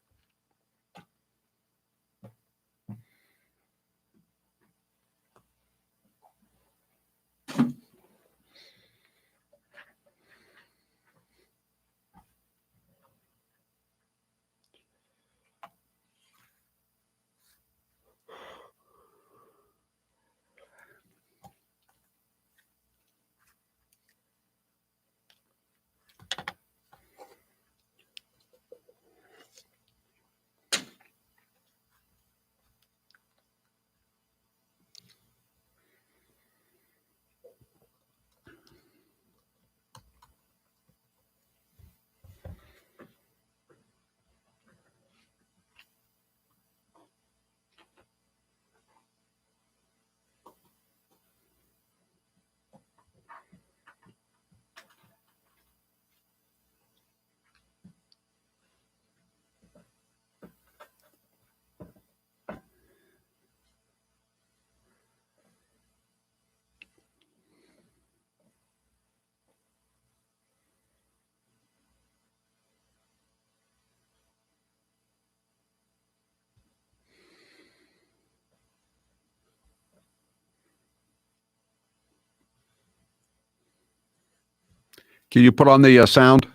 Can you put on the sound?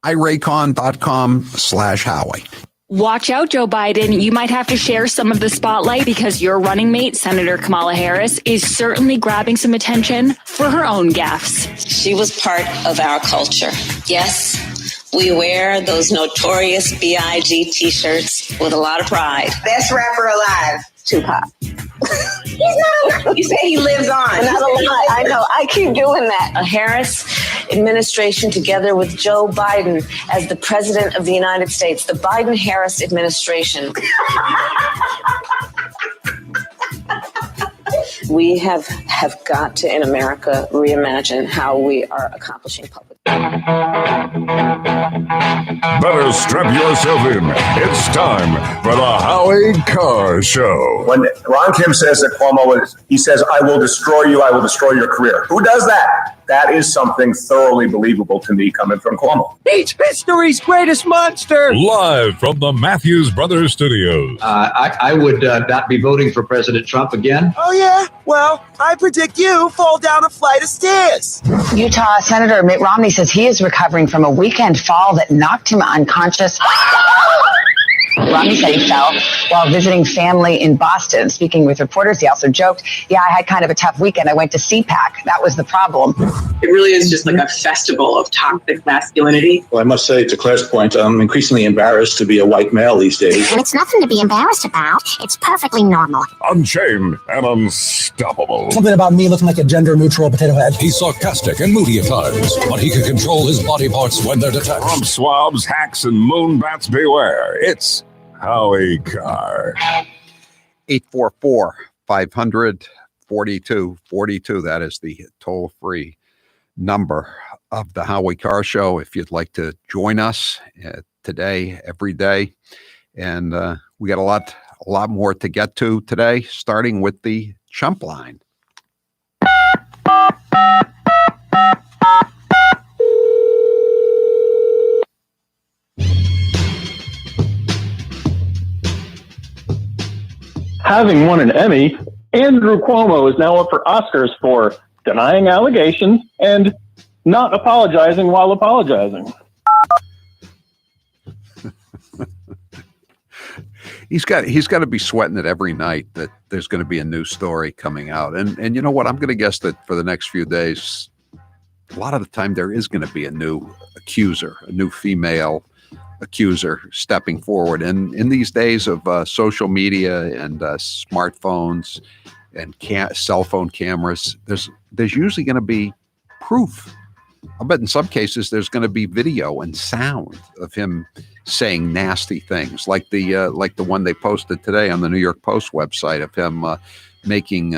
iraycon.com/Howie. Watch out, Joe Biden. You might have to share some of the spotlight because your running mate, Senator Kamala Harris, is certainly grabbing some attention for her own gaffes. She was part of our culture. Yes, we wear those notorious B.I.G. t-shirts with a lot of pride. Best rapper alive, Tupac. He's not alive. You say he lives on. Not alive. I know. I keep doing that. A Harris administration together with Joe Biden as the president of the United States. The Biden-Harris administration. We have got to, in America, reimagine how we are accomplishing public. Better strap yourself in. It's time for the Howie Carr Show. When Ron Kim says that Cuomo he says, I will destroy you, I will destroy your career. Who does that? That is something thoroughly believable to me coming from Cuomo. He's history's greatest monster. Live from the Matthews Brothers Studios. I would not be voting for President Trump again. Oh, yeah? Well, I predict you fall down a flight of stairs. Utah Senator Mitt Romney says he is recovering from a weekend fall that knocked him unconscious. Romney said he fell while visiting family in Boston. Speaking with reporters, he also joked, "Yeah, I had kind of a tough weekend. I went to CPAC. That was the problem." It really is just like a festival of toxic masculinity. Well, I must say, to Claire's point, I'm increasingly embarrassed to be a white male these days. And it's nothing to be embarrassed about. It's perfectly normal. Unchained and unstoppable. Something about me looking like a gender-neutral potato head. He's sarcastic and moody at times, but he can control his body parts when they're detached. From swabs, hacks, and moonbats beware. It's Howie Carr. 844-500-4242. That is the toll-free number of the Howie Carr Show if you'd like to join us today, every day. And we got a lot more to get to today, starting with the chump line. Having won an Emmy, Andrew Cuomo is now up for Oscars for denying allegations and not apologizing while apologizing. He's got to be sweating it every night that there's going to be a new story coming out. And you know what? I'm going to guess that for the next few days, a lot of the time there is going to be a new accuser, a new female accuser stepping forward. And in these days of social media and smartphones and cell phone cameras, there's usually going to be proof. I bet in some cases there's going to be video and sound of him saying nasty things, like the one they posted today on the New York Post website of him making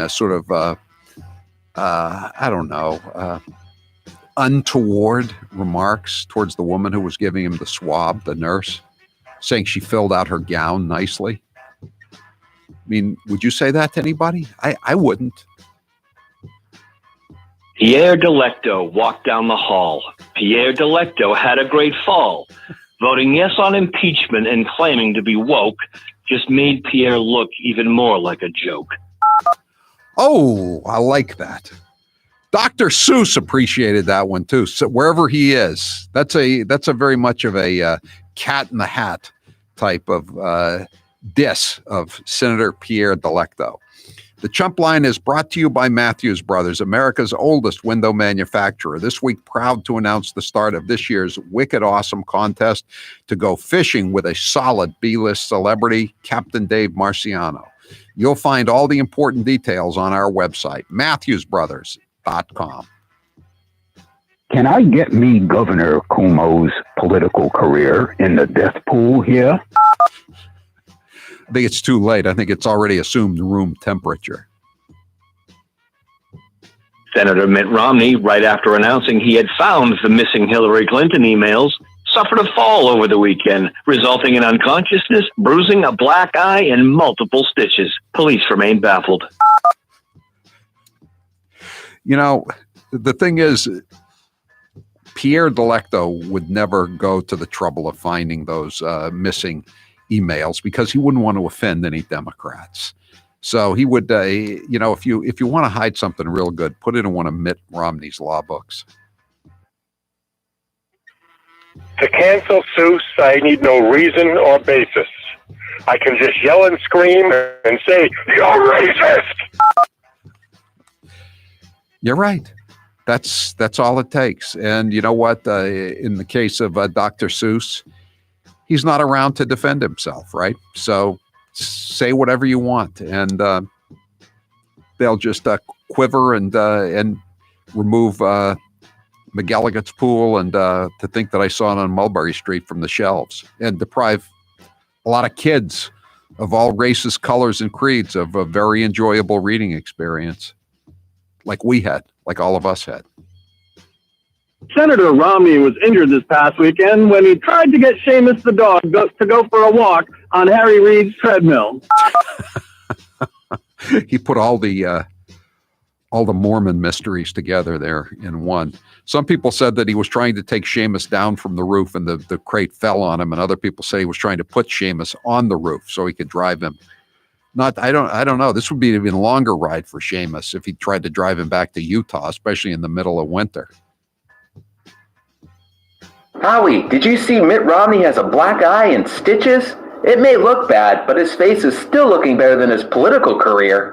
untoward remarks towards the woman who was giving him the swab, the nurse, saying she filled out her gown nicely. I mean, would you say that to anybody? I wouldn't. Pierre Delecto walked down the hall. Pierre Delecto had a great fall. Voting yes on impeachment and claiming to be woke just made Pierre look even more like a joke. Oh, I like that. Dr. Seuss appreciated that one too. So wherever he is, that's a very much of a cat in the hat type of diss of Senator Pierre Delecto. The Chump Line is brought to you by Matthews Brothers, America's oldest window manufacturer. This week, proud to announce the start of this year's Wicked Awesome contest to go fishing with a solid B-list celebrity, Captain Dave Marciano. You'll find all the important details on our website, MatthewsBrothers.com. Can I get me Governor Cuomo's political career in the death pool here? I think it's too late. I think it's already assumed room temperature. Senator Mitt Romney, right after announcing he had found the missing Hillary Clinton emails, suffered a fall over the weekend, resulting in unconsciousness, bruising, a black eye, and multiple stitches. Police remain baffled. You know, the thing is, Pierre Delecto would never go to the trouble of finding those missing emails because he wouldn't want to offend any Democrats. So he would, if you want to hide something real good, put it in one of Mitt Romney's law books. To cancel Seuss, I need no reason or basis. I can just yell and scream and say, "You're racist!" You're right. That's all it takes. And you know what? In the case of Dr. Seuss, he's not around to defend himself, right? So say whatever you want, and they'll just quiver and remove McGilligut's pool and to think that I saw it on Mulberry Street from the shelves, and deprive a lot of kids of all races, colors, and creeds of a very enjoyable reading experience like we had, like all of us had. Senator Romney was injured this past weekend when he tried to get Seamus the dog to go for a walk on Harry Reid's treadmill. He put all the Mormon mysteries together there in one. Some people said that he was trying to take Seamus down from the roof and the crate fell on him, and other people say he was trying to put Seamus on the roof so he could drive him. I don't know. This would be an even longer ride for Seamus if he tried to drive him back to Utah, especially in the middle of winter. Howie, did you see Mitt Romney has a black eye and stitches? It may look bad, but his face is still looking better than his political career.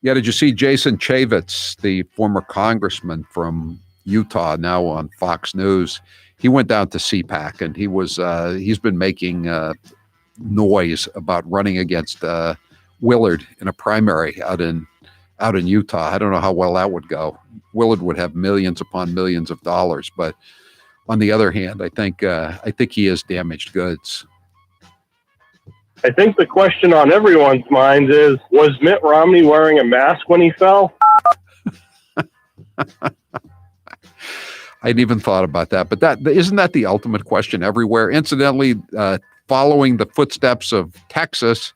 Yeah, did you see Jason Chaffetz, the former congressman from Utah, now on Fox News? He went down to CPAC, and he's been making noise about running against Willard in a primary out in Utah. I don't know how well that would go. Willard would have millions upon millions of dollars, but on the other hand, I think he is damaged goods. I think the question on everyone's minds is, was Mitt Romney wearing a mask when he fell? I hadn't even thought about that, but isn't that the ultimate question everywhere? Incidentally, following the footsteps of Texas,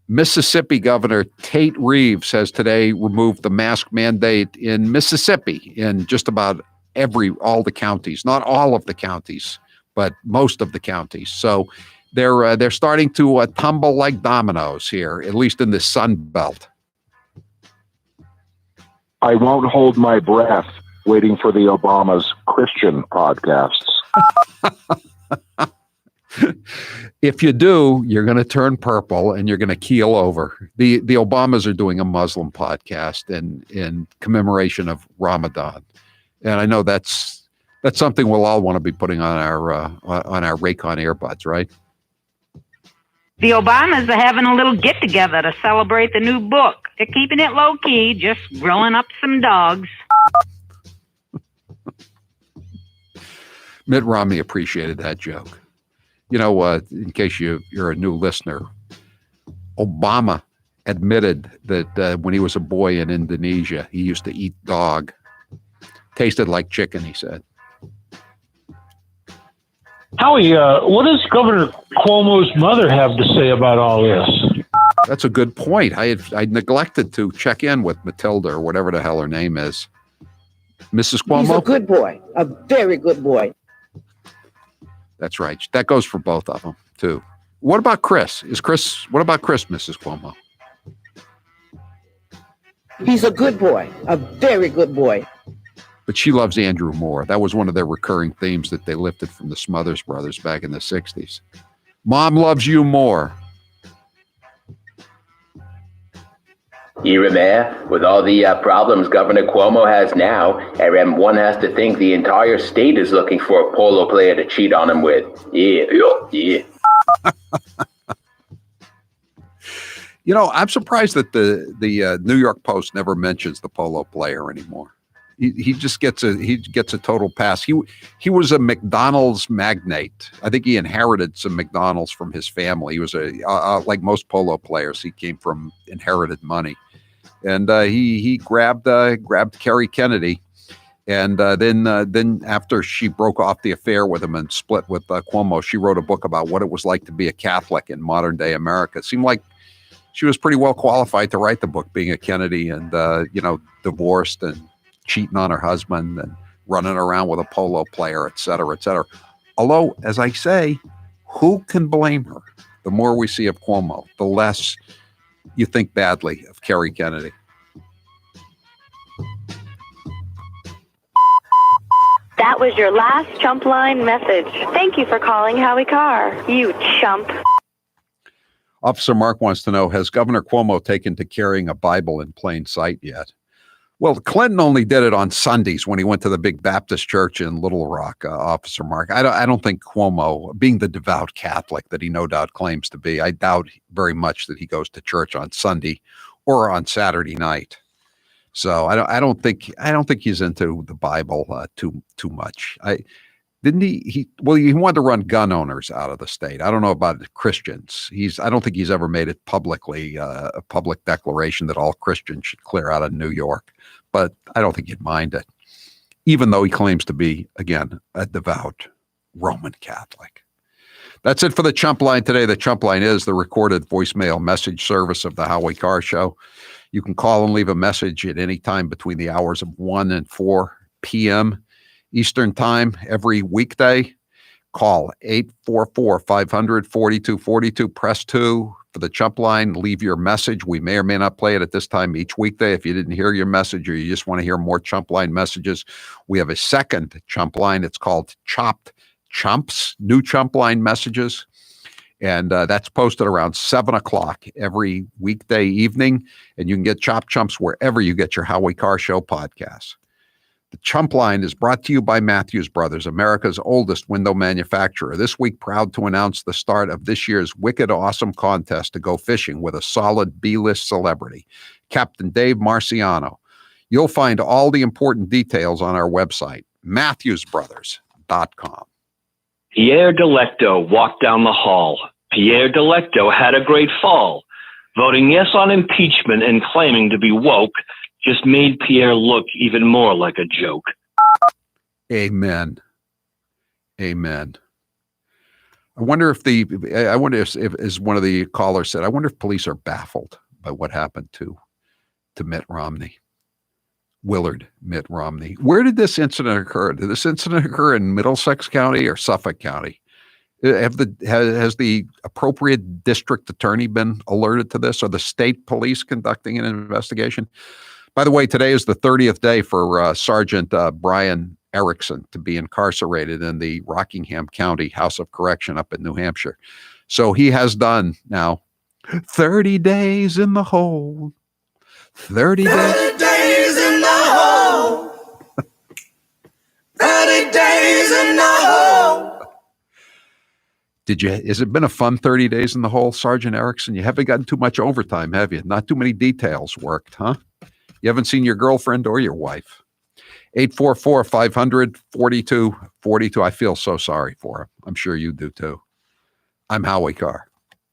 Mississippi Governor Tate Reeves has today removed the mask mandate in Mississippi in just about all the counties, not all of the counties, but most of the counties. So they're starting to tumble like dominoes here, at least in the Sun Belt. I won't hold my breath waiting for the Obama's Christian podcasts. If you do, you're going to turn purple and you're going to keel over. The Obamas are doing a Muslim podcast in commemoration of Ramadan, and I know that's something we'll all want to be putting on our Raycon earbuds, right? The Obamas are having a little get-together to celebrate the new book. They're keeping it low-key, just grilling up some dogs. Mitt Romney appreciated that joke. You know, in case you're a new listener, Obama admitted that when he was a boy in Indonesia, he used to eat dog. Tasted like chicken, he said. Howie, what does Governor Cuomo's mother have to say about all this? That's a good point. I neglected to check in with Matilda or whatever the hell her name is. Mrs. Cuomo? He's a good boy, a very good boy. That's right. That goes for both of them, too. What about Chris? What about Chris, Mrs. Cuomo? He's a good boy, a very good boy. But she loves Andrew more. That was one of their recurring themes that they lifted from the Smothers Brothers back in the 60s. Mom loves you more. Even there, with all the problems Governor Cuomo has now, one has to think the entire state is looking for a polo player to cheat on him with. Yeah. You know, I'm surprised that the New York Post never mentions the polo player anymore. He just gets a total pass. He was a McDonald's magnate. I think he inherited some McDonald's from his family. He was like most polo players. He came from inherited money, and he grabbed Kerry Kennedy, and then after she broke off the affair with him and split with Cuomo, she wrote a book about what it was like to be a Catholic in modern day America. It seemed like she was pretty well qualified to write the book, being a Kennedy and divorced and cheating on her husband and running around with a polo player, et cetera, et cetera. Although, as I say, who can blame her? The more we see of Cuomo, the less you think badly of Kerry Kennedy. That was your last chump line message. Thank you for calling Howie Carr, you chump. Officer Mark wants to know, has Governor Cuomo taken to carrying a Bible in plain sight yet? Well, Clinton only did it on Sundays when he went to the big Baptist church in Little Rock, Officer Mark. I don't think Cuomo, being the devout Catholic that he no doubt claims to be, I doubt very much that he goes to church on Sunday or on Saturday night. So I don't think he's into the Bible too much. He wanted to run gun owners out of the state. I don't know about Christians. I don't think he's ever made it publicly a public declaration that all Christians should clear out of New York. But I don't think he'd mind it, even though he claims to be, again, a devout Roman Catholic. That's it for the Chump Line today. The Chump Line is the recorded voicemail message service of the Howie Carr Show. You can call and leave a message at any time between the hours of 1 and 4 p.m. Eastern Time every weekday. Call 844-500-4242. Press 2 for the Chump Line. Leave your message. We may or may not play it at this time each weekday. If you didn't hear your message or you just want to hear more Chump Line messages, we have a second Chump Line. It's called Chopped Chumps, new Chump Line messages. And that's posted around 7 o'clock every weekday evening. And you can get Chop Chumps wherever you get your Howie Carr Show podcasts. The Chump Line is brought to you by Matthews Brothers, America's oldest window manufacturer. This week, proud to announce the start of this year's Wicked Awesome contest to go fishing with a solid B-list celebrity, Captain Dave Marciano. You'll find all the important details on our website, MatthewsBrothers.com. Pierre Delecto walked down the hall. Pierre Delecto had a great fall. Voting yes on impeachment and claiming to be woke just made Pierre look even more like a joke. Amen. Amen. I wonder if as one of the callers said, I wonder if police are baffled by what happened to Mitt Romney. Willard Mitt Romney. Where did this incident occur? Did this incident occur in Middlesex County or Suffolk County? Has the appropriate district attorney been alerted to this? Or the state police conducting an investigation? By the way, today is the 30th day for Sergeant Brian Erickson to be incarcerated in the Rockingham County House of Correction up in New Hampshire. So he has done now 30 days in the hole. 30 days in the hole. 30 days in the hole. Has it been a fun 30 days in the hole, Sergeant Erickson? You haven't gotten too much overtime, have you? Not too many details worked, huh? You haven't seen your girlfriend or your wife. 844-500-4242. I feel so sorry for him. I'm sure you do too. I'm Howie Carr.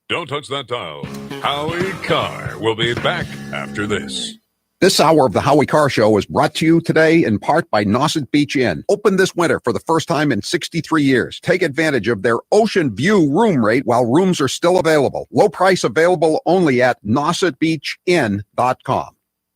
Don't touch that dial. Howie Carr will be back after this. This hour of the Howie Carr Show is brought to you today in part by Nauset Beach Inn. Open this winter for the first time in 63 years. Take advantage of their ocean view room rate while rooms are still available. Low price available only at nausetbeachinn.com.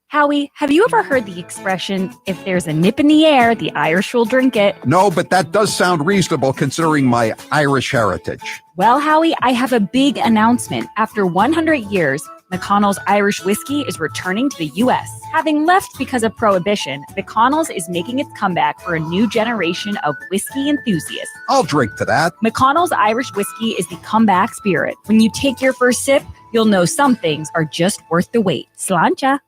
Howie, have you ever heard the expression, if there's a nip in the air, the Irish will drink it? No, but that does sound reasonable considering my Irish heritage. Well, Howie, I have a big announcement. After 100 years, McConnell's Irish whiskey is returning to the U.S. Having left because of Prohibition, McConnell's is making its comeback for a new generation of whiskey enthusiasts. I'll drink to that. McConnell's Irish whiskey is the comeback spirit. When you take your first sip, you'll know some things are just worth the wait. Sláinte.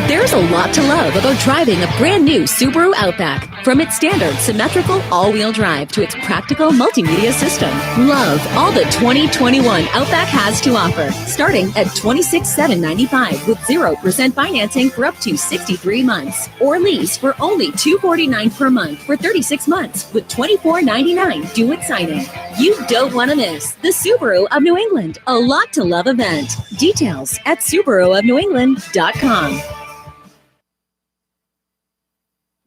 There's a lot to love about driving a brand new Subaru Outback. From its standard symmetrical all-wheel drive to its practical multimedia system. Love all the 2021 Outback has to offer. Starting at $26,795 with 0% financing for up to 63 months. Or lease for only $249 per month for 36 months with $24.99 due at signing. You don't want to miss the Subaru of New England. A lot to love event. Details at SubaruofNewEngland.com.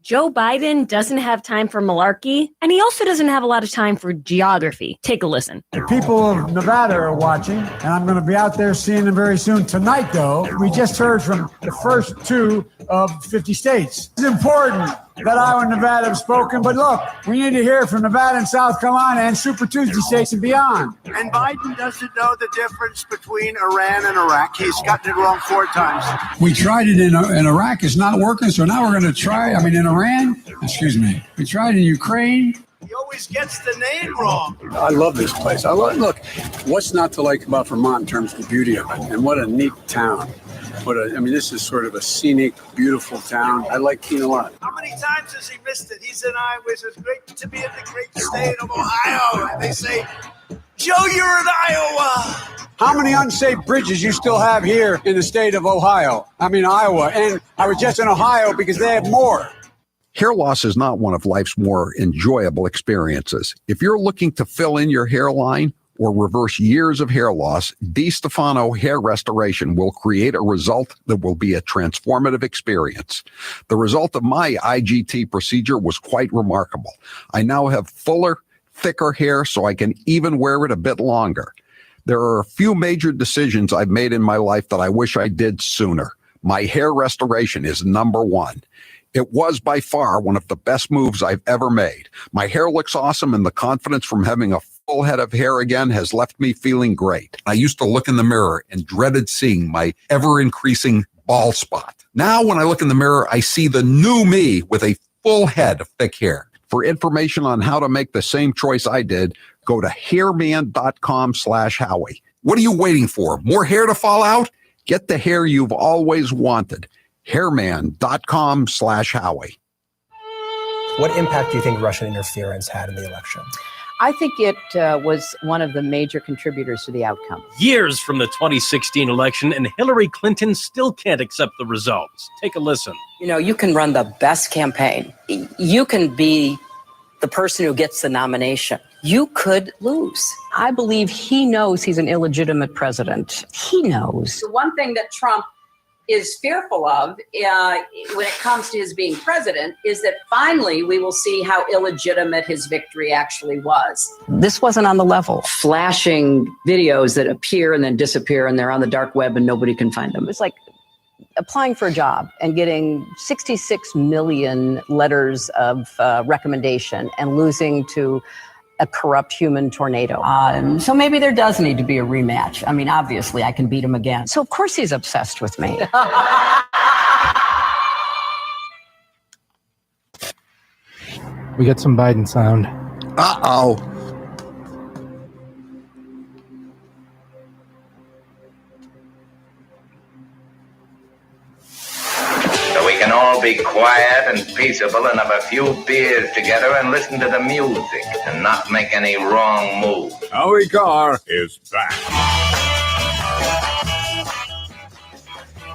Joe Biden doesn't have time for malarkey, and he also doesn't have a lot of time for geography. Take a listen. The people of Nevada are watching, and I'm going to be out there seeing them very soon. Tonight, though, we just heard from the first 2 of 50 states. It's important that Iowa and Nevada have spoken, but look, we need to hear from Nevada and South Carolina and Super Tuesday states and beyond. And Biden doesn't know the difference between Iran and Iraq. He's gotten it wrong 4 times. We tried it in Iraq. It's not working, so now we're going to try, in Iran, we tried in Ukraine. He always gets the name wrong. I love this place. Look, what's not to like about Vermont in terms of the beauty of it? And what a neat town. This is sort of a scenic, beautiful town. I like Keene a lot. How many times has he missed it? He's in Iowa. It's great to be in the great state of Ohio. And they say, Joe, you're in Iowa. How many unsafe bridges you still have here in the state of Iowa? And I was just in Ohio because they have more. Hair loss is not one of life's more enjoyable experiences. If you're looking to fill in your hairline or reverse years of hair loss, DiStefano Hair Restoration will create a result that will be a transformative experience. The result of my IGT procedure was quite remarkable. I now have fuller, thicker hair so I can even wear it a bit longer. There are a few major decisions I've made in my life that I wish I did sooner. My hair restoration is number one. It was by far one of the best moves I've ever made. My hair looks awesome, and the confidence from having a full head of hair again has left me feeling great. I used to look in the mirror and dreaded seeing my ever-increasing bald spot. Now, when I look in the mirror, I see the new me with a full head of thick hair. For information on how to make the same choice I did, go to hairman.com/Howie. What are you waiting for? More hair to fall out? Get the hair you've always wanted. Hairman.com/Howie. What impact do you think Russian interference had in the election? I think it was one of the major contributors to the outcome. Years from the 2016 election, and Hillary Clinton still can't accept the results. Take a listen. You know, you can run the best campaign. You can be the person who gets the nomination. You could lose. I believe he knows he's an illegitimate president. He knows. The one thing that Trump is fearful of when it comes to his being president is that finally we will see how illegitimate his victory actually was. This wasn't on the level. Flashing videos that appear and then disappear, and they're on the dark web and nobody can find them. It's like applying for a job and getting 66 million letters of recommendation and losing to a corrupt human tornado. So maybe there does need to be a rematch. I mean, obviously, I can beat him again. So, of course, he's obsessed with me. We got some Biden sound. Uh-oh. So we can all be quiet and peaceable and have a few beers together and listen to the music and not make any wrong moves. Howie Carr is back.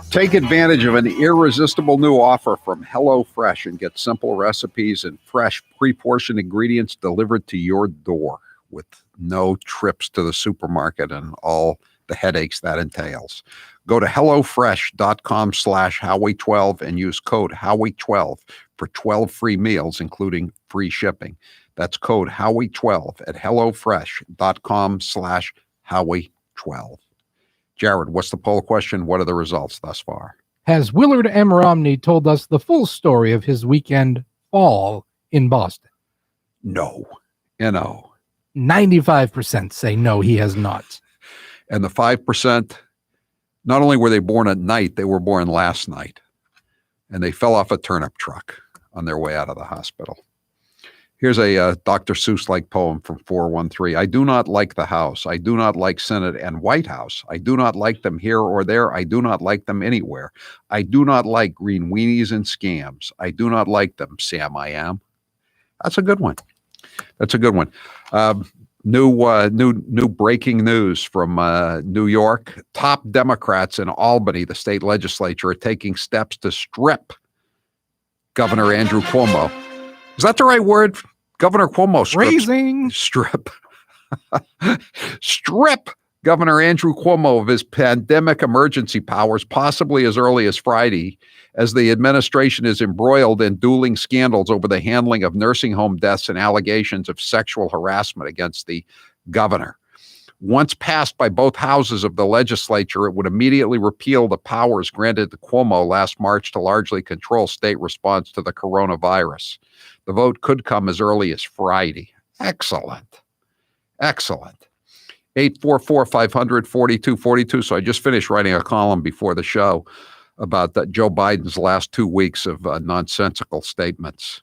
Take advantage of an irresistible new offer from HelloFresh and get simple recipes and fresh, pre-portioned ingredients delivered to your door with no trips to the supermarket and all the headaches that entails. Go to HelloFresh.com/Howie12 and use code Howie12 for 12 free meals, including free shipping. That's code Howie12 at HelloFresh.com/Howie12. Jared, what's the poll question? What are the results thus far? Has Willard M. Romney told us the full story of his weekend fall in Boston? No. No. 95% say no, he has not. And the 5%, not only were they born at night, they were born last night. And they fell off a turnip truck on their way out of the hospital. Here's a Dr. Seuss-like poem from 413. I do not like the House. I do not like Senate and White House. I do not like them here or there. I do not like them anywhere. I do not like green weenies and scams. I do not like them, Sam I am. That's a good one. That's a good one. New breaking news from New York. Top Democrats in Albany, the state legislature, are taking steps to strip Governor Andrew Cuomo. Is that the right word? Governor Cuomo strip Governor Andrew Cuomo of his pandemic emergency powers, possibly as early as Friday, as the administration is embroiled in dueling scandals over the handling of nursing home deaths and allegations of sexual harassment against the governor. Once passed by both houses of the legislature, it would immediately repeal the powers granted to Cuomo last March to largely control state response to the coronavirus. The vote could come as early as Friday. Excellent. Excellent. 844-500-4242. So I just finished writing a column before the show about Joe Biden's last 2 weeks of nonsensical statements.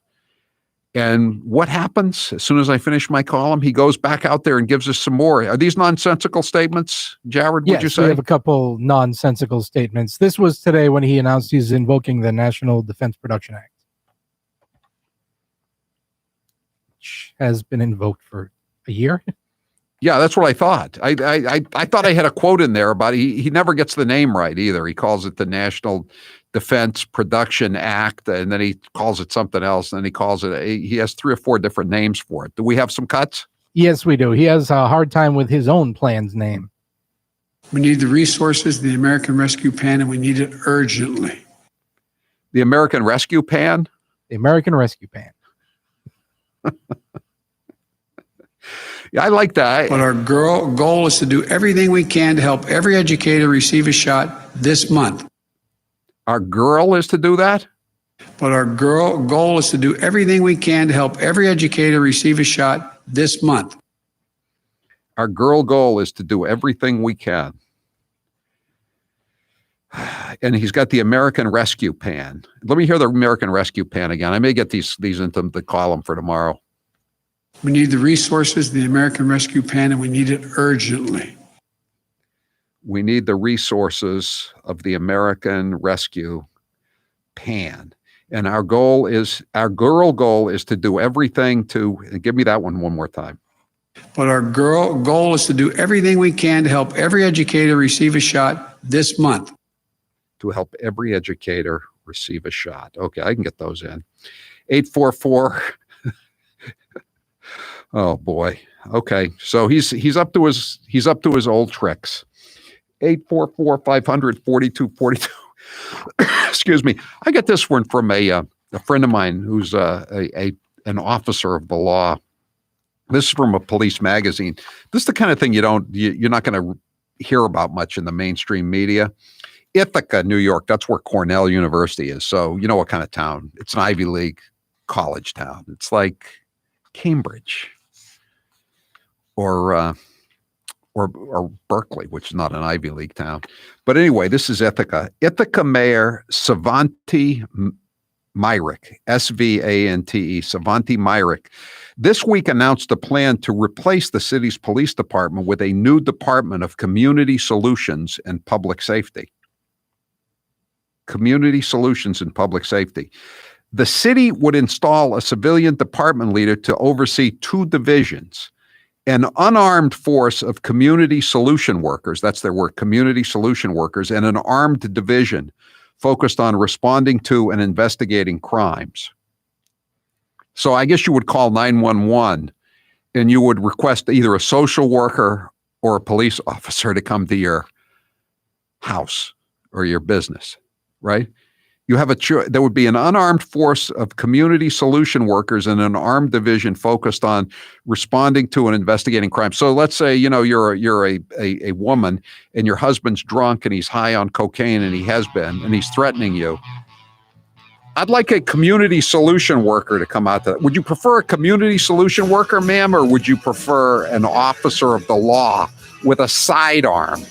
And what happens as soon as I finish my column? He goes back out there and gives us some more. Are these nonsensical statements, Jared, would you say? We have a couple nonsensical statements. This was today when he announced he's invoking the National Defense Production Act, which has been invoked for a year. Yeah, that's what I thought. I thought I had a quote in there about he never gets the name right either. He calls it the National Defense Production Act, and then he calls it something else, and then he calls it, he has 3 or 4 different names for it. Do we have some cuts? Yes, we do. He has a hard time with his own plan's name. We need the resources, the American Rescue Plan, and we need it urgently. The American Rescue Plan? The American Rescue Plan. Yeah, I like that. But our goal is to do everything we can to help every educator receive a shot this month. Our goal is to do that? But our goal is to do everything we can to help every educator receive a shot this month. Our goal is to do everything we can. And he's got the American Rescue Pan. Let me hear the American Rescue Pan again. I may get these into the column for tomorrow. We need the resources, the American Rescue Pan, and we need it urgently. We need the resources of the American Rescue Pan. And our goal is to do everything to, give me that one more time. But our goal is to do everything we can to help every educator receive a shot this month. To help every educator receive a shot. Okay, I can get those in. 844. Oh boy. Okay, so he's up to his old tricks. 844-500-4242. Excuse me. I got this one from a friend of mine who's an officer of the law. This is from a police magazine. This is the kind of thing you're not going to hear about much in the mainstream media. Ithaca, New York. That's where Cornell University is. So you know what kind of town? It's an Ivy League college town. It's like Cambridge or Berkeley, which is not an Ivy League town. But anyway, this is Ithaca. Ithaca Mayor Savanti Myrick, S-V-A-N-T-E, Savanti Myrick, this week announced a plan to replace the city's police department with a new Department of Community Solutions and Public Safety. Community Solutions and Public Safety. The city would install a civilian department leader to oversee two divisions, an unarmed force of community solution workers, that's their word, community solution workers, and an armed division focused on responding to and investigating crimes. So I guess you would call 911 and you would request either a social worker or a police officer to come to your house or your business, right? You have there would be an unarmed force of community solution workers and an armed division focused on responding to and investigating crime. So let's say, you're a woman and your husband's drunk and he's high on cocaine and he has been, and he's threatening you. I'd like a community solution worker to come out to that. Would you prefer a community solution worker, ma'am, or would you prefer an officer of the law with a sidearm?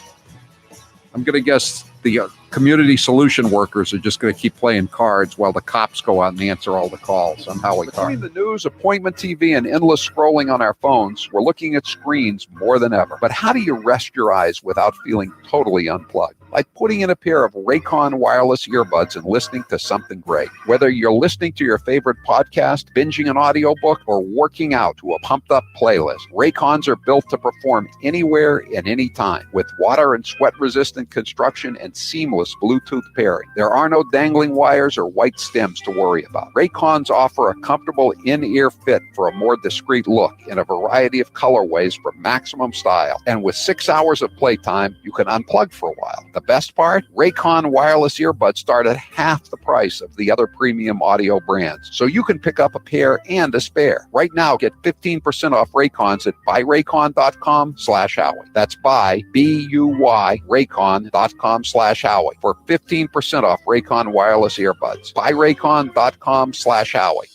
I'm going to guess the community solution workers are just going to keep playing cards while the cops go out and answer all the calls. I'm Howie Carr. Between the news, appointment TV, and endless scrolling on our phones, we're looking at screens more than ever. But how do you rest your eyes without feeling totally unplugged? Like putting in a pair of Raycon wireless earbuds and listening to something great. Whether you're listening to your favorite podcast, binging an audiobook, or working out to a pumped-up playlist, Raycons are built to perform anywhere and anytime with water and sweat-resistant construction and seamless Bluetooth pairing. There are no dangling wires or white stems to worry about. Raycons offer a comfortable in-ear fit for a more discreet look in a variety of colorways for maximum style. And with 6 hours of playtime, you can unplug for a while. The best part? Raycon wireless earbuds start at half the price of the other premium audio brands. So you can pick up a pair and a spare. Right now, get 15% off Raycons at buyraycon.com/Howie. That's buy, B-U-Y, Raycon.com/Howie for 15% off Raycon wireless earbuds. buyraycon.com/Howie.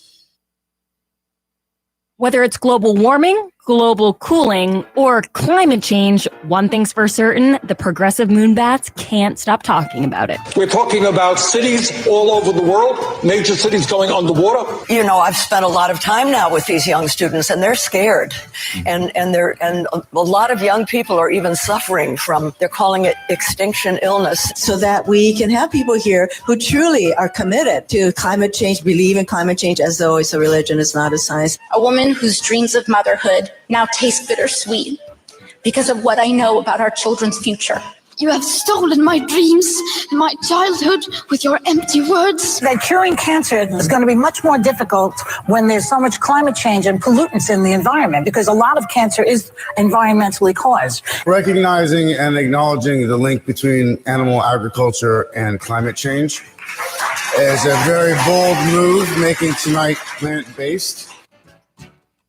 Whether it's global warming, global cooling, or climate change, one thing's for certain, the progressive moonbats can't stop talking about it. We're talking about cities all over the world, major cities going underwater. I've spent a lot of time now with these young students, and they're scared. And a lot of young people are even suffering from, they're calling it extinction illness. So that we can have people here who truly are committed to climate change, believe in climate change as though it's a religion, it's not a science. A woman whose dreams of motherhood now taste bittersweet because of what I know about our children's future. You have stolen my dreams and my childhood with your empty words. That curing cancer is going to be much more difficult when there's so much climate change and pollutants in the environment, because a lot of cancer is environmentally caused. Recognizing and acknowledging the link between animal agriculture and climate change is a very bold move, making tonight plant-based.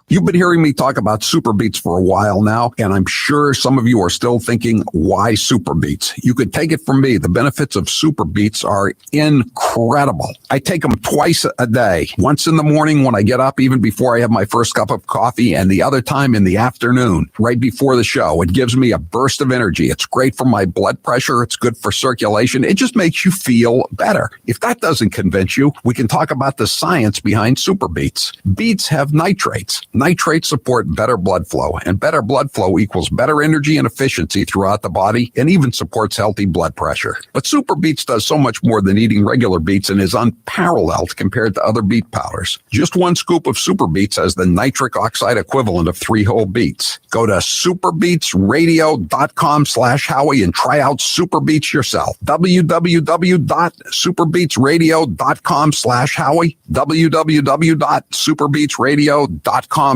You've been hearing me talk about Super Beets for a while now, and I'm sure some of you are still thinking, why Super Beets? You could take it from me. The benefits of Super Beets are incredible. I take them twice a day, once in the morning when I get up, even before I have my first cup of coffee, and the other time in the afternoon, right before the show. It gives me a burst of energy. It's great for my blood pressure. It's good for circulation. It just makes you feel better. If that doesn't convince you, we can talk about the science behind Super Beets. Beets have nitrates. Nitrates support better blood flow, and better blood flow equals better energy and efficiency throughout the body, and even supports healthy blood pressure. But Super Beets does so much more than eating regular beets and is unparalleled compared to other beet powders. Just one scoop of Super Beets has the nitric oxide equivalent of 3 whole beets. Go to superbeetsradio.com/Howie and try out Super Beets yourself. www.superbeetsradio.com/Howie. www.superbeetsradio.com/Howie.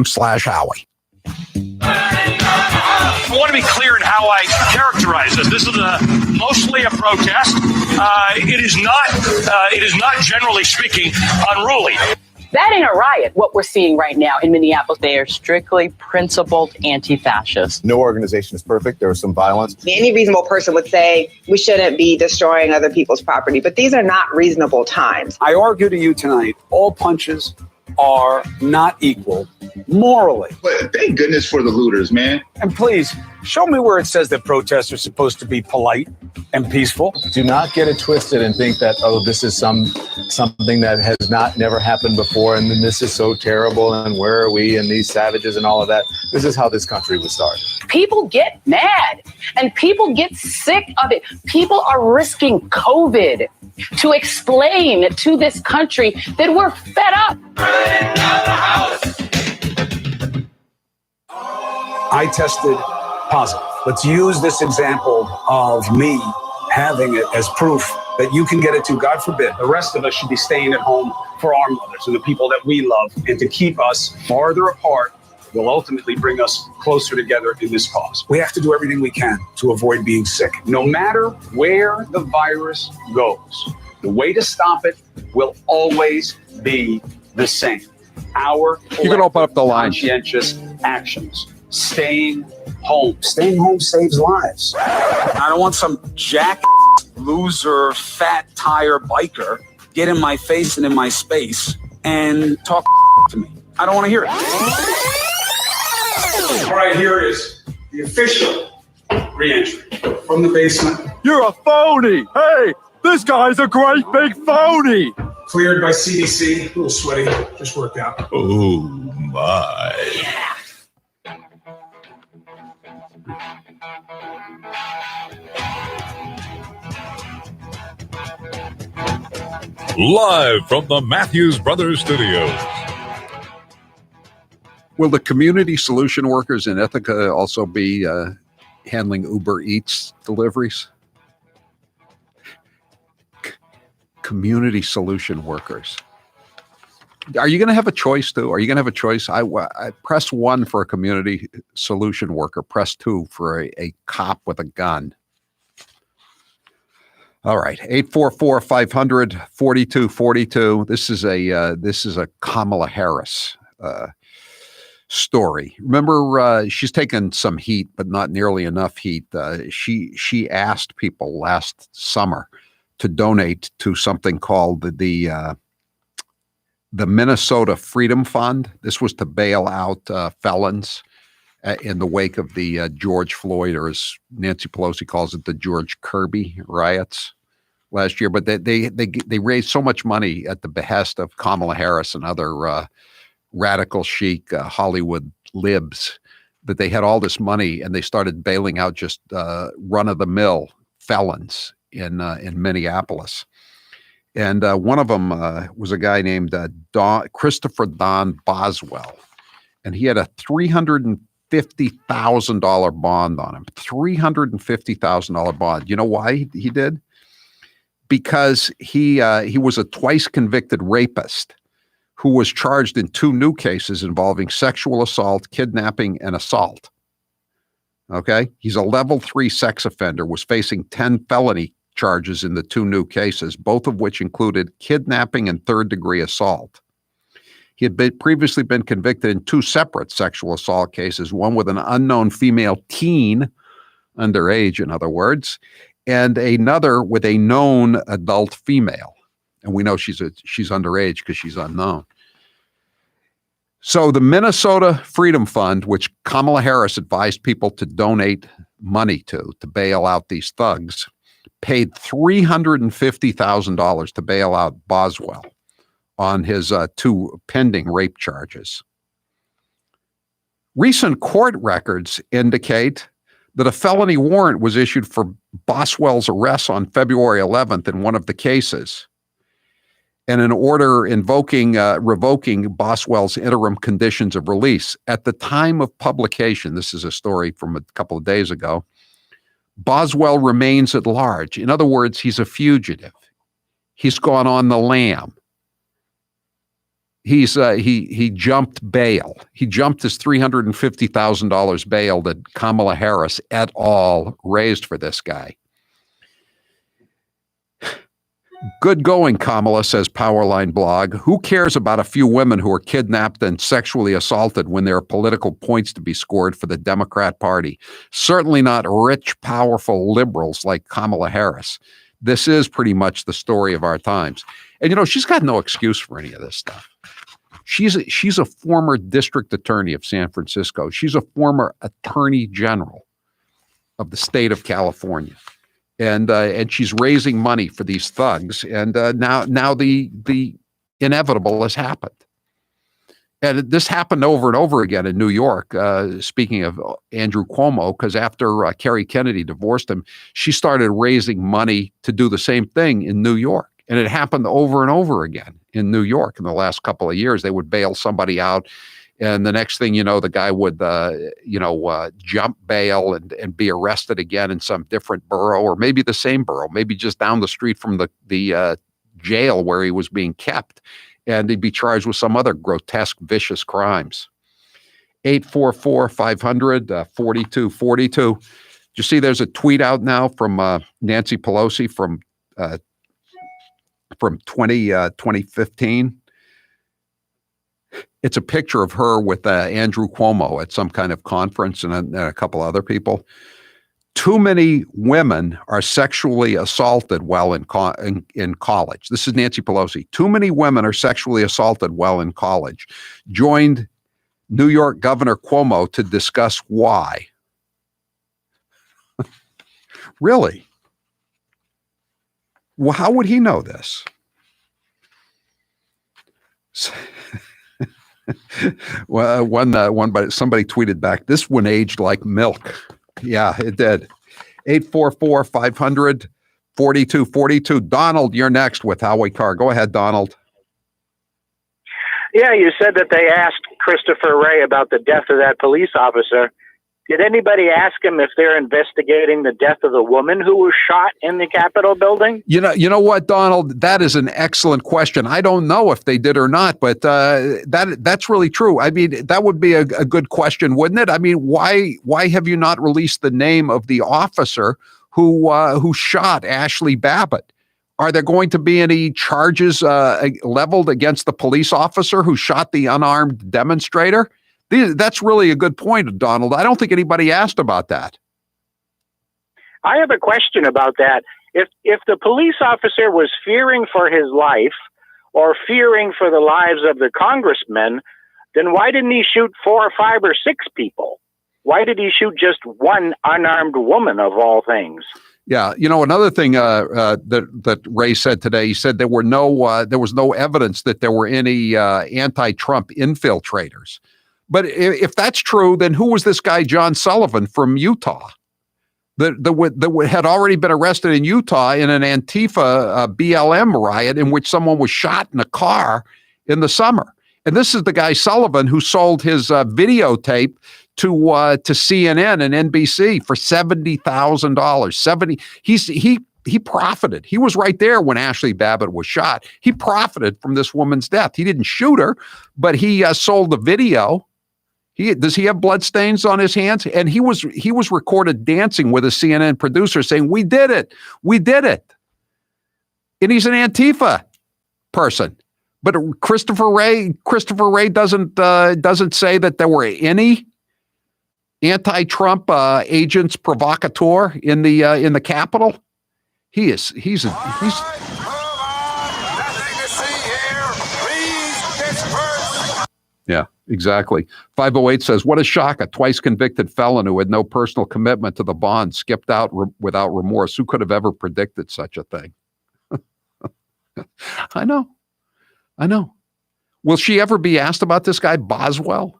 I want to be clear in how I characterize this. This is mostly a protest. It is not, generally speaking, unruly. That ain't a riot, what we're seeing right now in Minneapolis. They are strictly principled anti-fascists. No organization is perfect. There was some violence. Any reasonable person would say we shouldn't be destroying other people's property, but these are not reasonable times. I argue to you tonight, all punches are not equal morally. But thank goodness for the looters, man. And please, show me where it says that protests are supposed to be polite and peaceful. Do not get it twisted and think that, oh, this is something that has never happened before, and then this is so terrible, and where are we, and these savages and all of that. This is how this country was started. People get mad, and people get sick of it. People are risking COVID to explain to this country that we're fed up. I tested positive. Let's use this example of me having it as proof that you can get it too. God forbid, the rest of us should be staying at home for our mothers and the people that we love. And to keep us farther apart will ultimately bring us closer together in this cause. We have to do everything we can to avoid being sick. No matter where the virus goes, the way to stop it will always be the same. You can open up the line. Conscientious actions. Staying home. Staying home saves lives. I don't want some jack loser, fat tire biker get in my face and in my space and talk to me. I don't want to hear it. All right, here it is. The official re-entry from the basement. You're a phony. Hey, this guy's a great big phony. Cleared by CDC. A little sweaty. Just worked out. Oh, my. Yeah. Live from the Matthews Brothers Studios. Will the community solution workers in Ithaca also be handling Uber Eats deliveries? Community solution workers. Are you going to have a choice too? Are you going to have a choice? I press 1 for a community solution worker. Press 2 for a cop with a gun. All right, 844-500-4242. This is a Kamala Harris story. Remember, she's taken some heat, but not nearly enough heat. She asked people last summer to donate to something called the Minnesota Freedom Fund. This was to bail out felons in the wake of the George Floyd, or as Nancy Pelosi calls it, the George Kirby riots last year. But they raised so much money at the behest of Kamala Harris and other radical chic Hollywood libs that they had all this money, and they started bailing out just run-of-the-mill felons in Minneapolis. And one of them was a guy named Christopher Don Boswell, and he had a $350,000 bond on him. $350,000 bond. You know why he did? Because he was a twice convicted rapist who was charged in 2 new cases involving sexual assault, kidnapping, and assault. Okay, he's a level 3 sex offender. Was facing 10 felony charges in the 2 new cases, both of which included kidnapping and 3rd-degree assault. He had previously been convicted in 2 separate sexual assault cases, one with an unknown female teen, underage in other words, and another with a known adult female. And we know she's underage because she's unknown. So the Minnesota Freedom Fund, which Kamala Harris advised people to donate money to bail out these thugs, paid $350,000 to bail out Boswell on his 2 pending rape charges. Recent court records indicate that a felony warrant was issued for Boswell's arrest on February 11th in one of the cases, and an order revoking Boswell's interim conditions of release. At the time of publication, this is a story from a couple of days ago, Boswell remains at large. In other words, he's a fugitive. He's gone on the lam. He jumped bail. He jumped his $350,000 bail that Kamala Harris et al. Raised for this guy. Good going, Kamala, says Powerline blog. Who cares about a few women who are kidnapped and sexually assaulted when there are political points to be scored for the Democrat Party? Certainly not rich, powerful liberals like Kamala Harris. This is pretty much the story of our times. And, she's got no excuse for any of this stuff. She's a former district attorney of San Francisco. She's a former attorney general of the state of California. And she's raising money for these thugs. And now the inevitable has happened. And this happened over and over again in New York. Speaking of Andrew Cuomo, because after Kerry Kennedy divorced him, she started raising money to do the same thing in New York. And it happened over and over again in New York in the last couple of years. They would bail somebody out, and the next thing you know, the guy would, jump bail and be arrested again in some different borough, or maybe the same borough, maybe just down the street from the jail where he was being kept, and he'd be charged with some other grotesque, vicious crimes. 844-500-4242. Did you see there's a tweet out now from Nancy Pelosi from 2015? It's a picture of her with Andrew Cuomo at some kind of conference and a couple other people. Too many women are sexually assaulted while in college. This is Nancy Pelosi. Too many women are sexually assaulted while in college. Joined New York Governor Cuomo to discuss why. Really? Well, how would he know this? Well, somebody tweeted back, this one aged like milk. Yeah, it did. 844-500-4242. Donald, you're next with Howie Carr. Go ahead, Donald. Yeah, you said that they asked Christopher Wray about the death of that police officer. Did anybody ask him if they're investigating the death of the woman who was shot in the Capitol building? You know what, Donald? That is an excellent question. I don't know if they did or not, but that's really true. I mean, that would be a good question, wouldn't it? I mean, why have you not released the name of the officer who shot Ashley Babbitt? Are there going to be any charges leveled against the police officer who shot the unarmed demonstrator? That's really a good point, Donald. I don't think anybody asked about that. I have a question about that. If the police officer was fearing for his life or fearing for the lives of the congressmen, then why didn't he shoot 4 or 5 or 6 people? Why did he shoot just one unarmed woman of all things? Yeah, another thing that Ray said today, he said there was no evidence that there were any anti-Trump infiltrators. But if that's true, then who was this guy, John Sullivan from Utah, that had already been arrested in Utah in an Antifa BLM riot in which someone was shot in a car in the summer? And this is the guy Sullivan who sold his videotape to CNN and NBC for $70,000. He profited. He was right there when Ashley Babbitt was shot. He profited from this woman's death. He didn't shoot her, but he sold the video. Does he have bloodstains on his hands? And he was recorded dancing with a CNN producer saying, "We did it. We did it." And he's an Antifa person. But Christopher Wray doesn't say that there were any anti-Trump agents provocateur in the Capitol. He's yeah, exactly. 508 says, what a shock. A twice convicted felon who had no personal commitment to the bond skipped out without remorse. Who could have ever predicted such a thing? I know. Will she ever be asked about this guy, Boswell?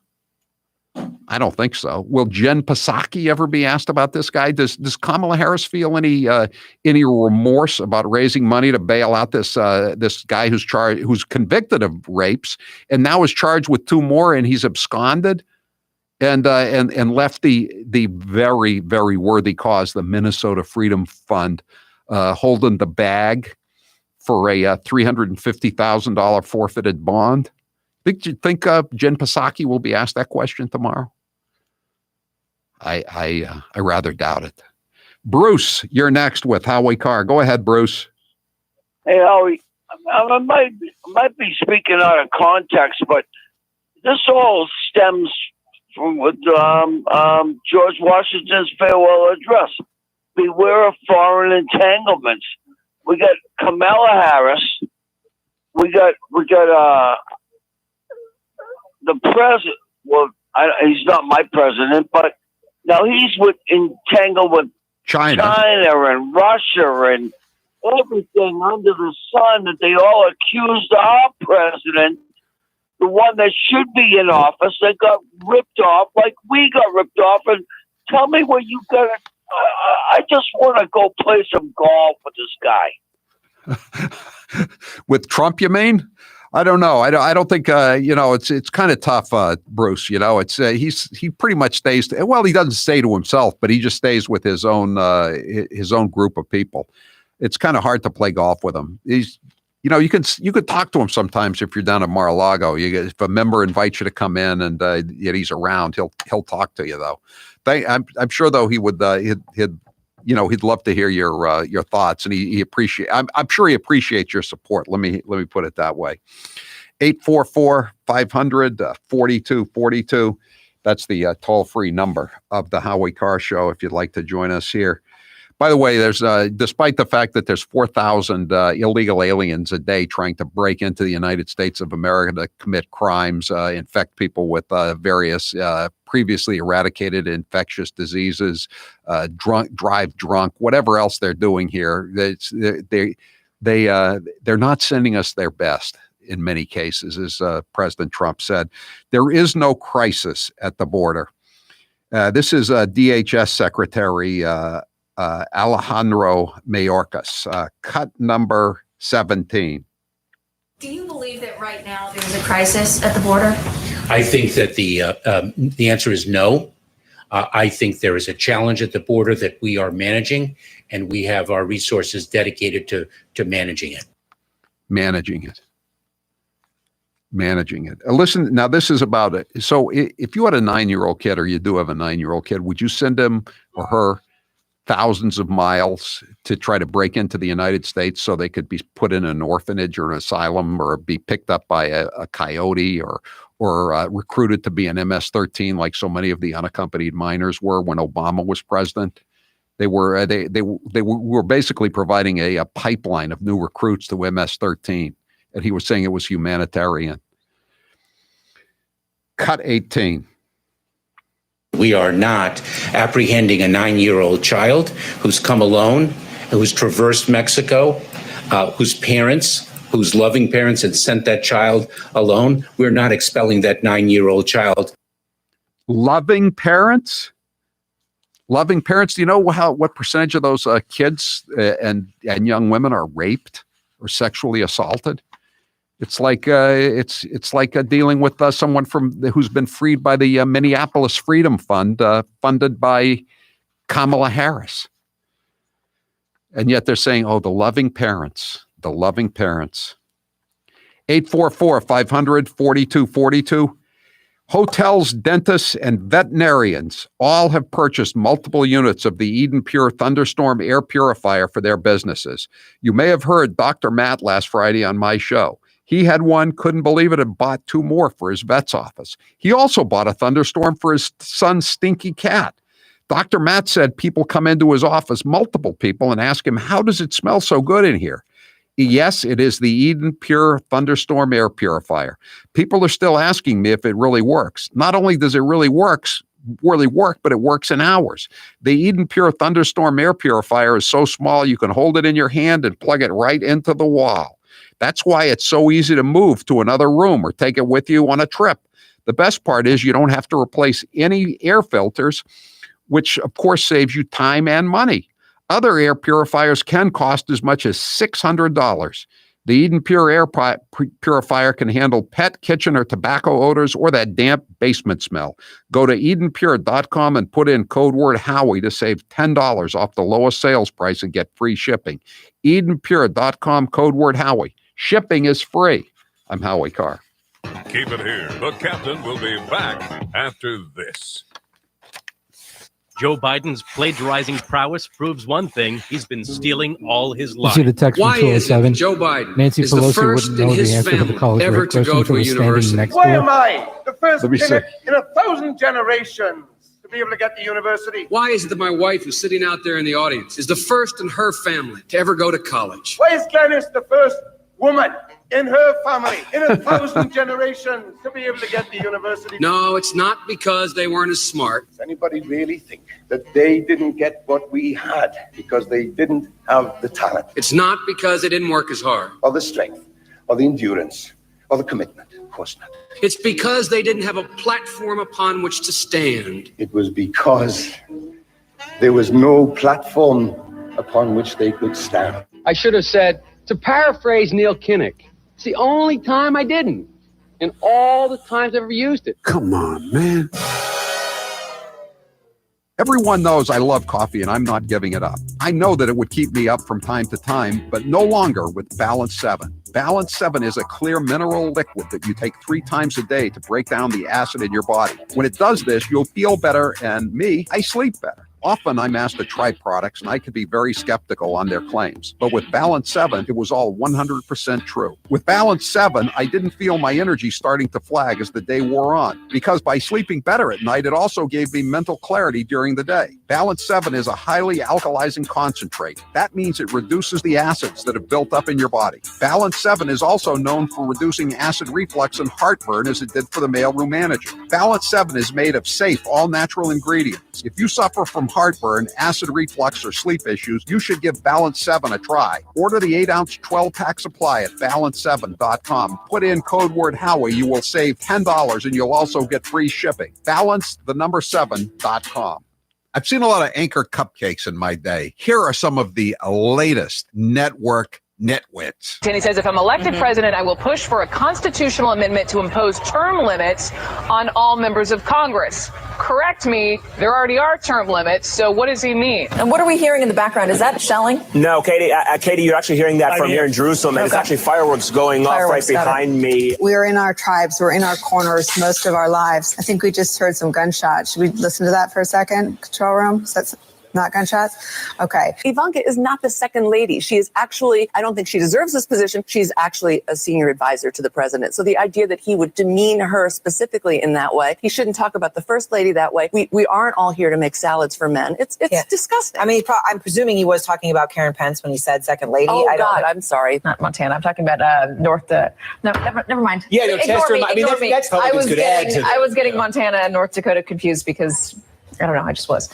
I don't think so. Will Jen Psaki ever be asked about this guy? Does Kamala Harris feel any remorse about raising money to bail out this guy who's convicted of rapes and now is charged with 2 more, and he's absconded and left the very, very worthy cause, the Minnesota Freedom Fund, holding the bag for a $350,000 forfeited bond? Think Jen Psaki will be asked that question tomorrow? I rather doubt it. Bruce, you're next with Howie Carr. Go ahead, Bruce. Hey, Howie, I might be speaking out of context, but this all stems from what George Washington's farewell address. Beware of foreign entanglements. We got Kamala Harris. We got the president. Well, he's not my president, but now he's entangled with China and Russia and everything under the sun that they all accused our president, the one that should be in office, that got ripped off like we got ripped off. And tell me where you got it. I just want to go play some golf with this guy. With Trump, you mean? I don't know. I don't think it's kind of tough, Bruce. He pretty much stays. Well, he doesn't stay to himself, but he just stays with his own group of people. It's kind of hard to play golf with him. You could talk to him sometimes if you're down at Mar-a-Lago. If a member invites you to come in and he's around, he'll talk to you though. I'm sure though he would he'd love to hear your thoughts, and he appreciate. I'm sure he appreciates your support. Let me put it that way. 844-500-4242. That's the toll-free number of the Howie Carr Show if you'd like to join us here. By the way, there's despite the fact that there's 4,000 illegal aliens a day trying to break into the United States of America to commit crimes, infect people with various previously eradicated infectious diseases, drive drunk, whatever else they're doing here, they're not sending us their best in many cases, as President Trump said. There is no crisis at the border. This is DHS Secretary Alejandro Mayorkas, cut number 17. Do you believe that right now there's a crisis at the border? I think that the answer is no. I think there is a challenge at the border that we are managing, and we have our resources dedicated to managing it. Managing it. Listen, now this is about it. So if you had a 9-year-old kid, or you do have a 9-year-old kid, would you send him or her thousands of miles to try to break into the United States so they could be put in an orphanage or an asylum, or be picked up by a coyote, or recruited to be an MS-13 like so many of the unaccompanied minors were when Obama was president? They were basically providing a pipeline of new recruits to MS-13, and he was saying it was humanitarian. Cut 18. We are not apprehending a 9-year-old child who's come alone, who's traversed Mexico, whose loving parents had sent that child alone. We're not expelling that 9-year-old child. Loving parents? Do you know what percentage of those kids and young women are raped or sexually assaulted? It's like dealing with someone who's been freed by the Minneapolis Freedom Fund, funded by Kamala Harris. And yet they're saying, oh, the loving parents. 844-500-4242. Hotels, dentists, and veterinarians all have purchased multiple units of the Eden Pure Thunderstorm air purifier for their businesses. You may have heard Dr. Matt last Friday on my show. He had one, couldn't believe it, and bought 2 more for his vet's office. He also bought a thunderstorm for his son's stinky cat. Dr. Matt said people come into his office, multiple people, and ask him, how does it smell so good in here? Yes, it is the Eden Pure Thunderstorm Air Purifier. People are still asking me if it really works. Not only does it really work, but it works in hours. The Eden Pure Thunderstorm Air Purifier is so small you can hold it in your hand and plug it right into the wall. That's why it's so easy to move to another room or take it with you on a trip. The best part is you don't have to replace any air filters, which of course saves you time and money. Other air purifiers can cost as much as $600. The Eden Pure Air Purifier can handle pet, kitchen, or tobacco odors or that damp basement smell. Go to EdenPure.com and put in code word Howie to save $10 off the lowest sales price and get free shipping. EdenPure.com, code word Howie. Shipping is free. I'm Howie Carr. Keep it here. The captain will be back after this. Joe Biden's plagiarizing prowess proves one thing: he's been stealing all his You lives. see the text from Why is it 207. Joe Biden Nancy is the Pelosi first wouldn't in know the his answer to the family college ever question to go to a was standing university? next Why to am I the first Let me see. in 1,000 generations to be able to get to university? Why is it that my wife, who's sitting out there in the audience, is the first in her family to ever go to college? Why is Glenys the first woman in her family in 1,000 generations to be able to get to university? No, it's not because they weren't as smart. Does anybody really think that they didn't get what we had because they didn't have the talent? It's not because they didn't work as hard. Or the strength, or the endurance, or the commitment? Of course not. It's because they didn't have a platform upon which to stand. It was because there was no platform upon which they could stand. I should have said, to paraphrase Neil Kinnock, it's the only time I didn't, and all the times I've ever used it. Come on, man. Everyone knows I love coffee and I'm not giving it up. I know that it would keep me up from time to time, but no longer with Balance 7. Balance 7 is a clear mineral liquid that you take 3 times a day to break down the acid in your body. When it does this, you'll feel better, and I sleep better. Often I'm asked to try products and I can be very skeptical on their claims. But with Balance 7, it was all 100% true. With Balance 7, I didn't feel my energy starting to flag as the day wore on. Because by sleeping better at night, it also gave me mental clarity during the day. Balance 7 is a highly alkalizing concentrate. That means it reduces the acids that have built up in your body. Balance 7 is also known for reducing acid reflux and heartburn as it did for the mailroom manager. Balance 7 is made of safe, all-natural ingredients. If you suffer from heartburn, acid reflux, or sleep issues, you should give Balance 7 a try. Order the 8-ounce 12-pack supply at balance7.com. Put in code word Howie. You will save $10 and you'll also get free shipping. Balance7.com. I've seen a lot of Anchor cupcakes in my day. Here are some of the latest network nitwits. And he says, if I'm elected president, I will push for a constitutional amendment to impose term limits on all members of Congress. Correct me, there already are term limits, so what does he mean? And what are we hearing in the background? Is that shelling? No, Katie, Katie, you're actually hearing that from here in Jerusalem, and it's actually fireworks going off right behind me. We're in our tribes, we're in our corners most of our lives. I think we just heard some gunshots. Should we listen to that for a second? Control room? Is that not gunshots? Okay. Ivanka is not the second lady. She is actually, I don't think she deserves this position. She's actually a senior advisor to the president. So the idea that he would demean her specifically in that way, he shouldn't talk about the first lady that way. We aren't all here to make salads for men. It's disgusting. I mean, I'm presuming he was talking about Karen Pence when he said second lady. Oh, God, I'm sorry. Not Montana. I'm talking about no, never mind. Yeah, no, Chester, I mean, that's Republicans could add to that. I was getting Montana and North Dakota confused because, I don't know, I just was.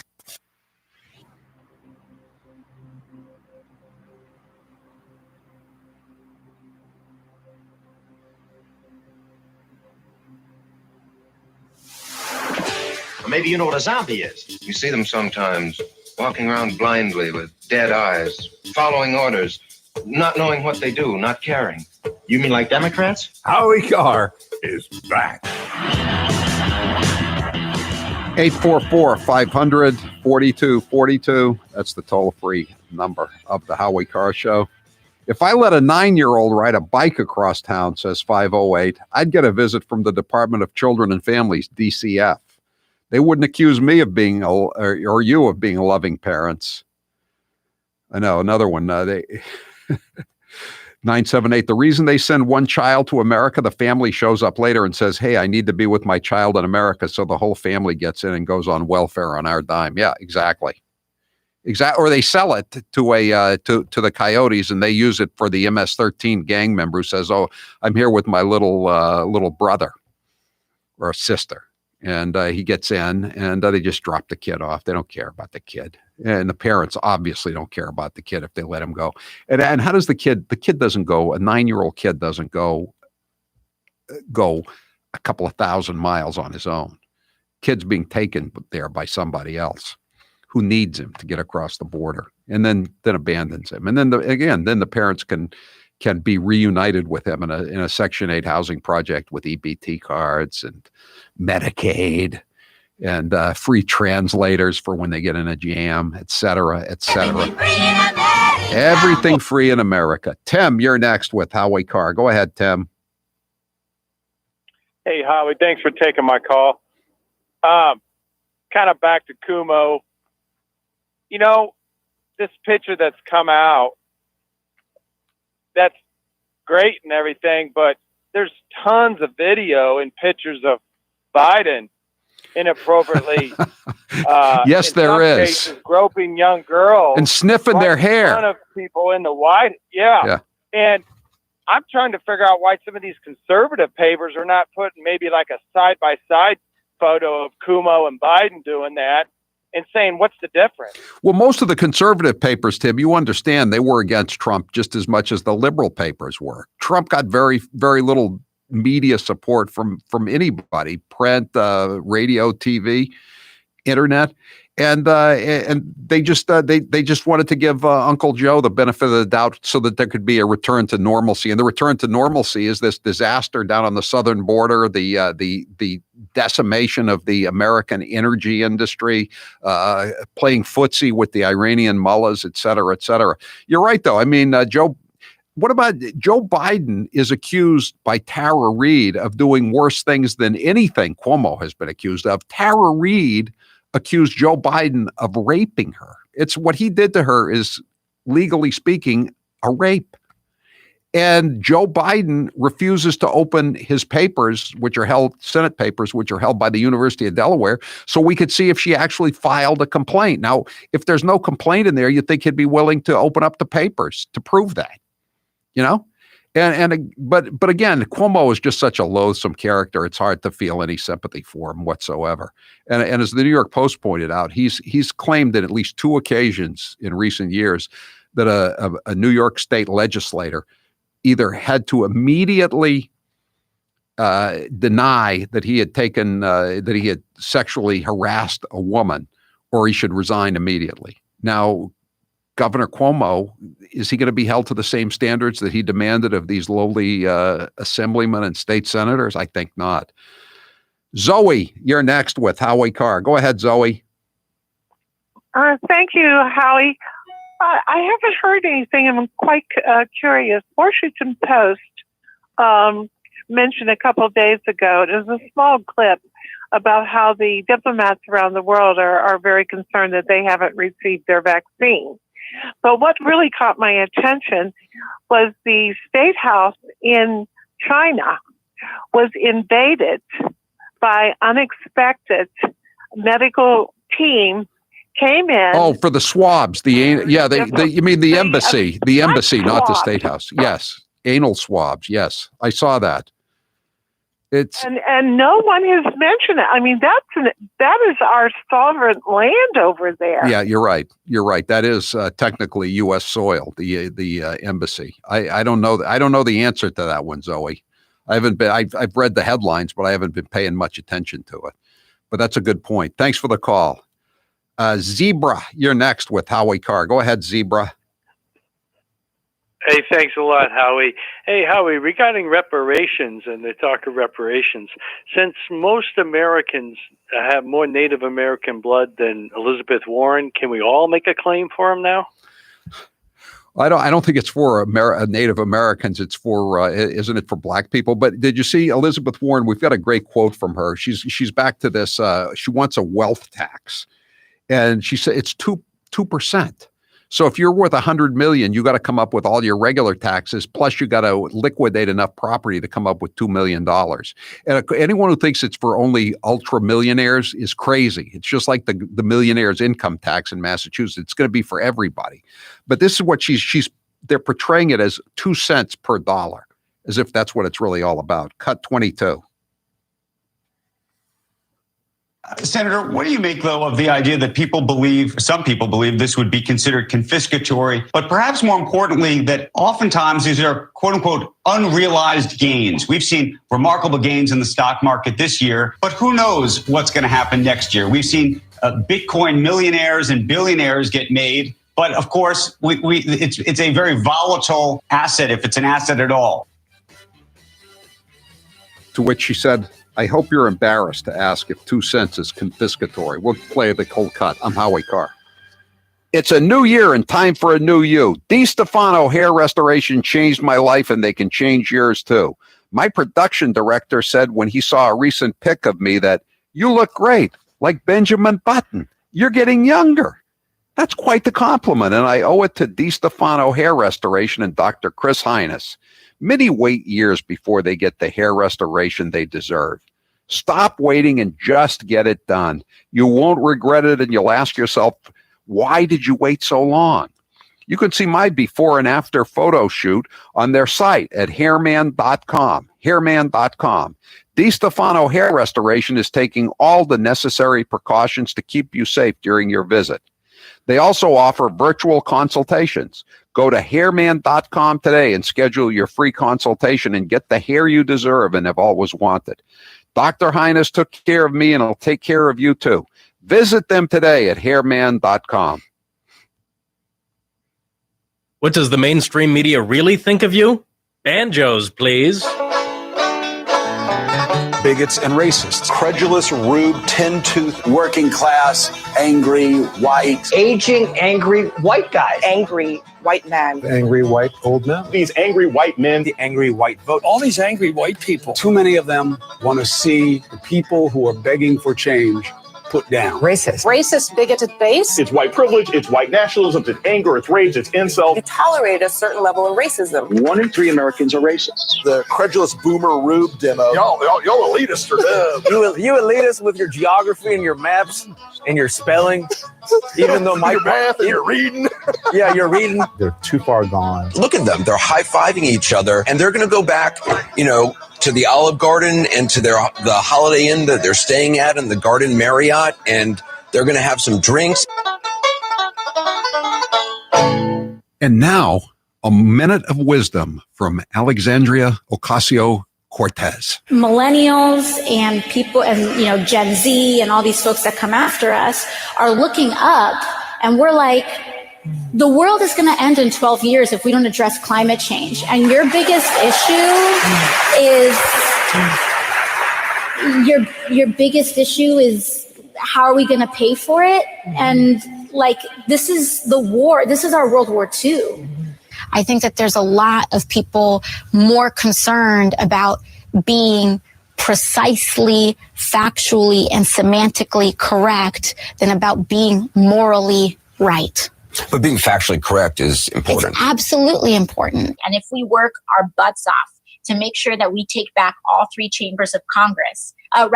Maybe you know what a zombie is. You see them sometimes walking around blindly with dead eyes, following orders, not knowing what they do, not caring. You mean like Democrats? Howie Carr is back. 844-500-4242. That's the toll-free number of the Howie Carr Show. If I let a 9-year-old ride a bike across town, says 508, I'd get a visit from the Department of Children and Families, DCF. They wouldn't accuse me of being, or you of being loving parents. I know, another one. 978. The reason they send one child to America, the family shows up later and says, hey, I need to be with my child in America. So the whole family gets in and goes on welfare on our dime. Yeah, exactly. Or they sell it to to the coyotes, and they use it for the MS-13 gang member who says, oh, I'm here with my little brother or sister. And he gets in, and they just drop the kid off. They don't care about the kid. And the parents obviously don't care about the kid if they let him go. And how does the kid doesn't go, a 9-year-old kid doesn't go a couple of thousand miles on his own. Kid's being taken there by somebody else who needs him to get across the border, and then abandons him. And then the parents can be reunited with him in a Section 8 housing project with EBT cards and Medicaid and free translators for when they get in a jam, et cetera, et cetera. Everything free in America. Tim, you're next with Howie Carr. Go ahead, Tim. Hey, Howie, thanks for taking my call. Kind of back to Cuomo. You know, this picture that's come out, that's great and everything, but there's tons of video and pictures of Biden inappropriately. Yes, there is. Cases, groping young girls and sniffing their hair. In front of people in the White. Yeah. And I'm trying to figure out why some of these conservative papers are not putting maybe like a side-by-side photo of Cuomo and Biden doing that and saying, what's the difference? Well, most of the conservative papers, Tim, you understand, they were against Trump just as much as the liberal papers were. Trump got very, very little media support from anybody, print, radio, TV, internet. And they just wanted to give Uncle Joe the benefit of the doubt so that there could be a return to normalcy. And the return to normalcy is this disaster down on the southern border, the decimation of the American energy industry, playing footsie with the Iranian mullahs, et cetera, et cetera. You're right, though. I mean, what about Joe Biden is accused by Tara Reid of doing worse things than anything Cuomo has been accused of. Tara Reid accused Joe Biden of raping her. It's what he did to her is, legally speaking, a rape. And Joe Biden refuses to open his papers, which are held, Senate papers, which are held by the University of Delaware, so we could see if she actually filed a complaint. Now, if there's no complaint in there, you'd think he'd be willing to open up the papers to prove that, you know? But again, Cuomo is just such a loathsome character. It's hard to feel any sympathy for him whatsoever. And as the New York Post pointed out, he's claimed that at least 2 occasions in recent years that a New York state legislator either had to immediately deny that he had sexually harassed a woman, or he should resign immediately. Now, Governor Cuomo, is he going to be held to the same standards that he demanded of these lowly assemblymen and state senators? I think not. Zoe, you're next with Howie Carr. Go ahead, Zoe. Thank you, Howie. I haven't heard anything. I'm quite curious. Washington Post mentioned a couple of days ago, it was a small clip about how the diplomats around the world are very concerned that they haven't received their vaccine. But what really caught my attention was the State House in China was invaded by unexpected medical team came in. Oh, for the swabs. You mean the embassy, not the State House. Yes. Anal swabs. Yes. I saw that. And no one has mentioned it. I mean, that is our sovereign land over there. Yeah, you're right. You're right. That is technically U.S. soil. The embassy. I don't know. I don't know the answer to that one, Zoe. I've read the headlines, but I haven't been paying much attention to it. But that's a good point. Thanks for the call. Zebra, you're next with Howie Carr. Go ahead, Zebra. Hey, thanks a lot, Howie. Hey, Howie, regarding reparations and the talk of reparations, since most Americans have more Native American blood than Elizabeth Warren, can we all make a claim for him now? I don't think it's for Native Americans. It's for, isn't it for black people? But did you see Elizabeth Warren? We've got a great quote from her. She's back to this. She wants a wealth tax. And she said it's 2%. So if you're worth $100 million, you got to come up with all your regular taxes, plus you got to liquidate enough property to come up with $2 million. And anyone who thinks it's for only ultra millionaires is crazy. It's just like the millionaire's income tax in Massachusetts. It's going to be for everybody. But this is what they're portraying it as 2 cents per dollar, as if that's what it's really all about. Cut 22. Senator, what do you make, though, of the idea that some people believe this would be considered confiscatory, but perhaps more importantly, that oftentimes these are, quote unquote, unrealized gains? We've seen remarkable gains in the stock market this year, but who knows what's going to happen next year? We've seen Bitcoin millionaires and billionaires get made. But of course, it's a very volatile asset, if it's an asset at all. To which she said, I hope you're embarrassed to ask if 2 cents is confiscatory. We'll play the cold cut. I'm Howie Carr. It's a new year and time for a new you. DiStefano Hair Restoration changed my life, and they can change yours too. My production director said when he saw a recent pic of me that you look great, like Benjamin Button. You're getting younger. That's quite the compliment, and I owe it to DiStefano Hair Restoration and Dr. Chris Hines. Many wait years before they get the hair restoration they deserve. Stop waiting and just get it done. You won't regret it, and you'll ask yourself, why did you wait so long? You can see my before and after photo shoot on their site at hairman.com. Hairman.com. DiStefano Hair Restoration is taking all the necessary precautions to keep you safe during your visit. They also offer virtual consultations. Go to hairman.com today and schedule your free consultation and get the hair you deserve and have always wanted. Dr. Hines took care of me, and I'll take care of you too. Visit them today at hairman.com. What does the mainstream media really think of you? Banjos, please. Bigots and racists. Credulous, rude, tin-toothed, working class, angry, white. Aging, angry, white guys. Angry white man. Angry white old men. These angry white men. The angry white vote. All these angry white people. Too many of them want to see the people who are begging for change put down. Racist, bigoted base. It's white privilege, it's white nationalism, it's anger, it's rage, it's insult. You tolerate a certain level of racism. 1 in 3 Americans are racist. The credulous boomer rube demo. Y'all elitists are dumb. You elitists with your geography and your maps and your spelling. Even though my your math and your reading. Yeah, you're reading. They're too far gone. Look at them. They're high-fiving each other, and they're going to go back, to the Olive Garden and to the Holiday Inn that they're staying at and the Garden Marriott, and they're going to have some drinks. And now, a minute of wisdom from Alexandria Ocasio-Cortez. Millennials and people and, Gen Z and all these folks that come after us are looking up, and we're like, the world is going to end in 12 years if we don't address climate change. And your biggest issue is how are we going to pay for it? And this is the war. This is our World War II. I think that there's a lot of people more concerned about being precisely, factually, and semantically correct than about being morally right. But being factually correct is important. It's absolutely important. And if we work our butts off to make sure that we take back all 3 chambers of Congress, all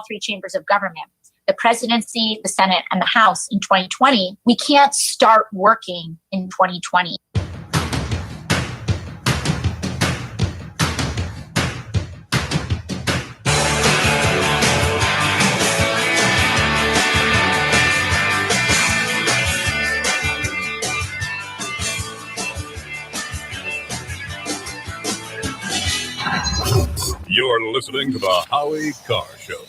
3 chambers of government, the presidency, the Senate, and the House in 2020, we can't start working in 2020. You're listening to the Howie Carr Show.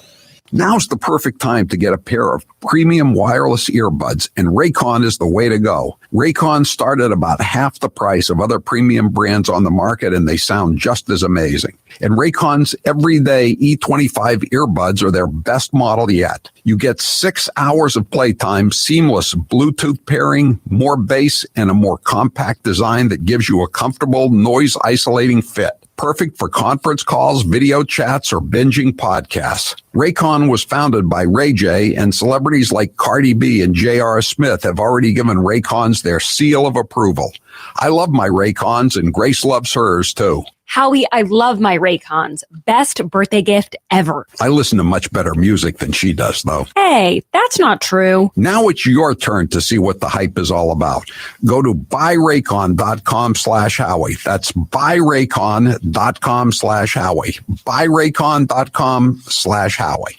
Now's the perfect time to get a pair of premium wireless earbuds, and Raycon is the way to go. Raycon start at about half the price of other premium brands on the market, and they sound just as amazing. And Raycon's everyday E25 earbuds are their best model yet. You get 6 hours of playtime, seamless Bluetooth pairing, more bass, and a more compact design that gives you a comfortable, noise-isolating fit. perfect for conference calls, video chats, or binging podcasts. Raycon was founded by Ray J, and celebrities like Cardi B and J.R. Smith have already given Raycons their seal of approval. I love my Raycons, and Grace loves hers, too. Howie, I love my Raycons. Best birthday gift ever. I listen to much better music than she does, though. Hey, that's not true. Now it's your turn to see what the hype is all about. Go to buyraycon.com/Howie. That's buyraycon.com/Howie. Buyraycon.com/Howie.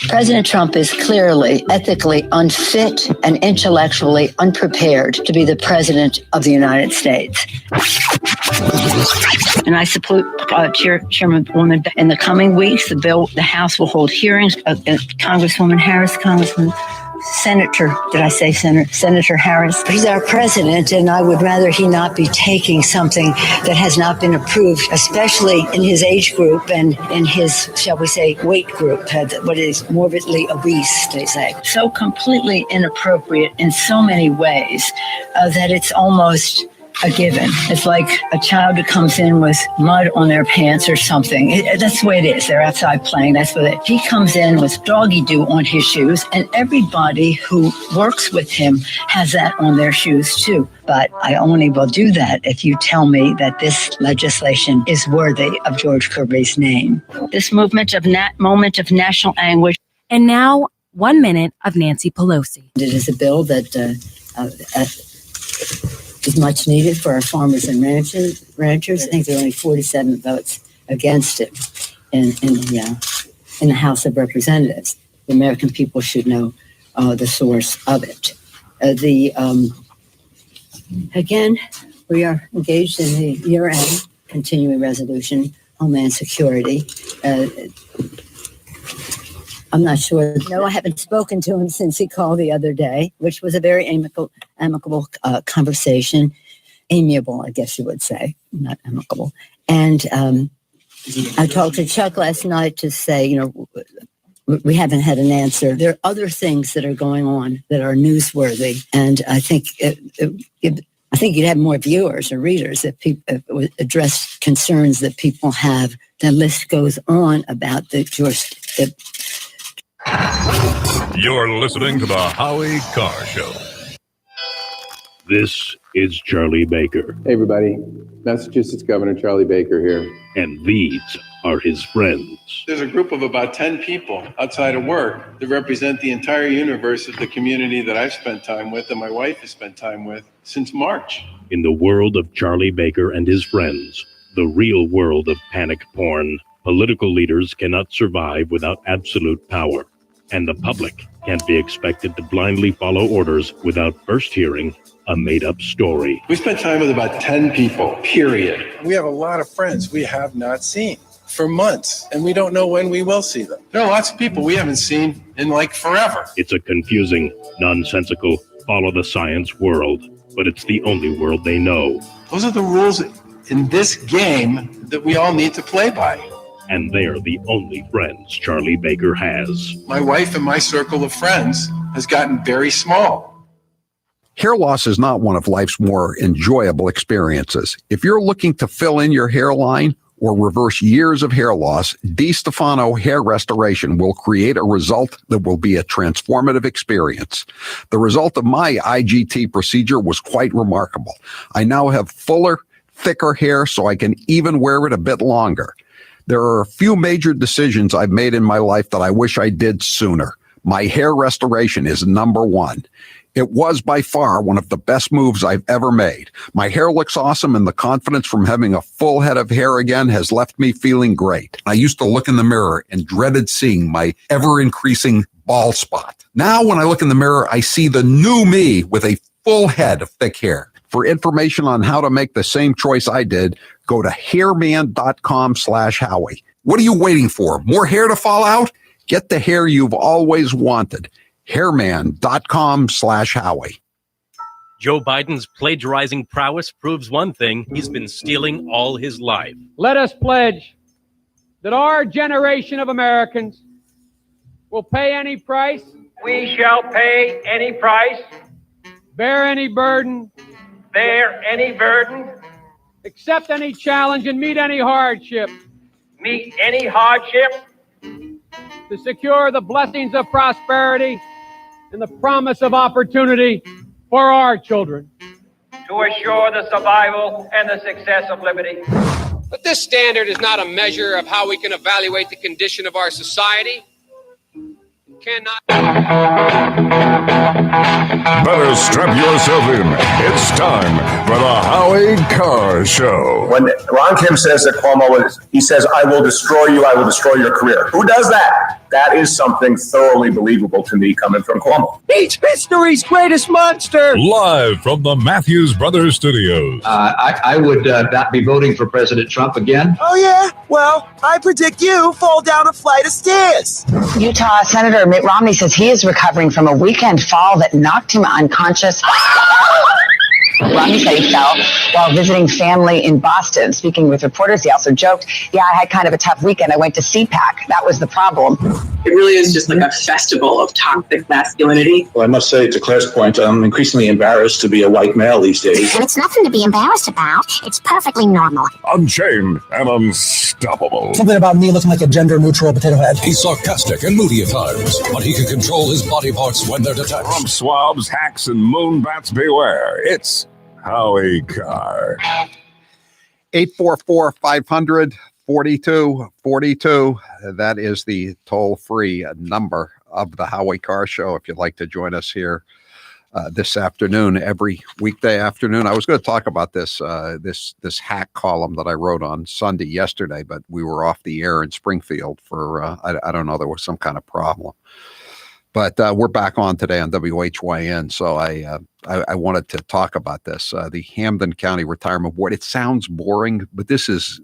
President Trump is clearly ethically unfit and intellectually unprepared to be the president of the United States. And I support Chairwoman. In the coming weeks, the House will hold hearings. Congresswoman Harris, Senator Harris. He's our president, and I would rather he not be taking something that has not been approved, especially in his age group and in his, shall we say, weight group, what is morbidly obese, they say. So completely inappropriate in so many ways that it's almost a given. It's like a child that comes in with mud on their pants or something. That's the way it is. They're outside playing. That's what he comes in with doggy do on his shoes, and everybody who works with him has that on their shoes too. But I only will do that if you tell me that this legislation is worthy of George Kirby's name. This moment of national anguish. And now, 1 minute of Nancy Pelosi. It is a bill that is much needed for our farmers and ranchers. I think there are only 47 votes against it in the House of Representatives. The American people should know the source of it. Again, we are engaged in the year-end continuing resolution, Homeland Security. I'm not sure. No, I haven't spoken to him since he called the other day, which was a very amicable conversation. Amiable, I guess you would say, not amicable. And I talked to Chuck last night to say, we haven't had an answer. There are other things that are going on that are newsworthy, and I think you'd have more viewers or readers if people address concerns that people have. The list goes on about You're listening to the Howie Carr Show. This is Charlie Baker. Hey, everybody. Massachusetts Governor Charlie Baker here. And these are his friends. There's a group of about 10 people outside of work that represent the entire universe of the community that I've spent time with and my wife has spent time with since March. In the world of Charlie Baker and his friends, the real world of panic porn, political leaders cannot survive without absolute power. And the public can't be expected to blindly follow orders without first hearing a made-up story. We spent time with about 10 people, period. We have a lot of friends we have not seen for months, and we don't know when we will see them. There are lots of people we haven't seen in forever. It's a confusing, nonsensical, follow-the-science world, but it's the only world they know. Those are the rules in this game that we all need to play by. And they're the only friends Charlie Baker has. My wife and my circle of friends has gotten very small. Hair loss is not one of life's more enjoyable experiences. If you're looking to fill in your hairline or reverse years of hair loss, DiStefano Hair Restoration will create a result that will be a transformative experience. The result of my IGT procedure was quite remarkable. I now have fuller, thicker hair so I can even wear it a bit longer. There are a few major decisions I've made in my life that I wish I did sooner. My hair restoration is number one. It was by far one of the best moves I've ever made. My hair looks awesome, and the confidence from having a full head of hair again has left me feeling great. I used to look in the mirror and dreaded seeing my ever-increasing bald spot. Now when I look in the mirror, I see the new me with a full head of thick hair. For information on how to make the same choice I did, go to hairman.com/Howie. What are you waiting for? More hair to fall out? Get the hair you've always wanted. Hairman.com/Howie. Joe Biden's plagiarizing prowess proves one thing: he's been stealing all his life. Let us pledge that our generation of Americans will pay any price. We shall pay any price. Bear any burden. Bear any burden. accept any challenge, and meet any hardship. Meet any hardship. To secure the blessings of prosperity and the promise of opportunity for our children. To assure the survival and the success of liberty. But this standard is not a measure of how we can evaluate the condition of our society. Better strap yourself in. It's time for the Howie Carr Show. When Ron Kim says that Cuomo he says, I will destroy you, I will destroy your career. Who does that? That is something thoroughly believable to me coming from Cuomo. He's history's greatest monster. Live from the Matthews Brothers Studios. I would not be voting for President Trump again. Oh, yeah? Well, I predict you fall down a flight of stairs. Utah Senator Mitt Romney says he is recovering from a weekend fall that knocked him unconscious. Romney said he fell while visiting family in Boston. Speaking with reporters, he also joked, yeah, I had kind of a tough weekend. I went to CPAC. That was the problem. It really is just like a festival of toxic masculinity. Well, I must say, to Claire's point, I'm increasingly embarrassed to be a white male these days. And it's nothing to be embarrassed about. It's perfectly normal. Unchained and unstoppable. Something about me looking like a gender-neutral potato head. He's sarcastic and moody at times, but he can control his body parts when they're detached. From swabs, hacks, and moonbats beware. It's Howie Carr. 844-500-4242. That is the toll-free number of the Howie Carr Show. If you'd like to join us here this afternoon, every weekday afternoon. I was going to talk about this hack column that I wrote on Sunday yesterday, but we were off the air in Springfield for I don't know, there was some kind of problem. But we're back on today on WHYN, so I wanted to talk about this. The Hampden County Retirement Board. It sounds boring, but this is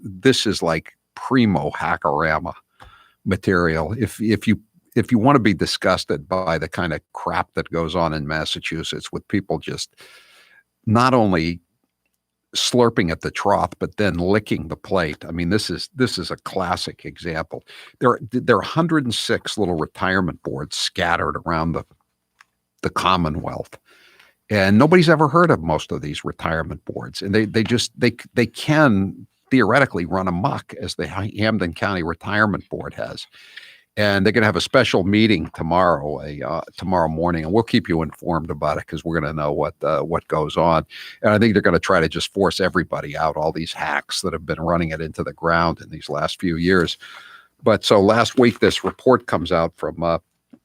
like primo hackorama material. If you want to be disgusted by the kind of crap that goes on in Massachusetts with people just not only slurping at the trough, but then licking the plate. I mean, this is a classic example. There are 106 little retirement boards scattered around the Commonwealth, and nobody's ever heard of most of these retirement boards. And they can theoretically run amok, as the Hampden County Retirement Board has. And they're going to have a special meeting tomorrow morning, and we'll keep you informed about it because we're going to know what goes on. And I think they're going to try to just force everybody out, all these hacks that have been running it into the ground in these last few years. But so last week, this report comes out from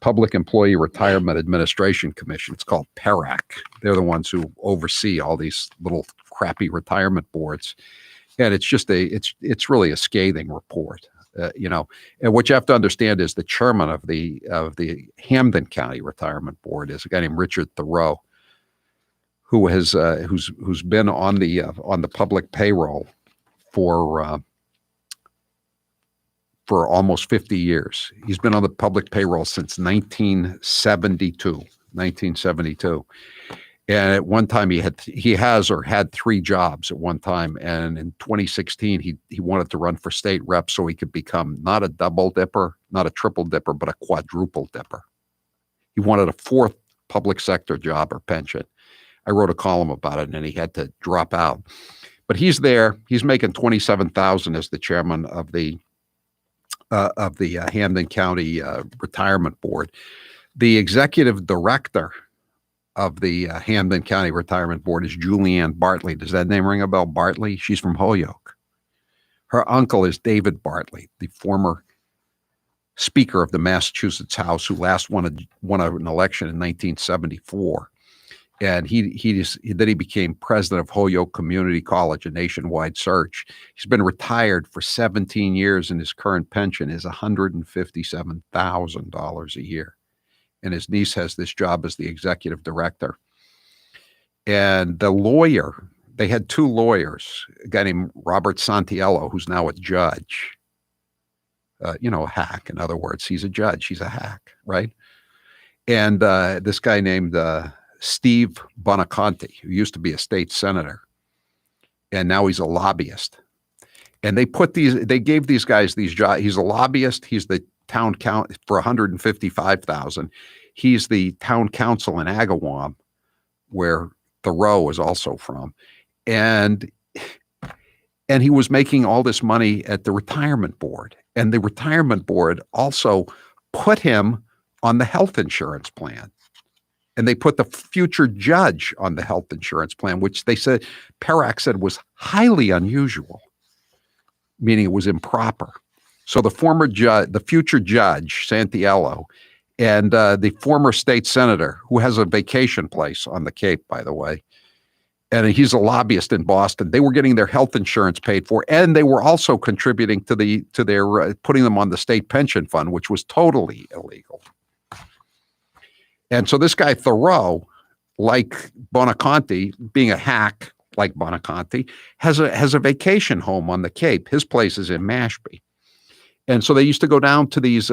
Public Employee Retirement Administration Commission. It's called PERAC. They're the ones who oversee all these little crappy retirement boards, and it's just it's really a scathing report. And what you have to understand is the chairman of the Hampden County Retirement Board is a guy named Richard Thoreau, who has who's been on the public payroll for almost 50 years. He's been on the public payroll since 1972. And at one time he had 3 jobs at one time. And in 2016, he wanted to run for state rep so he could become not a double dipper, not a triple dipper, but a quadruple dipper. He wanted a 4th public sector job or pension. I wrote a column about it, and he had to drop out. But he's there. He's making $27,000 as the chairman of the Hampden County Retirement Board. The executive director of the Hampden County Retirement Board is Julianne Bartley. Does that name ring a bell? Bartley? She's from Holyoke. Her uncle is David Bartley, the former Speaker of the Massachusetts House, who last won an election in 1974. And then he became president of Holyoke Community College, a nationwide search. He's been retired for 17 years, and his current pension is $157,000 a year. And his niece has this job as the executive director. And the lawyer, they had 2 lawyers, a guy named Robert Santiello, who's now a judge. A hack, in other words. He's a judge. He's a hack, right? And this guy named Steve Bonaconte, who used to be a state senator, and now he's a lobbyist. And they gave these guys these jobs. He's a lobbyist. He's the town count for $155,000. He's the town council in Agawam, where Thoreau is also from. And And he was making all this money at the retirement board. And the retirement board also put him on the health insurance plan. And they put the future judge on the health insurance plan, which they said, Perak said was highly unusual, meaning it was improper. So the former judge, the future judge, Santiello, and the former state senator, who has a vacation place on the Cape, by the way, and he's a lobbyist in Boston, they were getting their health insurance paid for, and they were also contributing to their putting them on the state pension fund, which was totally illegal. And so this guy Thoreau, like Bonaconte, being a hack like Bonaconte, has a vacation home on the Cape. His place is in Mashpee, and so they used to go down to these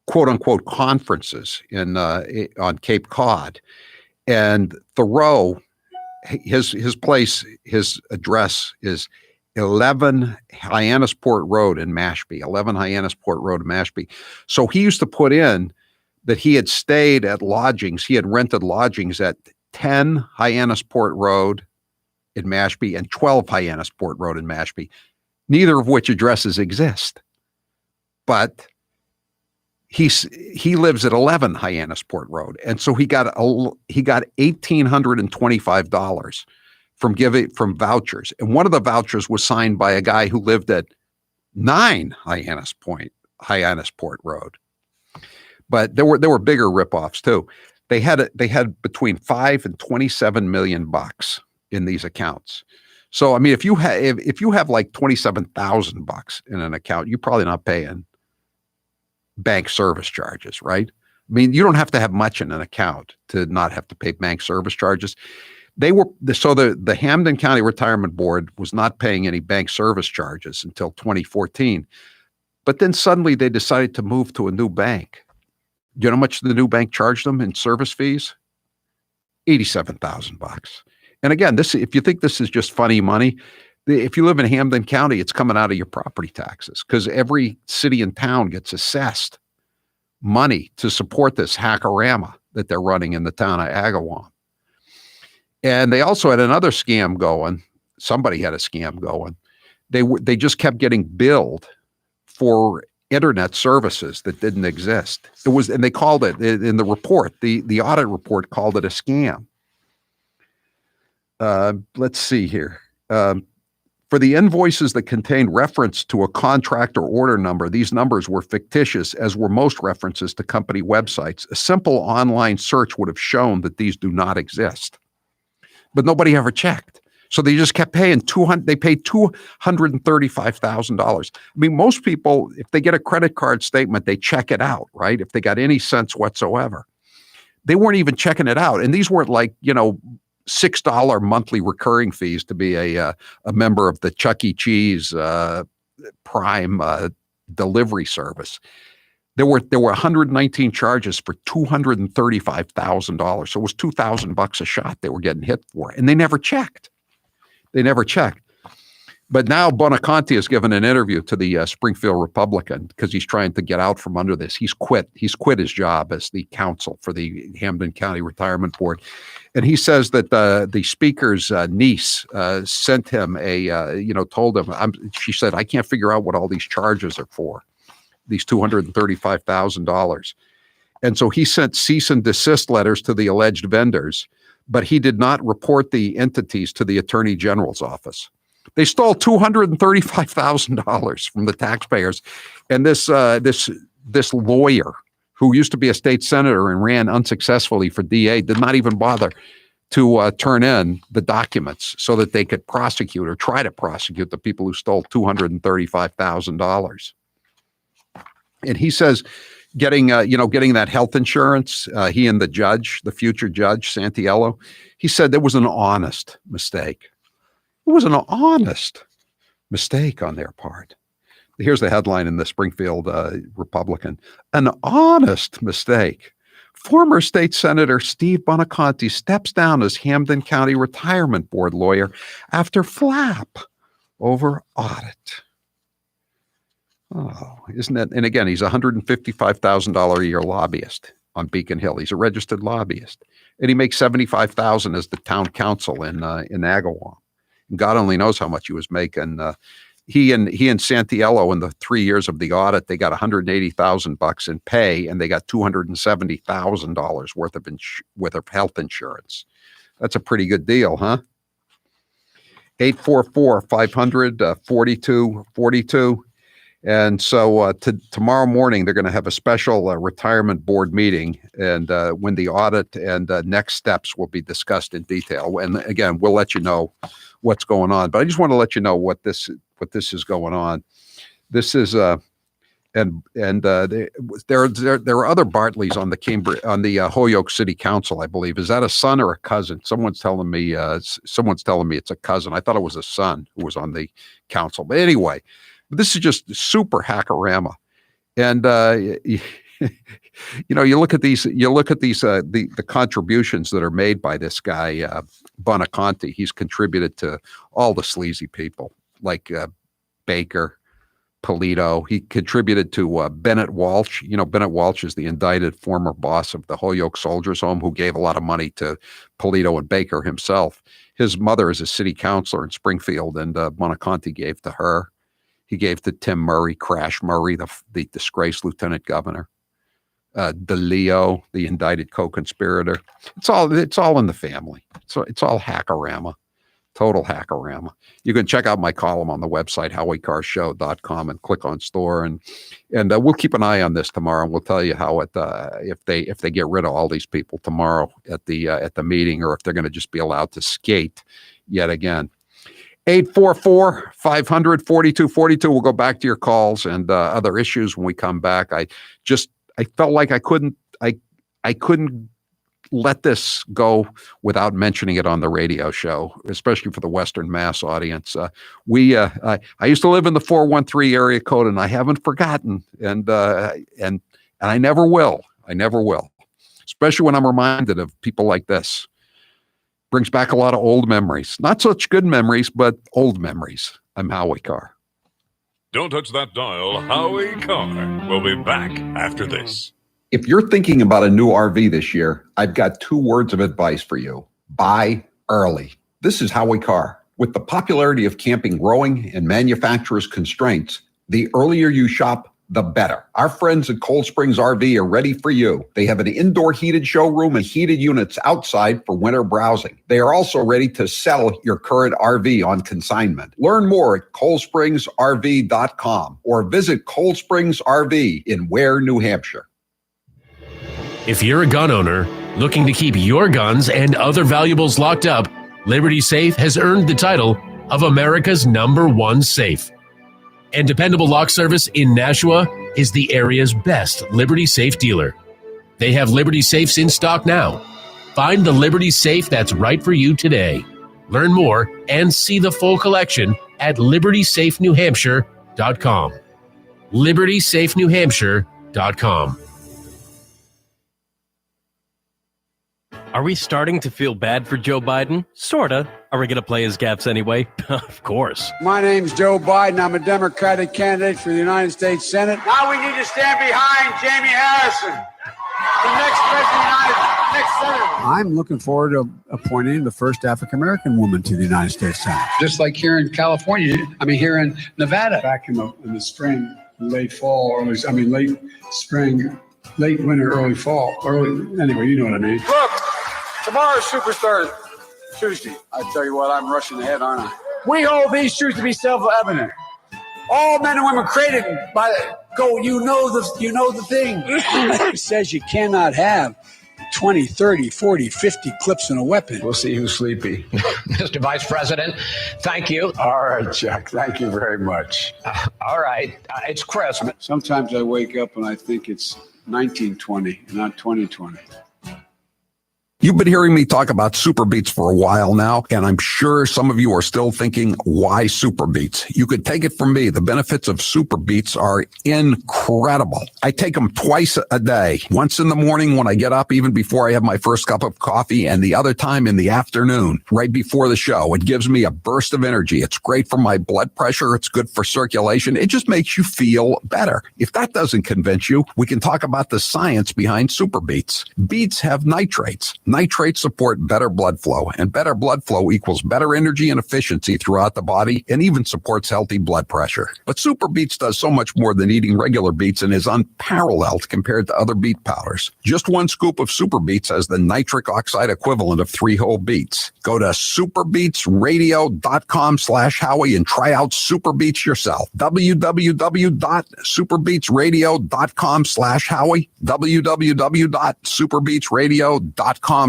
quote unquote conferences on Cape Cod, and Thoreau, his place, his address is 11 Hyannisport Road in Mashpee, 11 Hyannisport Road in Mashpee. So he used to put in that he had stayed at lodgings. He had rented lodgings at 10 Hyannisport Road in Mashpee and 12 Hyannisport Road in Mashpee, neither of which addresses exist. But he lives at 11 Hyannisport Road. And so he got $1,825 from vouchers. And one of the vouchers was signed by a guy who lived at 9 Hyannisport Road. But there were bigger ripoffs too. They had between $5 and $27 million in these accounts. So I mean, if you have like $27,000 in an account, you're probably not paying bank service charges, right? I mean, you don't have to have much in an account to not have to pay bank service charges. The Hampden County Retirement Board was not paying any bank service charges until 2014. But then suddenly they decided to move to a new bank. Do you know how much the new bank charged them in service fees? $87,000. And again, if you think this is just funny money, if you live in Hampden County, it's coming out of your property taxes because every city and town gets assessed money to support this hackorama that they're running in the town of Agawam. And they also had another scam going. Somebody had a scam going. They just kept getting billed for internet services that didn't exist. And they called it in the report, the audit report called it a scam. Let's see here. For the invoices that contained reference to a contract or order number, these numbers were fictitious, as were most references to company websites. A simple online search would have shown that these do not exist. But nobody ever checked. So they just kept paying they paid $235,000. I mean, most people, if they get a credit card statement, they check it out, right? If they got any sense whatsoever. They weren't even checking it out. And these weren't like, $6 monthly recurring fees to be a member of the Chuck E. Cheese Prime delivery service. There were 119 charges for $235,000. So it was $2,000 a shot they were getting hit for, and they never checked. But now Bonaconte has given an interview to the Springfield Republican because he's trying to get out from under this. He's quit his job as the counsel for the Hampden County Retirement Board. And he says that the speaker's niece sent him told him, she said, I can't figure out what all these charges are for, these $235,000. And so he sent cease and desist letters to the alleged vendors, but he did not report the entities to the Attorney General's office. They stole $235,000 from the taxpayers. And this lawyer who used to be a state senator and ran unsuccessfully for DA did not even bother to turn in the documents so that they could prosecute or try to prosecute the people who stole $235,000. And he says getting that health insurance, he and the future judge, Santiello, he said there was an honest mistake. It was an honest mistake on their part. Here's the headline in the Springfield Republican. An honest mistake. Former state senator Steve Bonaconte steps down as Hampden County Retirement Board lawyer after flap over audit. Oh, isn't that? And again, he's a $155,000 a year lobbyist on Beacon Hill. He's a registered lobbyist, and he makes $75,000 as the town council in Agawam. God only knows how much he was making. He and Santiello, in the 3 years of the audit, they got $180,000 in pay, and they got $270,000 worth of health insurance. That's a pretty good deal, huh? 844-500-4242. And so tomorrow morning, they're going to have a special retirement board meeting, and when the audit and next steps will be discussed in detail. And again, we'll let you know what's going on. But I just want to let you know what this is going on. This is there are other Bartleys on the Holyoke City Council, I believe. Is that a son or a cousin? Someone's telling me it's a cousin. I thought it was a son who was on the council. But anyway, this is just super hackorama. And you look at these the contributions that are made by this guy Bonaconte. He's contributed to all the sleazy people like Baker, Polito. He contributed to Bennett Walsh. Bennett Walsh is the indicted former boss of the Holyoke Soldiers Home, who gave a lot of money to Polito and Baker himself. His mother is a city councilor in Springfield, and Bonaconte gave to her. He gave to Tim Murray, Crash Murray, the disgraced lieutenant governor. DeLeo, the indicted co-conspirator. It's all in the family. So it's all hackorama. Total hackorama. You can check out my column on the website, HowieCarrShow.com, and click on store. And we'll keep an eye on this tomorrow, and we'll tell you how if they get rid of all these people tomorrow at the meeting, or if they're going to just be allowed to skate yet again. 844-500-4242. We'll go back to your calls and other issues when we come back. I felt like I couldn't let this go without mentioning it on the radio show, especially for the Western Mass audience. I used to live in the 413 area code, and I haven't forgotten, and I never will. I never will, especially when I'm reminded of people like this. Brings back a lot of old memories. Not such good memories, but old memories. I'm Howie Carr. Don't touch that dial. Howie Carr will be back after this. If you're thinking about a new RV this year, I've got 2 words of advice for you. Buy early. This is Howie Carr. With the popularity of camping growing and manufacturers' constraints, the earlier you shop, the better. Our friends at Cold Springs RV are ready for you. They have an indoor heated showroom and heated units outside for winter browsing. They are also ready to sell your current RV on consignment. Learn more at coldspringsrv.com or visit Cold Springs RV in Ware, New Hampshire. If you're a gun owner looking to keep your guns and other valuables locked up, Liberty Safe has earned the title of America's #1 safe. And Dependable Lock Service in Nashua is the area's best Liberty Safe dealer. They have Liberty Safes in stock now. Find the Liberty Safe that's right for you today. Learn more and see the full collection at LibertySafeNewHampshire.com. LibertySafeNewHampshire.com. Are we starting to feel bad for Joe Biden? Sorta. Are we going to play his gaffes anyway? Of course. My name's Joe Biden. I'm a Democratic candidate for the United States Senate. Now we need to stand behind Jamie Harrison, the next president, next senator. I'm looking forward to appointing the first African-American woman to the United States Senate. Just like here in California, here in Nevada. Back in the spring, late fall, late spring, late winter, early fall. Anyway, you know what I mean. Look, tomorrow's Superstar Tuesday. I tell you what, I'm rushing ahead, aren't I? We hold these truths to be self-evident. All men and women created by you know the thing. It says you cannot have 20, 30, 40, 50 clips in a weapon. We'll see who's sleepy. Mr. Vice President, thank you. All right, Chuck. Thank you very much. All right. It's Christmas. Sometimes I wake up and I think it's 1920, not 2020. You've been hearing me talk about Super Beats for a while now, and I'm sure some of you are still thinking, why Super Beats? You could take it from me. The benefits of Super Beats are incredible. I take them twice a day, once in the morning when I get up, even before I have my first cup of coffee, and the other time in the afternoon, right before the show. It gives me a burst of energy. It's great for my blood pressure. It's good for circulation. It just makes you feel better. If that doesn't convince you, we can talk about the science behind Super Beats. Beets have nitrates. Nitrates support better blood flow, and better blood flow equals better energy and efficiency throughout the body and even supports healthy blood pressure. But Super Beets does so much more than eating regular beets and is unparalleled compared to other beet powders. Just one scoop of Super Beets has the nitric oxide equivalent of 3 whole beets. Go to superbeetsradio.com/Howie and try out Super Beets yourself. www.superbeetsradio.com/Howie. www.superbeetsradio.com/Howie.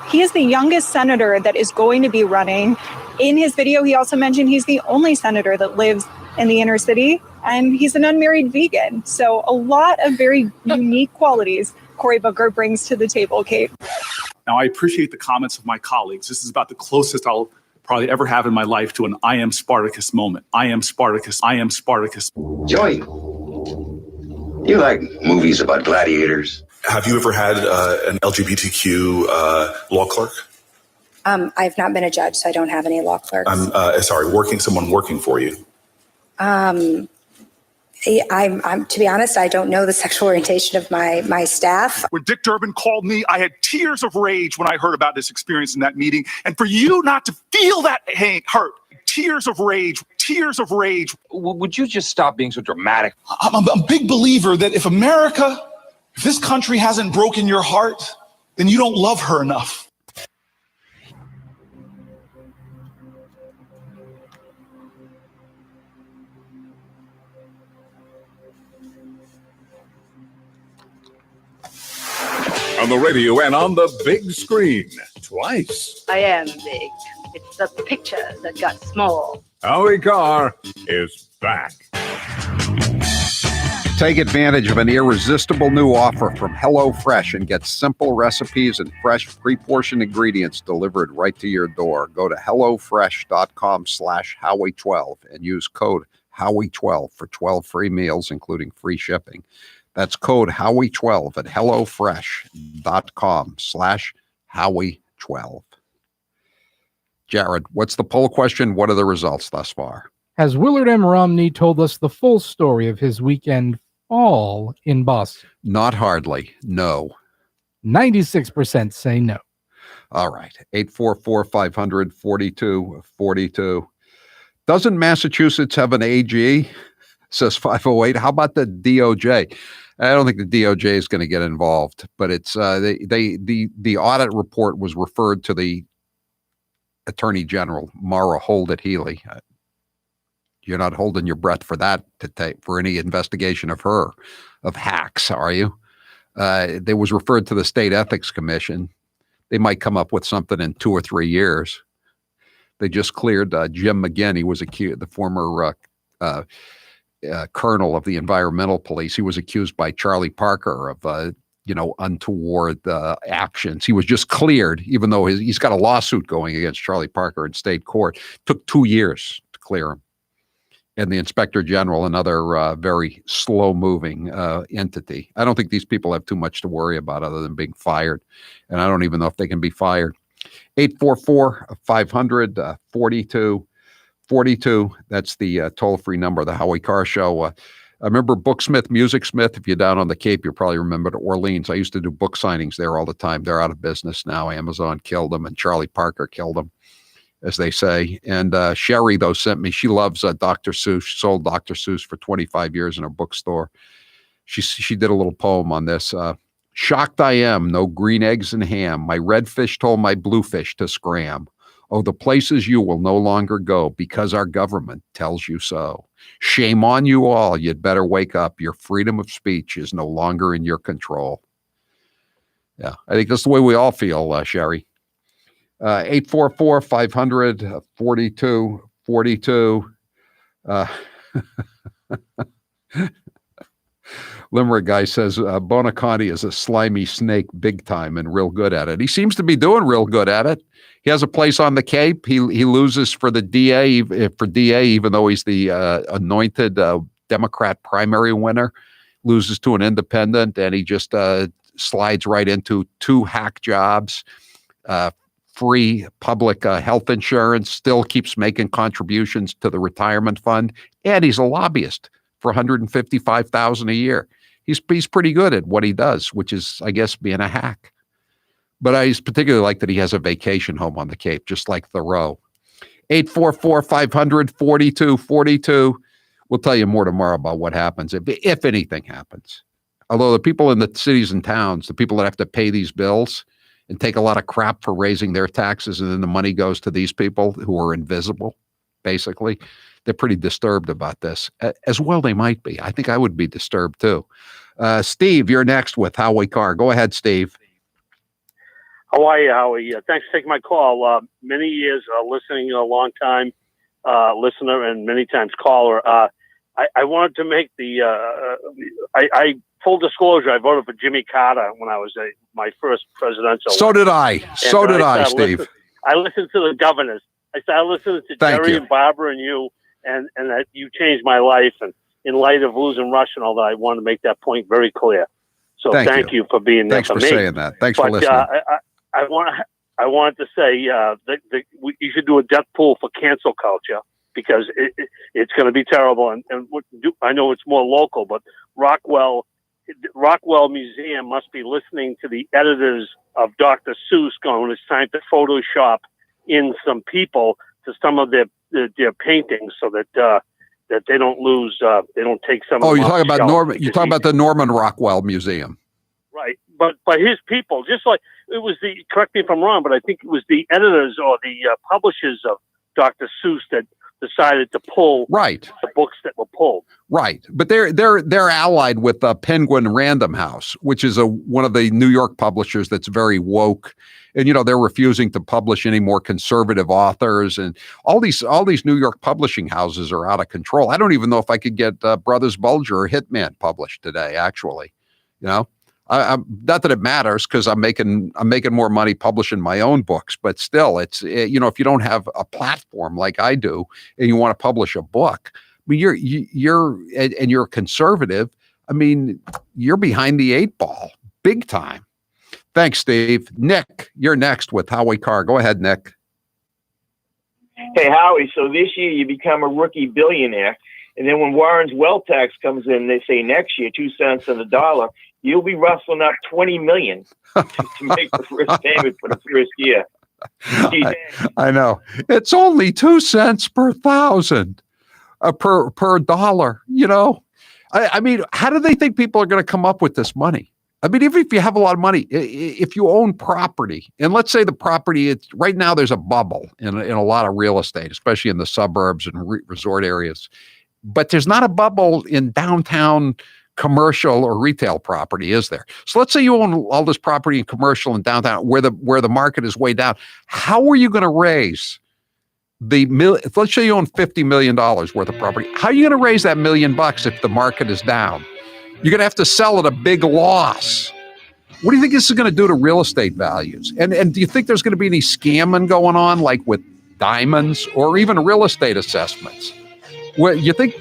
He is the youngest senator that is going to be running. In his video, he also mentioned he's the only senator that lives in the inner city, and he's an unmarried vegan. So a lot of very unique qualities Cory Booker brings to the table, Kate. Now, I appreciate the comments of my colleagues. This is about the closest I'll probably ever have in my life to an I am Spartacus moment. I am Spartacus. I am Spartacus. Joey, you like movies about gladiators? Have you ever had an LGBTQ law clerk? I've not been a judge, so I don't have any law clerks. Someone working for you. I'm to be honest, I don't know the sexual orientation of my staff. When Dick Durbin called me, I had tears of rage when I heard about this experience in that meeting. And for you not to feel that hurt, tears of rage. Would you just stop being so dramatic? I'm a big believer that if this country hasn't broken your heart, then you don't love her enough. On the radio and on the big screen. Twice. I am big. It's the picture that got small. Howie Carr is back. Take advantage of an irresistible new offer from HelloFresh and get simple recipes and fresh pre-portioned ingredients delivered right to your door. Go to HelloFresh.com/Howie12 and use code Howie12 for 12 free meals, including free shipping. That's code Howie12 at HelloFresh.com/Howie12. Jared, what's the poll question? What are the results thus far? Has Willard M. Romney told us the full story of his weekend fall in Boston? Not hardly. No. 96% say no. All right. 844-500-4242. Doesn't Massachusetts have an AG? Says 508. How about the DOJ? I don't think the DOJ is going to get involved, but it's the audit report was referred to the Attorney General, Mara Holdit Healy. You're not holding your breath for that for any investigation of her, of hacks, are you? They was referred to the State Ethics Commission. They might come up with something in 2 or 3 years. They just cleared Jim McGinn. He was accused, the former colonel of the environmental police. He was accused by Charlie Parker of untoward actions. He was just cleared, even though he's got a lawsuit going against Charlie Parker in state court. Took 2 years to clear him. And the Inspector General, another very slow-moving entity. I don't think these people have too much to worry about other than being fired. And I don't even know if they can be fired. 844-500-4242. That's the toll-free number, the Howie Carr Show. I remember Booksmith, Music Smith. If you're down on the Cape, you probably remember Orleans. I used to do book signings there all the time. They're out of business now. Amazon killed them, and Charlie Parker killed them, as they say. And Sherry, though, sent me. She loves Dr. Seuss. She sold Dr. Seuss for 25 years in her bookstore. She did a little poem on this. Shocked I am, no green eggs and ham. My red fish told my blue fish to scram. Oh, the places you will no longer go because our government tells you so. Shame on you all. You'd better wake up. Your freedom of speech is no longer in your control. Yeah, I think that's the way we all feel, Sherry. 844-500-4242. Limerick guy says Bonaconti is a slimy snake big time and real good at it. He seems to be doing real good at it. He has a place on the Cape. He loses for the DA, even though he's the anointed Democrat primary winner, loses to an independent, and he just slides right into 2 hack jobs, free public health insurance, still keeps making contributions to the retirement fund, and he's a lobbyist for $155,000 a year. He's pretty good at what he does, which is, I guess, being a hack. But I particularly like that he has a vacation home on the Cape, just like Thoreau. 844-500-4242. We'll tell you more tomorrow about what happens, if anything happens. Although the people in the cities and towns, the people that have to pay these bills and take a lot of crap for raising their taxes, and then the money goes to these people who are invisible, basically, they're pretty disturbed about this. As well they might be. I think I would be disturbed too. Steve, you're next with Howie Carr. Go ahead, Steve. How are you, Howie? Thanks for taking my call. Many years listening, a long time listener, and many times caller. I wanted to make I full disclosure, I voted for Jimmy Carter when I was my first presidential. So did I. So did I, Steve. I listened to the governors. I listened to Jerry and Barbara and you, and that you changed my life. And in light of losing Russia and all that, I wanted to make that point very clear. So thank you for being there for me. Thanks for saying that. Thanks for listening. I wanted to say you should do a death pool for cancel culture, because it's going to be terrible. And I know it's more local, but Rockwell Museum must be listening to the editors of Dr. Seuss going, it's time to Photoshop in some people to some of their paintings, so that they don't lose, they don't take some. Oh, you're talking about Norman. You're talking about the Norman Rockwell Museum, right? But his people, just like it was correct me if I'm wrong, but I think it was the editors or the publishers of Dr. Seuss that decided to pull the books that were pulled. Right, but they're allied with Penguin Random House, which is one of the New York publishers that's very woke, and they're refusing to publish any more conservative authors, and all these New York publishing houses are out of control. I don't even know if I could get Brothers Bulger or Hitman published today. Actually, I'm not that it matters, because I'm making more money publishing my own books, but still, it's if you don't have a platform like I do and you want to publish a book, I mean, you're conservative. I mean, you're behind the 8 ball, big time. Thanks, Steve. Nick, you're next with Howie Carr. Go ahead, Nick. Hey, Howie. So this year you become a rookie billionaire, and then when Warren's wealth tax comes in, they say next year 2 cents on the dollar. You'll be rustling up $20 million to make the first payment for the first year. I know. It's only 2 cents per thousand, per dollar. I mean, how do they think people are going to come up with this money? I mean, even if you have a lot of money, if you own property, and let's say the property, right now there's a bubble in a lot of real estate, especially in the suburbs and resort areas, but there's not a bubble in downtown commercial or retail property, is there? So let's say you own all this property in commercial and downtown where the market is way down. How are you going to raise let's say you own $50 million worth of property. How are you going to raise that $1 million if the market is down? You're going to have to sell at a big loss. What do you think this is going to do to real estate values? And do you think there's going to be any scamming going on, like with diamonds or even real estate assessments? Well, you think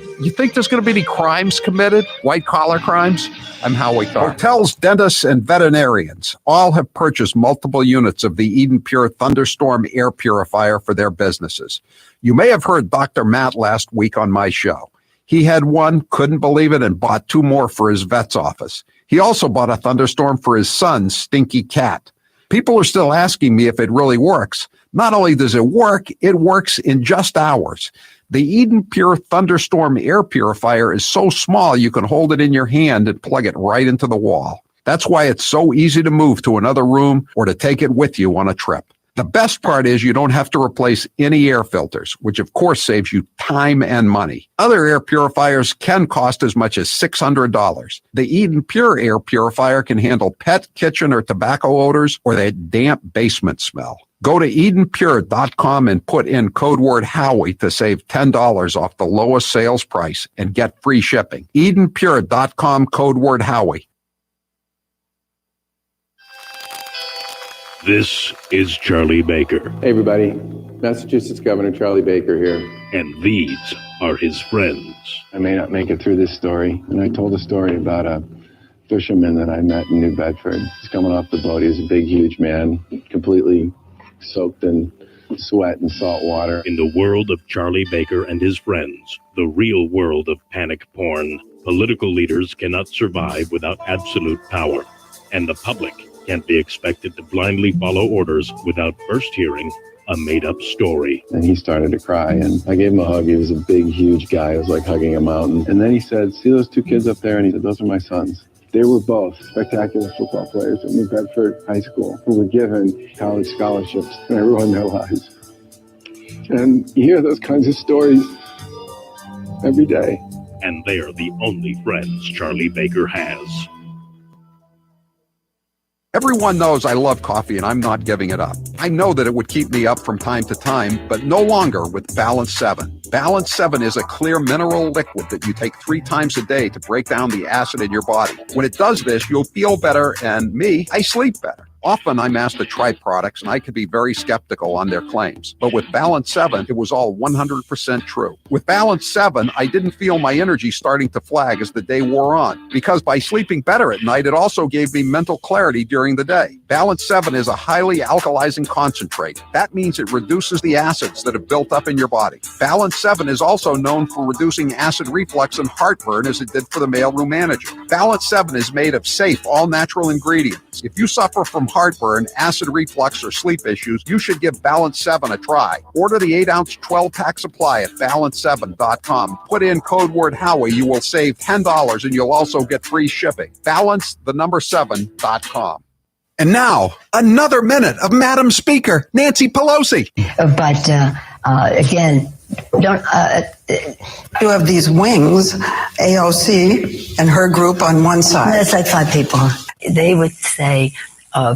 there's going to be any crimes committed, white collar crimes? I'm Howie Carr. Hotels, dentists, and veterinarians all have purchased multiple units of the Eden Pure Thunderstorm air purifier for their businesses. You may have heard Dr. Matt last week on my show. He had one, couldn't believe it, and bought 2 more for his vet's office. He also bought a Thunderstorm for his son's stinky cat. People are still asking me if it really works. Not only does it work in just hours. The Eden Pure Thunderstorm air purifier is so small you can hold it in your hand and plug it right into the wall. That's why it's so easy to move to another room or to take it with you on a trip. The best part is you don't have to replace any air filters, which of course saves you time and money. Other air purifiers can cost as much as $600. The Eden Pure air purifier can handle pet, kitchen, or tobacco odors or that damp basement smell. Go to EdenPure.com and put in code word Howie to save $10 off the lowest sales price and get free shipping. EdenPure.com, code word Howie. This is Charlie Baker. Hey everybody, Massachusetts Governor Charlie Baker here. And these are his friends. I may not make it through this story, and I told a story about a fisherman that I met in New Bedford. He's coming off the boat. He's a big, huge man, completely soaked in sweat and salt water. In the world of Charlie Baker and his friends, the real world of panic porn, political leaders cannot survive without absolute power, and the public can't be expected to blindly follow orders without first hearing a made-up story. And he started to cry, and I gave him a hug. He was a big, huge guy. It was like hugging a mountain. And then he said, see those two kids up there? And he said, those are my sons. They were both spectacular football players at New Bedford High School who were given college scholarships, and I ruined their lives. And you hear those kinds of stories every day. And they're the only friends Charlie Baker has. Everyone knows I love coffee and I'm not giving it up. I know that it would keep me up from time to time, but no longer with Balance 7. Balance 7 is a clear mineral liquid that you take 3 times a day to break down the acid in your body. When it does this, you'll feel better, and me, I sleep better. Often I'm asked to try products and I can be very skeptical on their claims. But with Balance 7, it was all 100% true. With Balance 7, I didn't feel my energy starting to flag as the day wore on. Because by sleeping better at night, it also gave me mental clarity during the day. Balance 7 is a highly alkalizing concentrate. That means it reduces the acids that have built up in your body. Balance 7 is also known for reducing acid reflux and heartburn as it did for the mailroom manager. Balance 7 is made of safe, all-natural ingredients. If you suffer from heartburn, acid reflux, or sleep issues, you should give Balance 7 a try. Order the 8-ounce 12-pack supply at balance7.com. Put in code word Howie. You will save $10 and you'll also get free shipping. Balance7.com. And now, another minute of Madam Speaker, Nancy Pelosi. But again, don't You have these wings, AOC and her group on one side. That's like 5 people. They would say,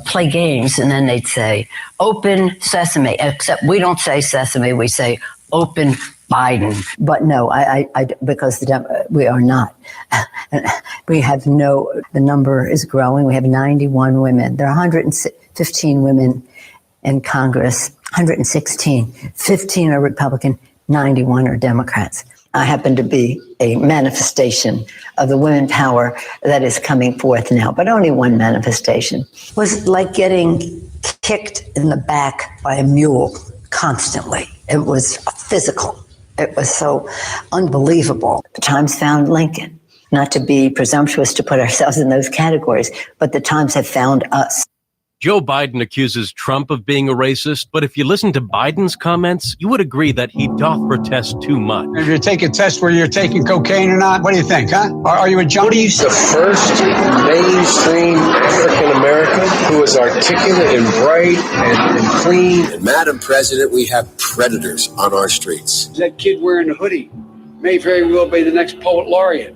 play games, and then they'd say, open sesame, except we don't say sesame, we say open Biden. But no, I because we are not. We have the number is growing. We have 91 women. There are 115 women in Congress, 116. 15 are Republican, 91 are Democrats. I happen to be a manifestation of the women power that is coming forth now, but only one manifestation. It was like getting kicked in the back by a mule constantly. It was physical. It was so unbelievable. The Times found Lincoln. Not to be presumptuous to put ourselves in those categories, but the Times have found us. Joe Biden accuses Trump of being a racist, but if you listen to Biden's comments, you would agree that he doth protest too much. If you take a test where you're taking cocaine or not, what do you think, huh? Are you a junkie? The first mainstream African American who is articulate and bright and clean. And Madam President, we have predators on our streets. That kid wearing a hoodie may very well be the next poet laureate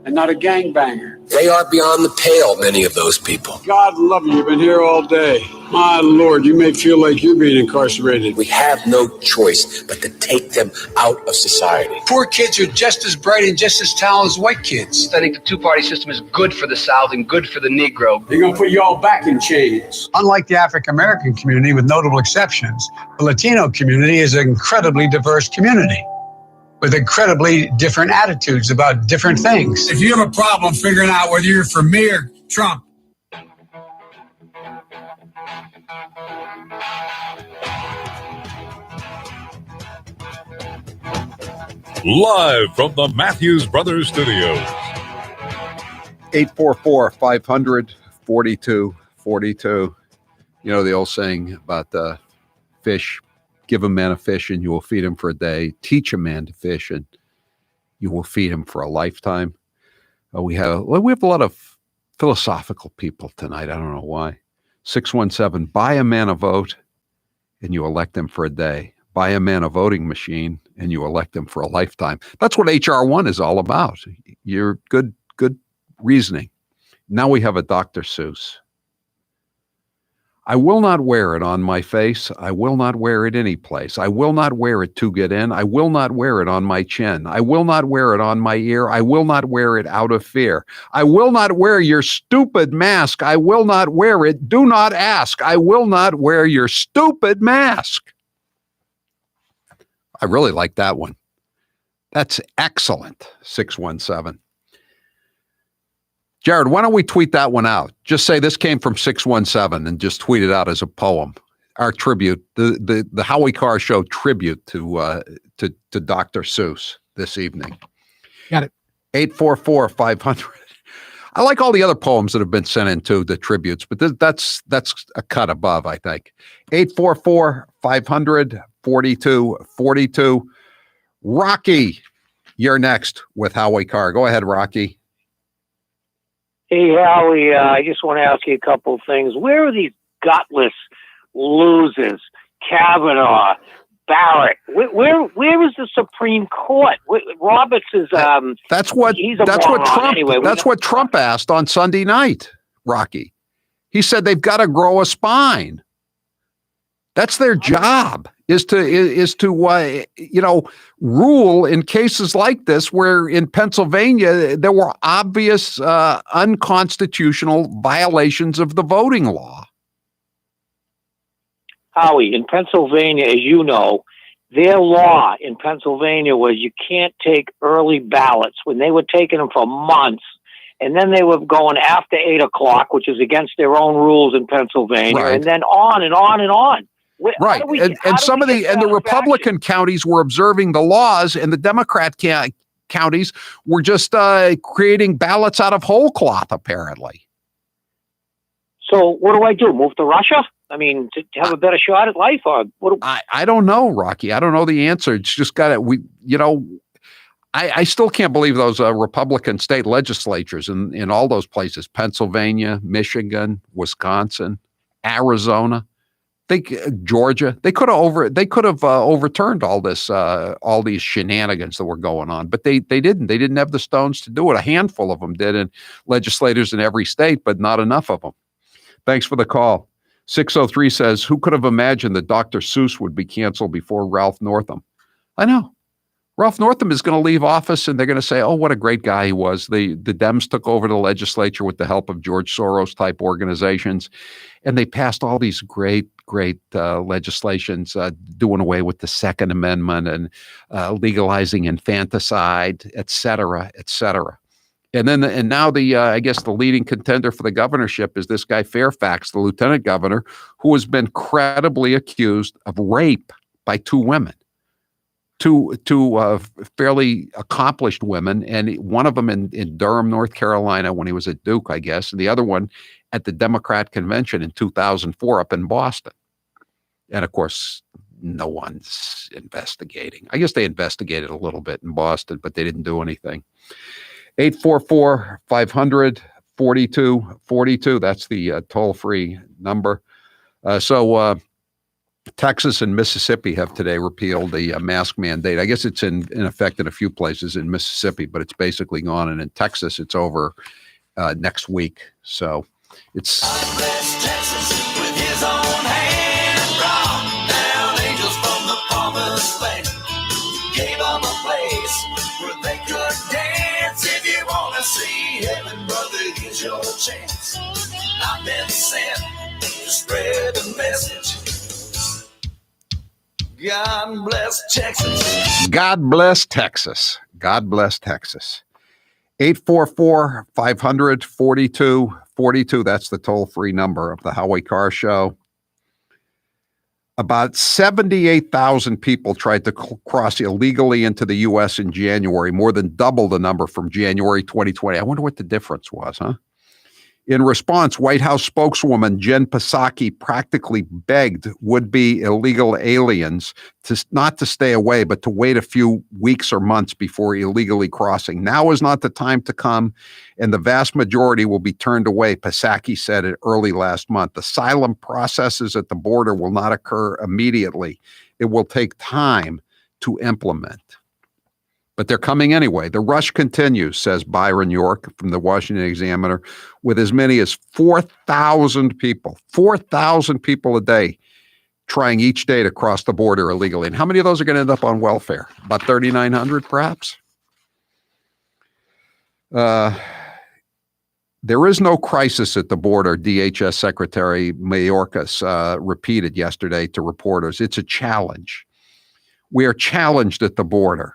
and not a gangbanger. They are beyond the pale, many of those people. God love you. You've been here all day. My Lord, you may feel like you're being incarcerated. We have no choice but to take them out of society. Poor kids are just as bright and just as talented as white kids. I think the two-party system is good for the South and good for the Negro. They're going to put you all back in chains. Unlike the African-American community, with notable exceptions, the Latino community is an incredibly diverse community with incredibly different attitudes about different things. If you have a problem figuring out whether you're for me or Trump, Live from the Matthews Brothers Studios. 844-500-4242. You know the old saying about fish. Give a man a fish and you will feed him for a day. Teach a man to fish and you will feed him for a lifetime. We have a lot of philosophical people tonight. I don't know why. 617, buy a man a vote and you elect him for a day. Buy a man a voting machine and you elect him for a lifetime. That's what HR1 is all about. Your good reasoning. Now we have a Dr. Seuss. I will not wear it on my face. I will not wear it any place. I will not wear it to get in. I will not wear it on my chin. I will not wear it on my ear. I will not wear it out of fear. I will not wear your stupid mask. I will not wear it. Do not ask. I will not wear your stupid mask. I really like that one. That's excellent. 617. Jared, why don't we tweet that one out? Just say this came from 617 and just tweet it out as a poem. Our tribute, the Howie Carr Show tribute to Dr. Seuss this evening. Got it. 844-500. I like all the other poems that have been sent in too, the tributes, but that's a cut above, I think. 844-500-4242. Rocky, you're next with Howie Carr. Go ahead, Rocky. Hey, Howie, I just want to ask you a couple of things. Where are these gutless losers? Kavanaugh, Barrett. Where is the Supreme Court? Roberts is that's what Trump anyway. That's what Trump asked on Sunday night, Rocky. He said they've got to grow a spine. That's their job, is to rule in cases like this, where in Pennsylvania there were obvious unconstitutional violations of the voting law. Howie, in Pennsylvania, as you know, their law in Pennsylvania was you can't take early ballots, when they were taking them for months, and then they were going after 8 o'clock, which is against their own rules in Pennsylvania, Right. and then on and on and on. Right, and some of the Republican counties were observing the laws, and the Democrat counties were just creating ballots out of whole cloth, apparently. So what do I do? Move to Russia? I mean, to have a better shot at life, or what? I don't know, Rocky. I don't know the answer. It's just I still can't believe those Republican state legislatures in all those places: Pennsylvania, Michigan, Wisconsin, Arizona. Georgia, they could have overturned all these shenanigans that were going on, but they didn't. They didn't have the stones to do it. A handful of them did, and legislators in every state, but not enough of them. Thanks for the call. 603 says, "Who could have imagined that Dr. Seuss would be canceled before Ralph Northam?" I know. Ralph Northam is going to leave office, and they're going to say, "Oh, what a great guy he was." The Dems took over the legislature with the help of George Soros type organizations, and they passed all these great legislations, doing away with the Second Amendment and legalizing infanticide, et cetera, et cetera. And now I guess the leading contender for the governorship is this guy Fairfax, the lieutenant governor, who has been credibly accused of rape by two women. Two fairly accomplished women, and one of them in Durham, North Carolina, when he was at Duke, I guess, and the other one at the Democrat convention in 2004 up in Boston. And of course, no one's investigating. I guess they investigated a little bit in Boston, but they didn't do anything. 844-500-4242. That's the toll-free number. Texas and Mississippi have today repealed the mask mandate. I guess it's in effect in a few places in Mississippi, but it's basically gone. And in Texas, it's over next week. So it's. Texas with his own hand brought down angels from the promised land. Gave them a place where they could dance. If you want to see heaven, brother, here's your chance. I've been sent to spread the message. God bless Texas. God bless Texas. God bless Texas. 844-500-4242. That's the toll-free number of the Howie Carr Show. About 78,000 people tried to cross illegally into the U.S. in January, more than double the number from January 2020. I wonder what the difference was, huh? In response, White House spokeswoman Jen Psaki practically begged would-be illegal aliens not to stay away, but to wait a few weeks or months before illegally crossing. Now is not the time to come, and the vast majority will be turned away, Psaki said it early last month. Asylum processes at the border will not occur immediately. It will take time to implement. But they're coming anyway. The rush continues, says Byron York from the Washington Examiner, with as many as 4,000 people a day trying each day to cross the border illegally. And how many of those are going to end up on welfare? About 3,900, perhaps? There is no crisis at the border, DHS Secretary Mayorkas repeated yesterday to reporters. It's a challenge. We are challenged at the border.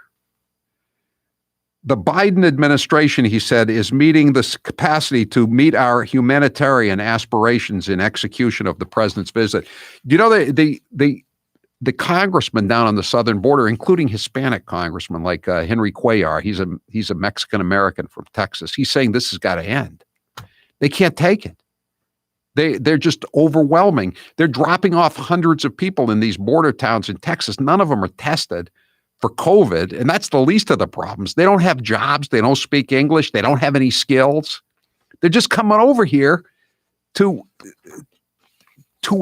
The Biden administration, he said, is meeting this capacity to meet our humanitarian aspirations in execution of the president's visit. You know, the congressmen down on the southern border, including Hispanic congressmen like Henry Cuellar, he's a Mexican American from Texas. He's saying this has got to end. They can't take it. They're just overwhelming. They're dropping off hundreds of people in these border towns in Texas. None of them are tested for COVID, and that's the least of the problems. They don't have jobs. They don't speak English. They don't have any skills. They're just coming over here to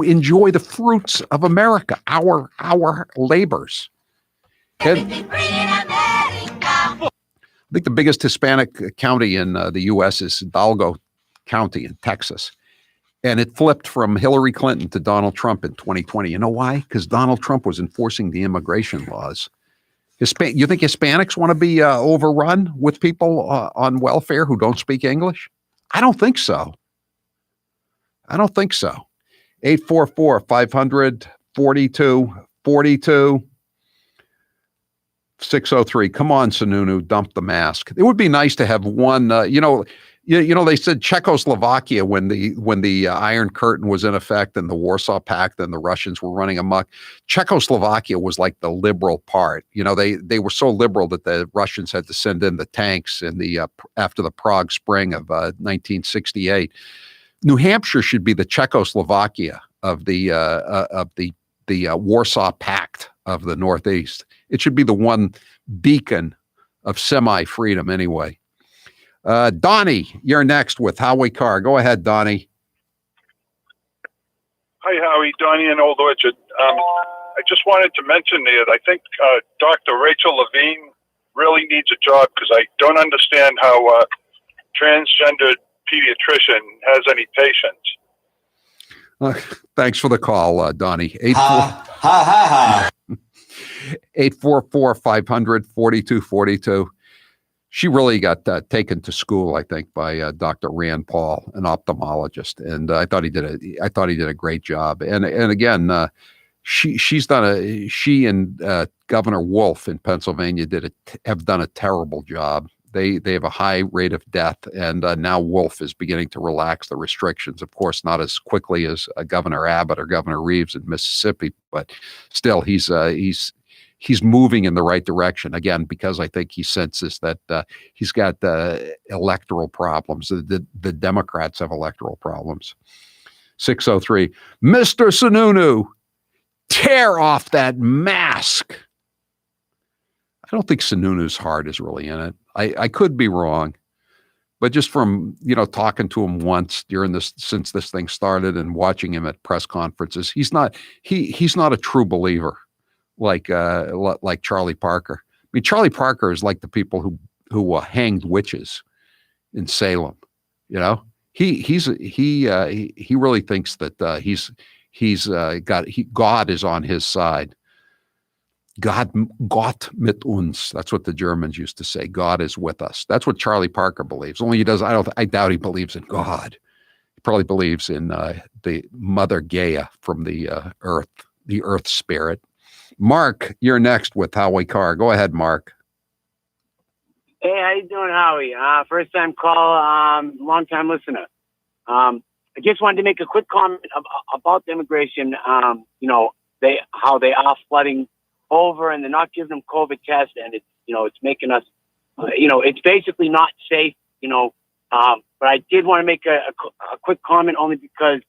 enjoy the fruits of America, our labors. And I think the biggest Hispanic county in the U.S. is Hidalgo County in Texas. And it flipped from Hillary Clinton to Donald Trump in 2020. You know why? Because Donald Trump was enforcing the immigration laws. You think Hispanics want to be overrun with people on welfare who don't speak English? I don't think so. 844-500-4242. 603. Come on, Sununu, dump the mask. It would be nice to have one, they said Czechoslovakia when the Iron Curtain was in effect and the Warsaw Pact and the Russians were running amok. Czechoslovakia was like the liberal part. They were so liberal that the Russians had to send in the tanks in after the Prague Spring of 1968. New Hampshire should be the Czechoslovakia of the Warsaw Pact of the Northeast. It should be the one beacon of semi-freedom anyway. Donnie, you're next with Howie Carr. Go ahead, Donnie. Hi, Howie. Donnie and Old Orchard. I just wanted to mention that I think Dr. Rachel Levine really needs a job because I don't understand how a transgendered pediatrician has any patience. Thanks for the call, Donnie. 844-500-4242. She really got taken to school, I think, by Dr. Rand Paul, an ophthalmologist, and I thought he did a great job. And again, she and Governor Wolf in Pennsylvania have done a terrible job. They have a high rate of death, and now Wolf is beginning to relax the restrictions. Of course, not as quickly as Governor Abbott or Governor Reeves in Mississippi, but still, he's moving in the right direction. Again, because I think he senses that he's got electoral problems. The Democrats have electoral problems. 603, Mr. Sununu, tear off that mask. I don't think Sununu's heart is really in it. I could be wrong, but just from talking to him once since this thing started and watching him at press conferences, he's not a true believer like Charlie Parker. I mean, Charlie Parker is like the people who hanged witches in Salem. God is on his side. Gott mit uns. That's what the Germans used to say. God is with us. That's what Charlie Parker believes. Only he does. I doubt he believes in God. He probably believes in the Mother Gaia from the earth spirit. Mark, you're next with Howie Carr. Go ahead, Mark. Hey, how you doing, Howie? First time call, long time listener. I just wanted to make a quick comment about the immigration. How they are flooding over and they're not giving them COVID tests, and it's making us, it's basically not safe. But I did want to make a quick comment only because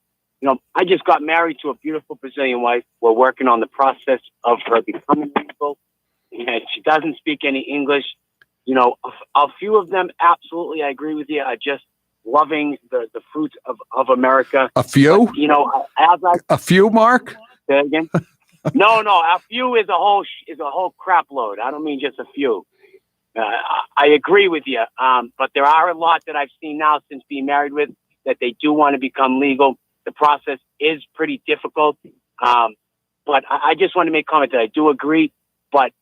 I just got married to a beautiful Brazilian wife. We're working on the process of her becoming legal, and she doesn't speak any English. A few of them, absolutely, I agree with you, are just loving the fruits of America. A few? But, a few, Mark? Say it again? No, a few is a whole crap load. I don't mean just a few. I agree with you. But there are a lot that I've seen now since being married with that they do want to become legal. The process is pretty difficult. But I just want to make a comment that I do agree. But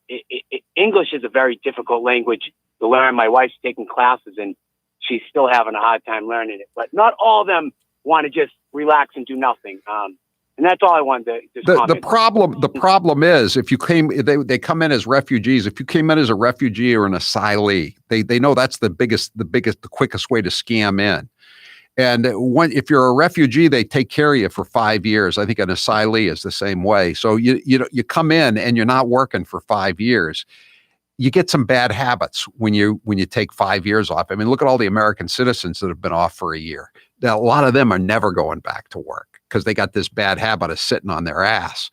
English is a very difficult language to learn. My wife's taking classes and she's still having a hard time learning it. But not all of them want to just relax and do nothing. And that's all I wanted to comment. The problem is if you they come in as refugees. If you came in as a refugee or an asylee, they know that's the quickest way to scam in. And if you're a refugee, they take care of you for 5 years. I think an asylee is the same way. So you come in and you're not working for 5 years. you get some bad habits when you take 5 years off. I mean, look at all the American citizens that have been off for a year. Now, a lot of them are never going back to work because they got this bad habit of sitting on their ass.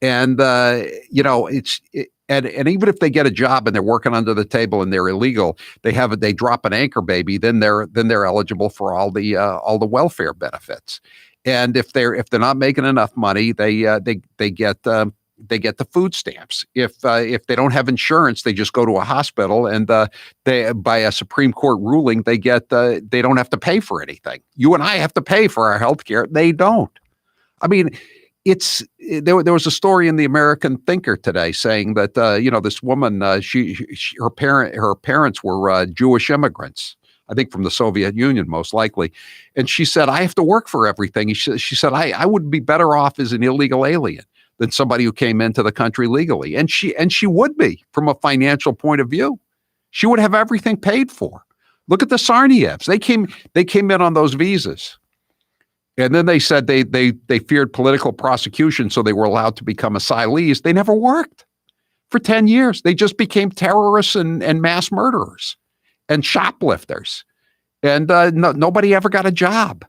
And and even if they get a job and they're working under the table and they're illegal, they drop an anchor baby, then they're eligible for all the welfare benefits. And if they're not making enough money, they get the food stamps. If they don't have insurance, they just go to a hospital, and they, by a Supreme Court ruling, they don't have to pay for anything. You and I have to pay for our health care. They don't. I mean, there was a story in the American Thinker today saying that this woman, her parents were Jewish immigrants, I think from the Soviet Union, most likely. And she said, I have to work for everything. She said, I would be better off as an illegal alien than somebody who came into the country legally. And she would be, from a financial point of view. She would have everything paid for. Look at the Tsarnaevs. They came in on those visas. And then they said they feared political prosecution, so they were allowed to become asylees. They never worked for 10 years. They just became terrorists and mass murderers and shoplifters. And nobody ever got a job.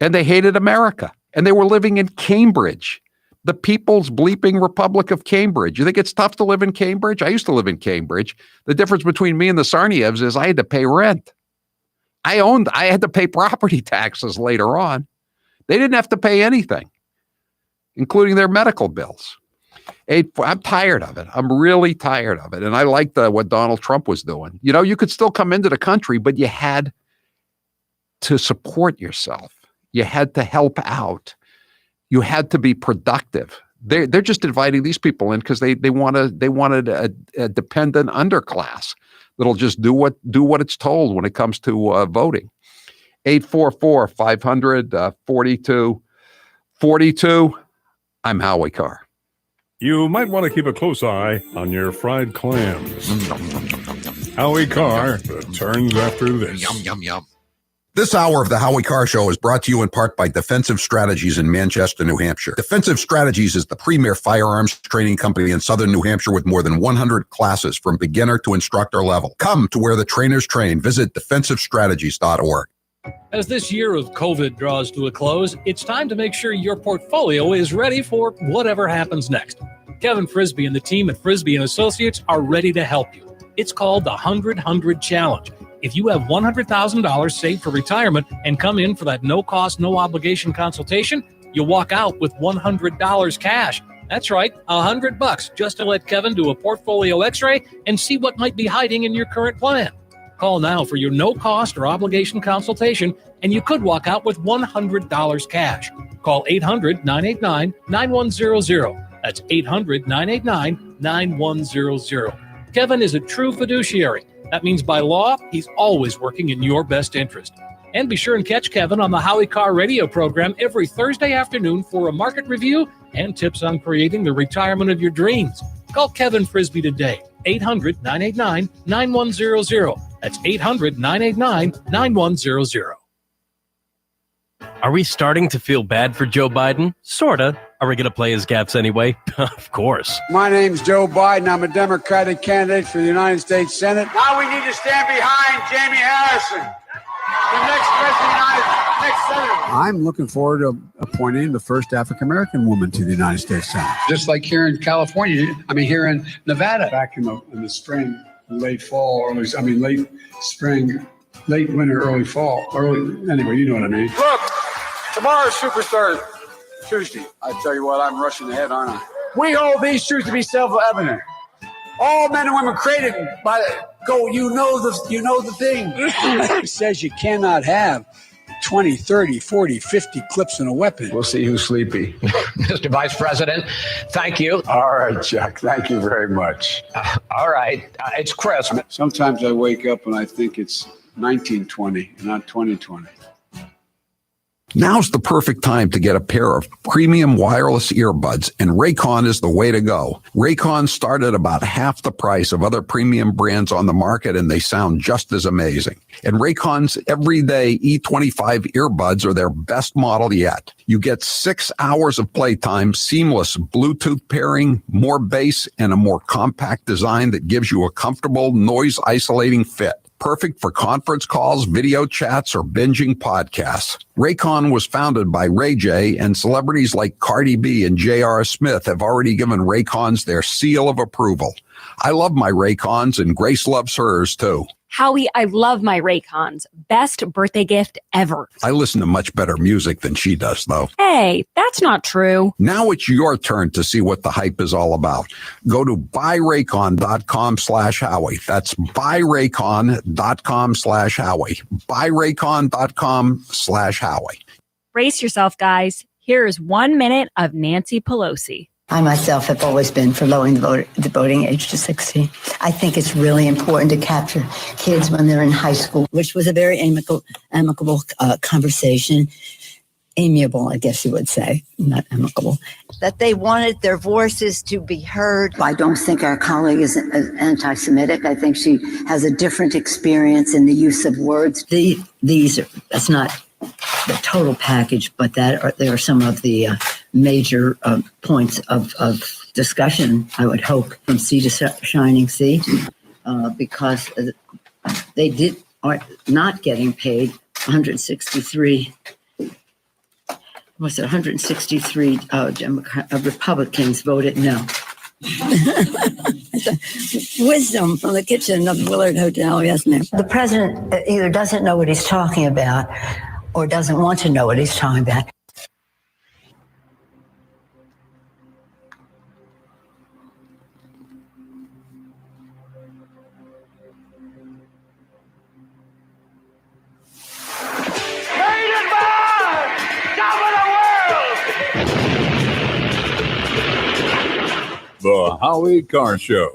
And they hated America. And they were living in Cambridge, the People's Bleeping Republic of Cambridge. You think it's tough to live in Cambridge? I used to live in Cambridge. The difference between me and the Tsarnaevs is I had to pay rent. I had to pay property taxes later on. They didn't have to pay anything, including their medical bills. I'm tired of it. I'm really tired of it. And I liked what Donald Trump was doing. You could still come into the country, but you had to support yourself. You had to help out. You had to be productive. They're just inviting these people in because they wanted a dependent underclass that'll just do what it's told when it comes to voting. 844-500-4242. I'm Howie Carr. You might want to keep a close eye on your fried clams. Howie Carr returns after this. Yum, yum, yum. This hour of the Howie Carr Show is brought to you in part by Defensive Strategies in Manchester, New Hampshire. Defensive Strategies is the premier firearms training company in southern New Hampshire with more than 100 classes from beginner to instructor level. Come to where the trainers train. Visit defensivestrategies.org. As this year of COVID draws to a close, it's time to make sure your portfolio is ready for whatever happens next. Kevin Frisbee and the team at Frisbee & Associates are ready to help you. It's called the 100-100 Challenge. If you have $100,000 saved for retirement and come in for that no-cost, no-obligation consultation, you'll walk out with $100 cash. That's right, $100 just to let Kevin do a portfolio x-ray and see what might be hiding in your current plan. Call now for your no-cost or obligation consultation, and you could walk out with $100 cash. Call 800-989-9100. That's 800-989-9100. Kevin is a true fiduciary. That means by law, he's always working in your best interest. And be sure and catch Kevin on the Howie Carr radio program every Thursday afternoon for a market review and tips on creating the retirement of your dreams. Call Kevin Frisbee today, 800-989-9100. That's 800-989-9100. Are we starting to feel bad for Joe Biden? Sorta. Are we going to play his gaffes anyway? Of course. My name's Joe Biden. I'm a Democratic candidate for the United States Senate. Now we need to stand behind Jamie Harrison, the next president, next senator. I'm looking forward to appointing the first African-American woman to the United States Senate. Just like here in California, here in Nevada. Back in the spring, late fall, late spring, late winter, early fall. Anyway, you know what I mean. Look, tomorrow's Superstar Tuesday. I tell you what, I'm rushing ahead, aren't I? We hold these truths to be self-evident. All men and women created by you know the thing. It says you cannot have 20, 30, 40, 50 clips in a weapon. We'll see who's sleepy. Mr. Vice President, thank you. All right, Chuck. Thank you very much. All right. It's crisp. Sometimes I wake up and I think it's 1920, not 2020. Now's the perfect time to get a pair of premium wireless earbuds, and Raycon is the way to go. Raycon start at about half the price of other premium brands on the market, and they sound just as amazing. And Raycon's everyday E25 earbuds are their best model yet. You get 6 hours of playtime, seamless Bluetooth pairing, more bass, and a more compact design that gives you a comfortable, noise-isolating fit. Perfect for conference calls, video chats, or binging podcasts. Raycon was founded by Ray J, and celebrities like Cardi B and J.R. Smith have already given Raycons their seal of approval. I love my Raycons, and Grace loves hers, too. Howie, I love my Raycons. Best birthday gift ever. I listen to much better music than she does, though. Hey, that's not true. Now it's your turn to see what the hype is all about. Go to buyraycon.com/Howie. That's buyraycon.com/Howie. Buyraycon.com/Howie. Brace yourself, guys. Here's 1 minute of Nancy Pelosi. I myself have always been for lowering the voting age to 16. I think it's really important to capture kids when they're in high school, which was a very amicable conversation. Amiable, I guess you would say, not amicable. That they wanted their voices to be heard. I don't think our colleague is anti-Semitic. I think she has a different experience in the use of words. That's not the total package, but there are some of the major points of discussion, I would hope, from sea to shining sea, because they are not getting paid 163. Was it 163 Republicans voted no? Wisdom from the kitchen of the Willard Hotel, yes, ma'am. The president either doesn't know what he's talking about or doesn't want to know what he's talking about. The Howie Carr Show.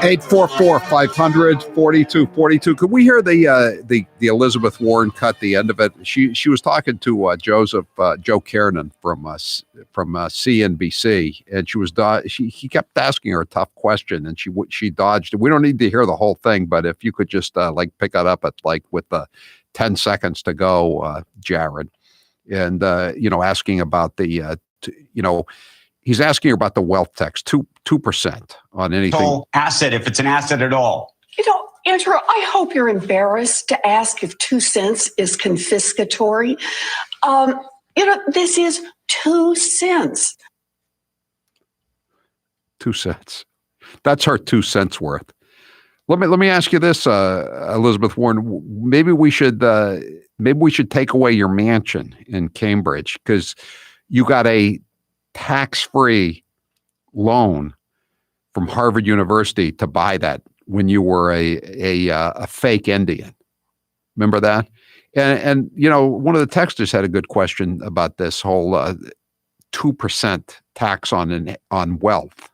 844-500-4242. Could we hear the Elizabeth Warren cut, the end of it? She was talking to Joe Kernan from CNBC, and he kept asking her a tough question, and she dodged it. We don't need to hear the whole thing, but if you could just pick it up at with 10 seconds to go, Jared, and asking about he's asking her about the wealth tax, 2% on anything. Asset, if it's an asset at all. Andrew, I hope you're embarrassed to ask if 2 cents is confiscatory. This is 2 cents. 2 cents. That's her 2 cents worth. Let me ask you this, Elizabeth Warren. Maybe we should take away your mansion in Cambridge, because you got a tax-free loan from Harvard University to buy that when you were a fake Indian. Remember that? And one of the texters had a good question about this whole 2% tax on wealth,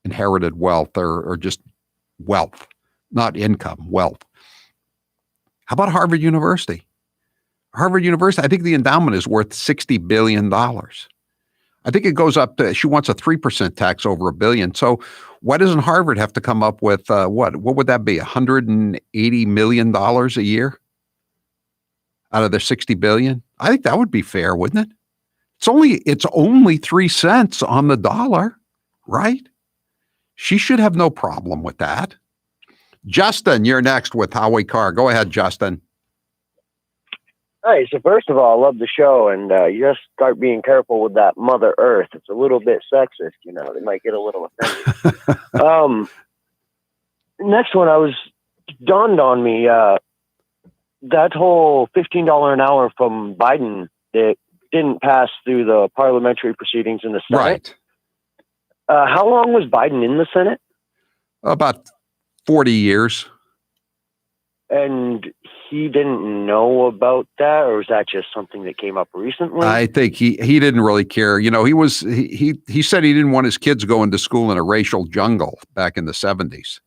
inherited wealth, or just wealth, not income, wealth. How about Harvard University? Harvard University, I think the endowment is worth $60 billion. I think it goes up to, she wants a 3% tax over $1 billion. So why doesn't Harvard have to come up with, what would that be? $180 million a year out of their $60 billion? I think that would be fair, wouldn't it? It's only 3 cents on the dollar, right? She should have no problem with that. Justin, you're next with Howie Carr. Go ahead, Justin. Hi. So first of all, I love the show, and you just start being careful with that Mother Earth. It's a little bit sexist, They might get a little offended. Next one, dawned on me, that whole $15 an hour from Biden that didn't pass through the parliamentary proceedings in the Senate. Right. How long was Biden in the Senate? About 40 years. And he didn't know about that, or was that just something that came up recently? I think he didn't really care. He said he didn't want his kids going to school in a racial jungle back in the 70s.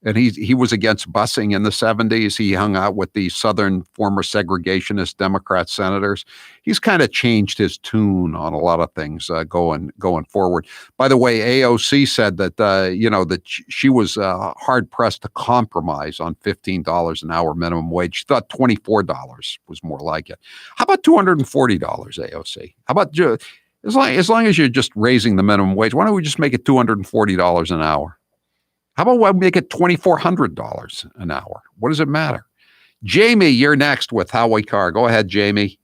And he was against busing in the 70s. He hung out with the Southern former segregationist Democrat senators. He's kind of changed his tune on a lot of things going forward. By the way, AOC said that that she was hard pressed to compromise on $15 an hour minimum wage. She thought $24 was more like it. How about $240, AOC? How about as long as you're just raising the minimum wage, why don't we just make it $240 an hour? How about we make it $2,400 an hour? What does it matter? Jamie, you're next with Howie Carr. Go ahead, Jamie.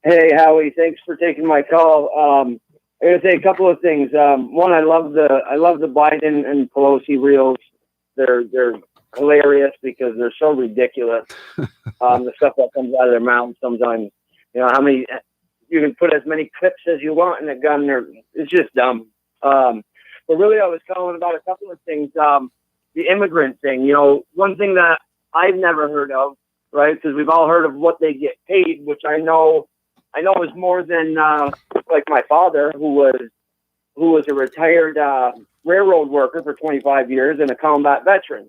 Hey, Howie. Thanks for taking my call. I'm going to say a couple of things. One, I love the Biden and Pelosi reels. They're hilarious because they're so ridiculous. The stuff that comes out of their mouths sometimes. How many you can put as many clips as you want in a gun. It's just dumb. But really, I was calling about a couple of things. The immigrant thing, one thing that I've never heard of, right? Because we've all heard of what they get paid, which I know is more than like my father, who was a retired railroad worker for 25 years and a combat veteran.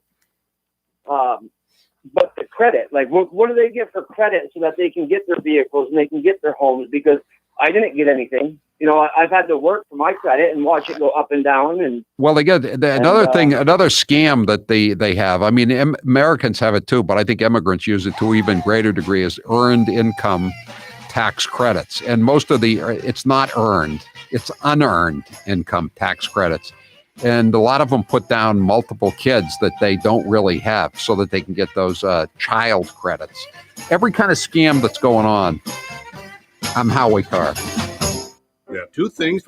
But the credit, like, what do they get for credit so that they can get their vehicles and they can get their homes? Because I didn't get anything. I've had to work for my credit and watch it go up and down. And well, they get another scam that they have. I mean, Americans have it too, but I think immigrants use it to an even greater degree, is earned income tax credits. And most of it's not earned, it's unearned income tax credits. And a lot of them put down multiple kids that they don't really have so that they can get those child credits. Every kind of scam that's going on. I'm Howie Carr. We have two things